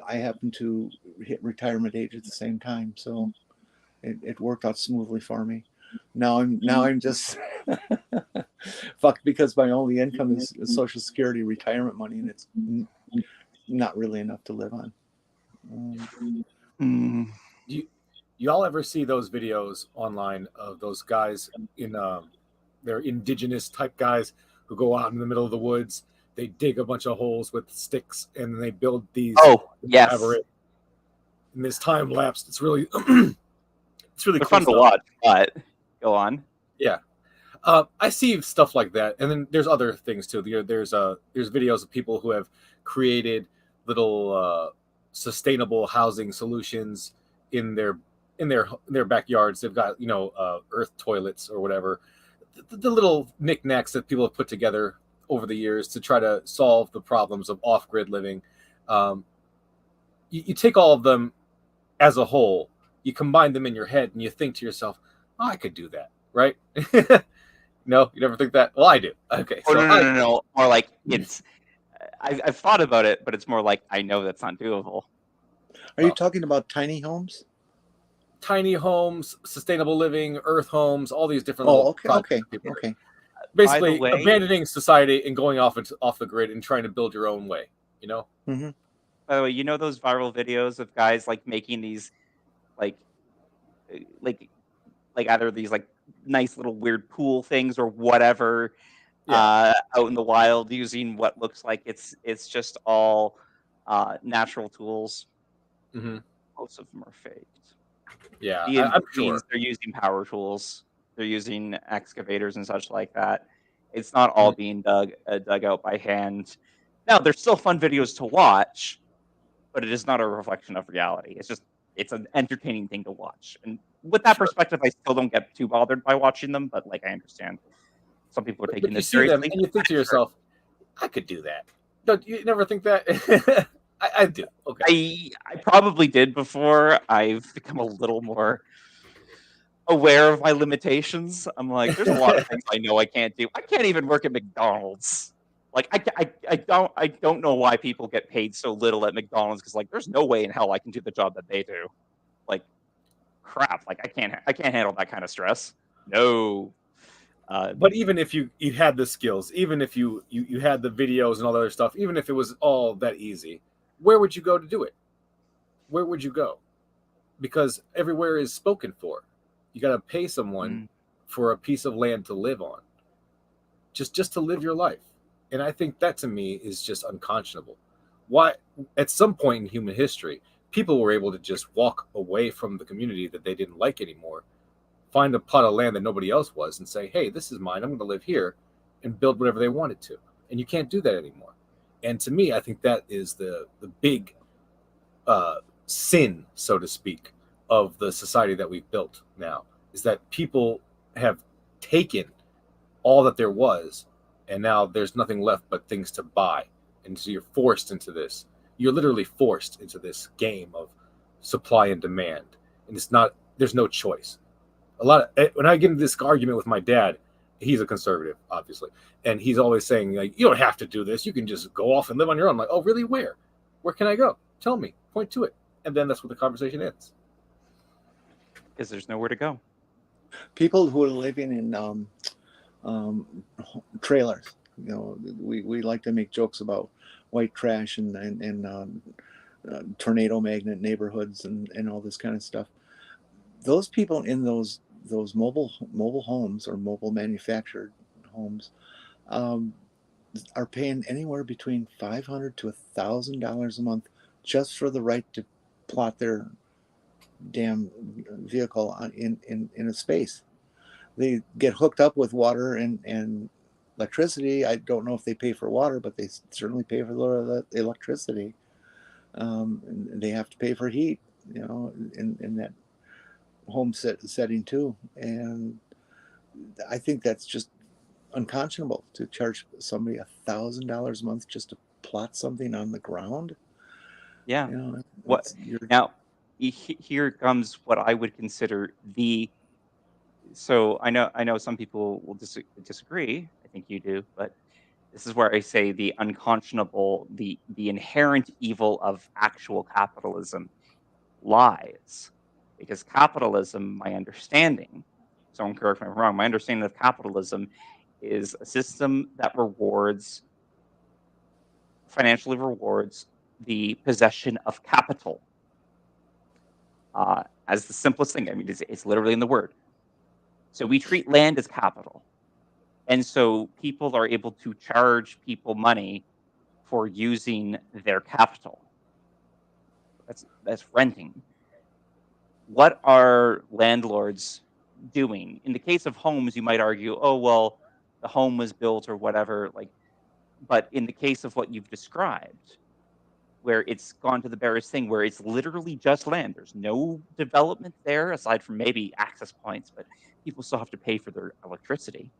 I happened to hit retirement age at the same time, so it worked out smoothly for me. Now I'm just fucked because my only income is Social Security retirement money, and it's not really enough to live on. You all ever see those videos online of those guys they're indigenous type guys who go out in the middle of the woods? They dig a bunch of holes with sticks and they build these. Oh, yes. And this time lapse, it's really it's really They're cool fun to watch. But go on. Yeah. I see stuff like that, and then there's other things too. There's videos of people who have created little sustainable housing solutions in their backyards. They've got earth toilets or whatever, the little knickknacks that people have put together over the years to try to solve the problems of off-grid living. You take all of them as a whole, you combine them in your head, and you think to yourself, "Oh, I could do that," right? No, you never think that? Well, I do. Okay. So no. More like it's. I've thought about it, but it's more like I know that's not doable. Are you talking about tiny homes? tiny homes, sustainable living, earth homes, all these different Oh, little okay, projects okay, that people do. okay. Basically, way- abandoning society and going off the grid and trying to build your own way. You know? Hmm. By the way, you know those viral videos of guys like making these like like either these like nice little weird pool things or whatever Yeah. out in the wild using what looks like it's just all natural tools. Hmm. Most of them are faked. Yeah, I'm Means sure. they're using power tools. They're using excavators and such like that. It's not all Mhm. being dug out by hand. Now, they're still fun videos to watch, but it is not a reflection of reality. It's an entertaining thing to watch. And with that Sure. perspective, I still don't get too bothered by watching them, but like I understand some people are taking But you this see them seriously. and you think to Sure. yourself, I could do that. Don't you never think that? I do. Okay. I probably did before. I've become a little more aware of my limitations. I'm like, there's a lot of things I know I can't do. I can't even work at McDonald's. Like I don't know why people get paid so little at McDonald's because like there's no way in hell I can do the job that they do. Like crap. Like I can't handle that kind of stress. No. But even if you had the skills, even if you had the videos and all that other stuff, even if it was all that easy, where would you go to do it? Where would you go? Because everywhere is spoken for. You got to pay someone for a piece of land to live on, just to live your life. And I think that to me is just unconscionable. Why? At some point in human history, people were able to just walk away from the community that they didn't like anymore, find a plot of land that nobody else was, and say, "Hey, this is mine. I'm going to live here," and build whatever they wanted to. And you can't do that anymore. And to me, I think that is the big sin, so to speak, of the society that we've built now, is that people have taken all that there was, and now there's nothing left but things to buy. And so you're forced into this. You're literally forced into this game of supply and demand. And there's no choice. When I get into this argument with my dad, he's a conservative, obviously, and he's always saying, like, you don't have to do this. You can just go off and live on your own. I'm like, oh, really? Where? Where can I go? Tell me. Point to it. And then that's where the conversation ends. Because there's nowhere to go. People who are living in trailers, you know, we like to make jokes about white trash and tornado magnet neighborhoods and all this kind of stuff. Those people in those mobile homes or mobile manufactured homes are paying anywhere between $500 to $1,000 a month just for the right to plot their damn vehicle in a space. They get hooked up with water and electricity. I don't know if they pay for water, but they certainly pay for the electricity. And they have to pay for heat, you know, in that home setting too. And I think that's just unconscionable to charge somebody $1,000 a month just to plot something on the ground. Yeah. You know, What now? Here comes what I would consider the. So I know some people will disagree. I think you do, but this is where I say the unconscionable, the inherent evil of actual capitalism lies, because capitalism, my understanding, someone correct me if I'm wrong, my understanding of capitalism is a system that financially rewards the possession of capital. As the simplest thing, I mean, it's literally in the word. So we treat land as capital. And so people are able to charge people money for using their capital. That's renting. What are landlords doing? In the case of homes, you might argue, oh, well, the home was built or whatever. But in the case of what you've described, where it's gone to the barest thing, where it's literally just land. There's no development there aside from maybe access points, but people still have to pay for their electricity.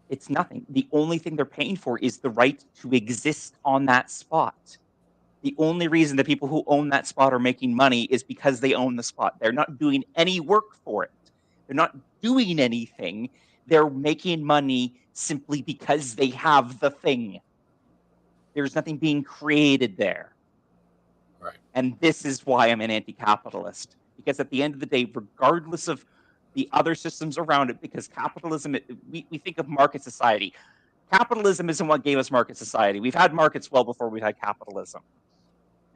It's nothing. The only thing they're paying for is the right to exist on that spot. The only reason the people who own that spot are making money is because they own the spot. They're not doing any work for it. They're not doing anything. They're making money simply because they have the thing. There's nothing being created there. Right. And this is why I'm an anti-capitalist, because at the end of the day, regardless of the other systems around it, because capitalism, we think of market society. Capitalism isn't what gave us market society. We've had markets well before we've had capitalism.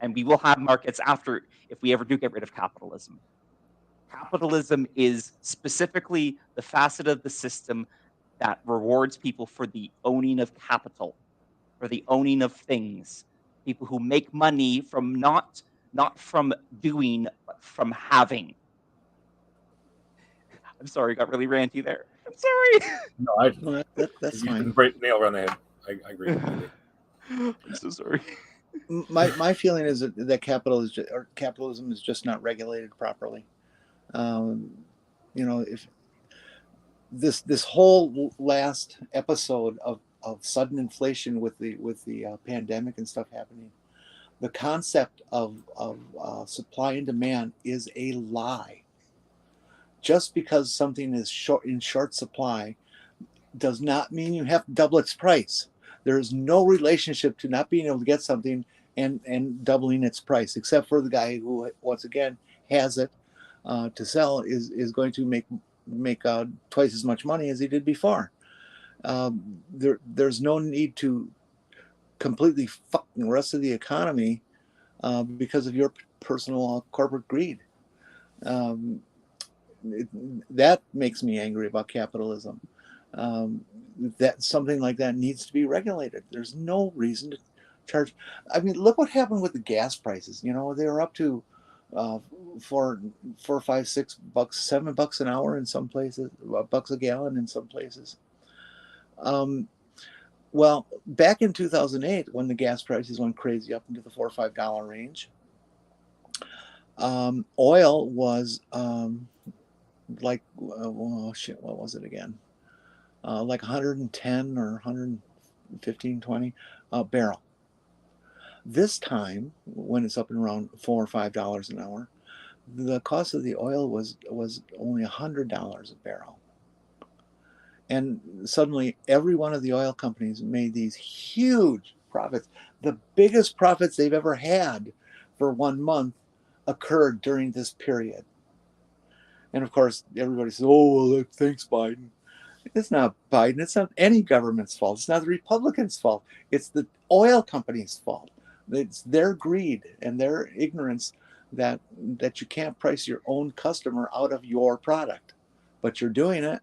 And we will have markets after, if we ever do get rid of capitalism. Capitalism is specifically the facet of the system that rewards people for the owning of capital, for the owning of things. People who make money from not from doing, but from having. I'm sorry, got really ranty there. I'm sorry. No, that's you fine. didn't break the nail around the head. I agree. I'm so sorry. My feeling is that capitalism is just not regulated properly. If this whole last episode of sudden inflation with the pandemic and stuff happening, the concept of supply and demand is a lie. Just because something is in short supply does not mean you have to double its price. There is no relationship to not being able to get something and doubling its price, except for the guy who, once again, has it to sell is going to make twice as much money as he did before. There's no need to completely fuck the rest of the economy because of your personal corporate greed. That makes me angry about capitalism. That something like that needs to be regulated. There's no reason to charge. I mean, look what happened with the gas prices. They were up to $4, $5, $6, $7 an hour in some places, $1 a gallon in some places. Well, back in 2008, when the gas prices went crazy up into the $4 or $5 range, oil was what was it again? Like 110 or 115, 20 barrel. This time, when it's up and around $4 or $5 an hour, the cost of the oil was only $100 a barrel. And suddenly, every one of the oil companies made these huge profits. The biggest profits they've ever had for 1 month occurred during this period. And of course, everybody says, "Oh, well, thanks, Biden." It's not Biden. It's not any government's fault. It's not the Republicans' fault. It's the oil companies' fault. It's their greed and their ignorance that you can't price your own customer out of your product, but you're doing it.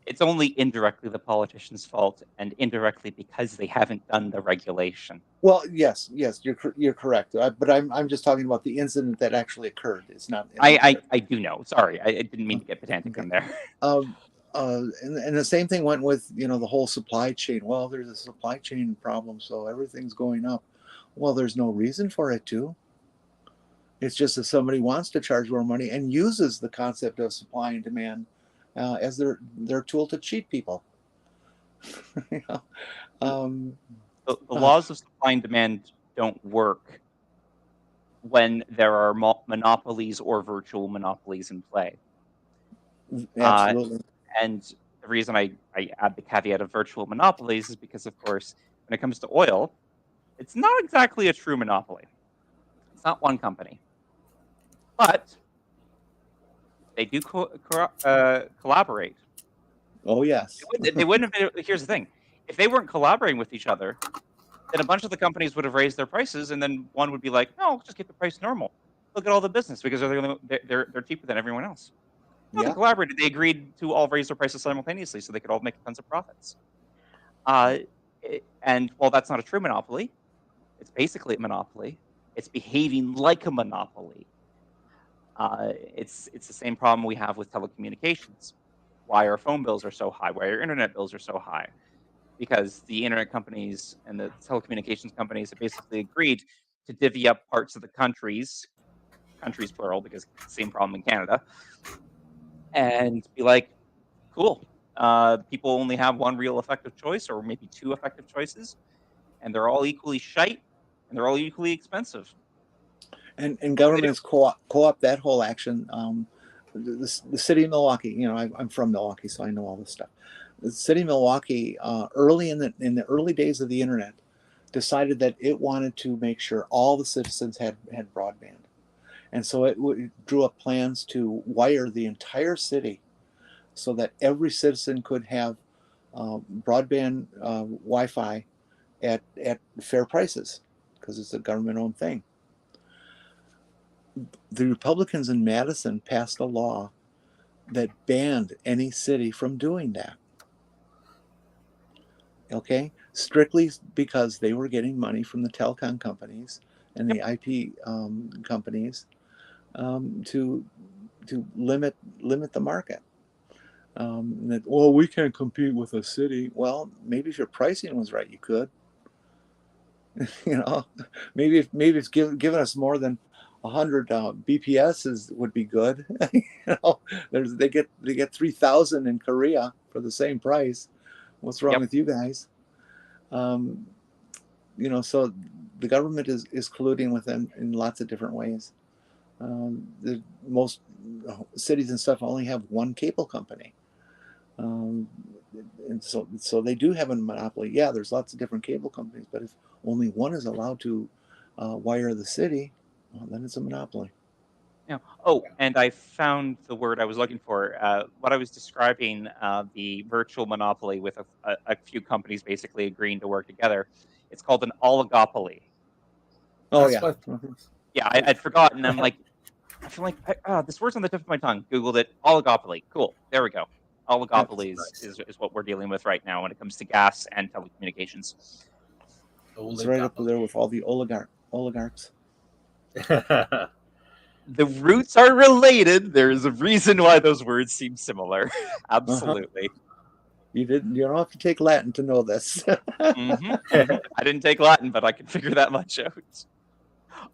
It's only indirectly the politicians' fault, and indirectly because they haven't done the regulation. Well, yes, you're correct. But I'm just talking about the incident that actually occurred. It's not. I do know. Sorry, I didn't mean to get pedantic on there. And the same thing went with the whole supply chain. Well, there's a supply chain problem, so everything's going up. Well, there's no reason for it to. It's just that somebody wants to charge more money and uses the concept of supply and demand as their tool to cheat people. The laws of supply and demand don't work when there are monopolies or virtual monopolies in play. Absolutely. And the reason I add the caveat of virtual monopolies is because, of course, when it comes to oil, it's not exactly a true monopoly. It's not one company. But they do collaborate. Oh, yes. They wouldn't have been. Here's the thing. If they weren't collaborating with each other, then a bunch of the companies would have raised their prices, and then one would be like, "No, just keep the price normal. Look at all the business because they're cheaper than everyone else." No, Yeah. they collaborated. They agreed to all raise their prices simultaneously so they could all make tons of profits. And while that's not a true monopoly, it's basically a monopoly. It's behaving like a monopoly. It's the same problem we have with telecommunications. Why our phone bills are so high? Why our internet bills are so high? Because the internet companies and the telecommunications companies have basically agreed to divvy up parts of the countries plural, because it's the same problem in Canada, and be like, cool, people only have one real effective choice, or maybe two effective choices, and they're all equally shite, and they're all equally expensive. And governments co-opt that whole action. The city of Milwaukee, I'm from Milwaukee, so I know all this stuff. The city of Milwaukee, early in the early days of the internet, decided that it wanted to make sure all the citizens had broadband. And so it drew up plans to wire the entire city so that every citizen could have broadband Wi-Fi at fair prices, because it's a government-owned thing. The Republicans in Madison passed a law that banned any city from doing that. Okay, strictly because they were getting money from the telecom companies and the IP companies to limit the market. That, well, we can't compete with a city. Well, maybe if your pricing was right, you could. You know, maybe it's giving us more than 100 BPS would be good. You know, they get 3,000 in Korea for the same price. What's wrong with you guys? You know, so the government is colluding with them in lots of different ways. Most cities and stuff only have one cable company. And so they do have a monopoly. Yeah, there's lots of different cable companies, but if only one is allowed to wire the city, well, then it's a monopoly. Yeah. Oh, and I found the word I was looking for. What I was describing, the virtual monopoly with a few companies basically agreeing to work together. It's called an oligopoly. Oh, That's yeah. Yeah, I'd forgotten. I'm like, I feel like this word's on the tip of my tongue. Googled it. Oligopoly. Cool. There we go. Oligopolies is what we're dealing with right now when it comes to gas and telecommunications. It's right up there with all the oligarchs. The roots are related. There's a reason why those words seem similar. Absolutely. You don't have to take Latin to know this. I didn't take Latin, but I can figure that much out.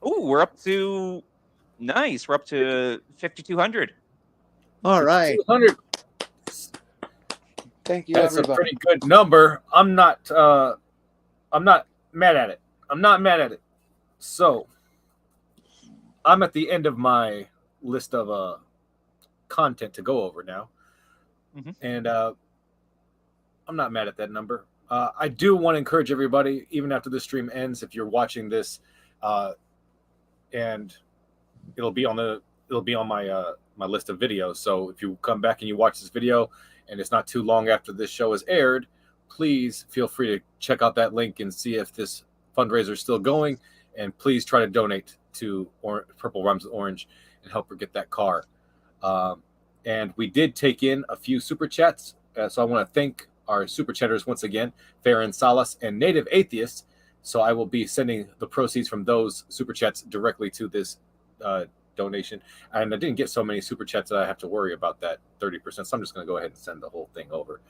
Oh, we're up to 5,200. All right. 200. Thank you, That's everybody. a pretty good number. I'm not mad at it. So I'm at the end of my list of content to go over now. And I'm not mad at that number. I do want to encourage everybody, even after the stream ends, if you're watching this, and it'll be on my my list of videos. So if you come back and you watch this video and it's not too long after this show is aired, please feel free to check out that link and see if this fundraiser is still going. And please try to donate to Purple Rhymes with Orange and help her get that car. And we did take in a few super chats. So I want to thank our super chatters once again, Farron Salas and Native Atheist. So I will be sending the proceeds from those super chats directly to this donation. And I didn't get so many super chats that I have to worry about that 30%. So I'm just going to go ahead and send the whole thing over.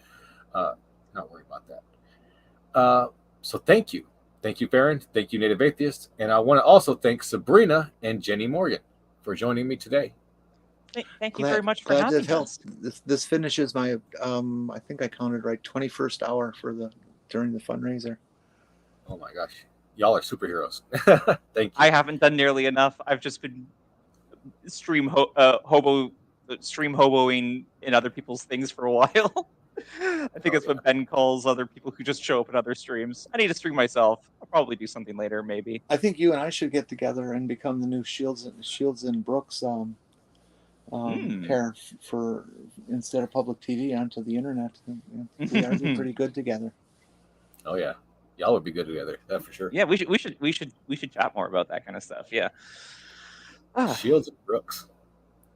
Not worry about that. So thank you. Thank you, Farron. Thank you, Native Atheist. And I want to also thank Sabrina and Jenni Morgan for joining me today. Thank you very much for having us. This finishes my, I think I counted right, 21st hour during the fundraiser. Oh my gosh. Y'all are superheroes. Thank you. I haven't done nearly enough. I've just been stream hoboing in other people's things for a while. I think it's what Ben calls other people who just show up in other streams. I need to stream myself. I'll probably do something later, maybe. I think you and I should get together and become the new Shields and Brooks pair for instead of public TV onto the internet. We are pretty good together. Oh yeah, y'all would be good together. That for sure. Yeah, we should chat more about that kind of stuff. Yeah. Shields and Brooks.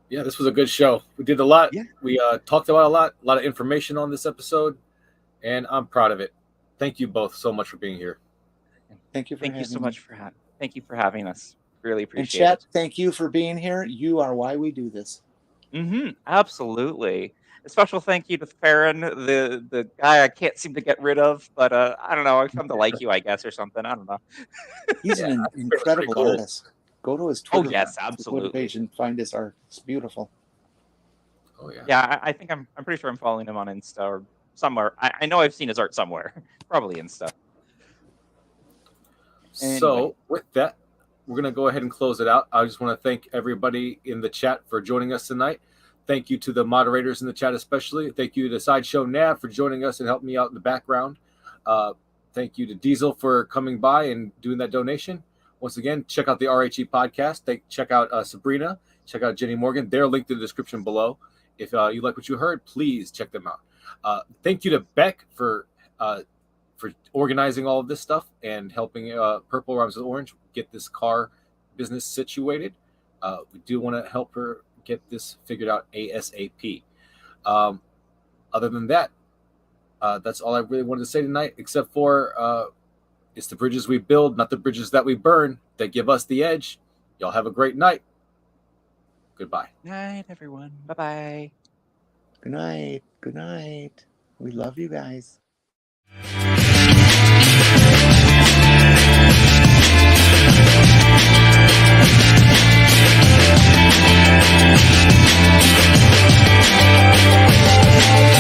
Yeah, this was a good show. We did a lot. Yeah. We talked about a lot of information on this episode, and I'm proud of it. Thank you both so much for being here. Thank you so much for having us. Really appreciate and chat, it. Thank you for being here. You are why we do this. Absolutely. A special thank you to Farron, the guy I can't seem to get rid of, but I don't know. I've come to like you, I guess, or something. I don't know. He's an incredible artist. Go to his Twitter, absolutely. page and find his art. It's beautiful. Oh yeah. Yeah, I think I'm pretty sure I'm following him on Insta or somewhere. I know I've seen his art somewhere. Probably Insta. Anyway. So with that, we're gonna go ahead and close it out. I just want to thank everybody in the chat for joining us tonight. Thank you to the moderators in the chat, especially. Thank you to Sideshow Nav for joining us and helping me out in the background. Thank you to Diesel for coming by and doing that donation. Once again, check out the RHE podcast. Check out Sabrina. Check out Jenni Morgan. They're linked in the description below. If you like what you heard, please check them out. Thank you to Beck for organizing all of this stuff and helping Purple Rhymes with Orange get this car business situated. We do want to help her get this figured out ASAP. Other than that, that's all I really wanted to say tonight, except for it's the bridges we build, not the bridges that we burn, that give us the edge. Y'all have a great night. Goodbye. Night, everyone. Bye-bye. Good night. Good night. We love you guys. We'll be right back.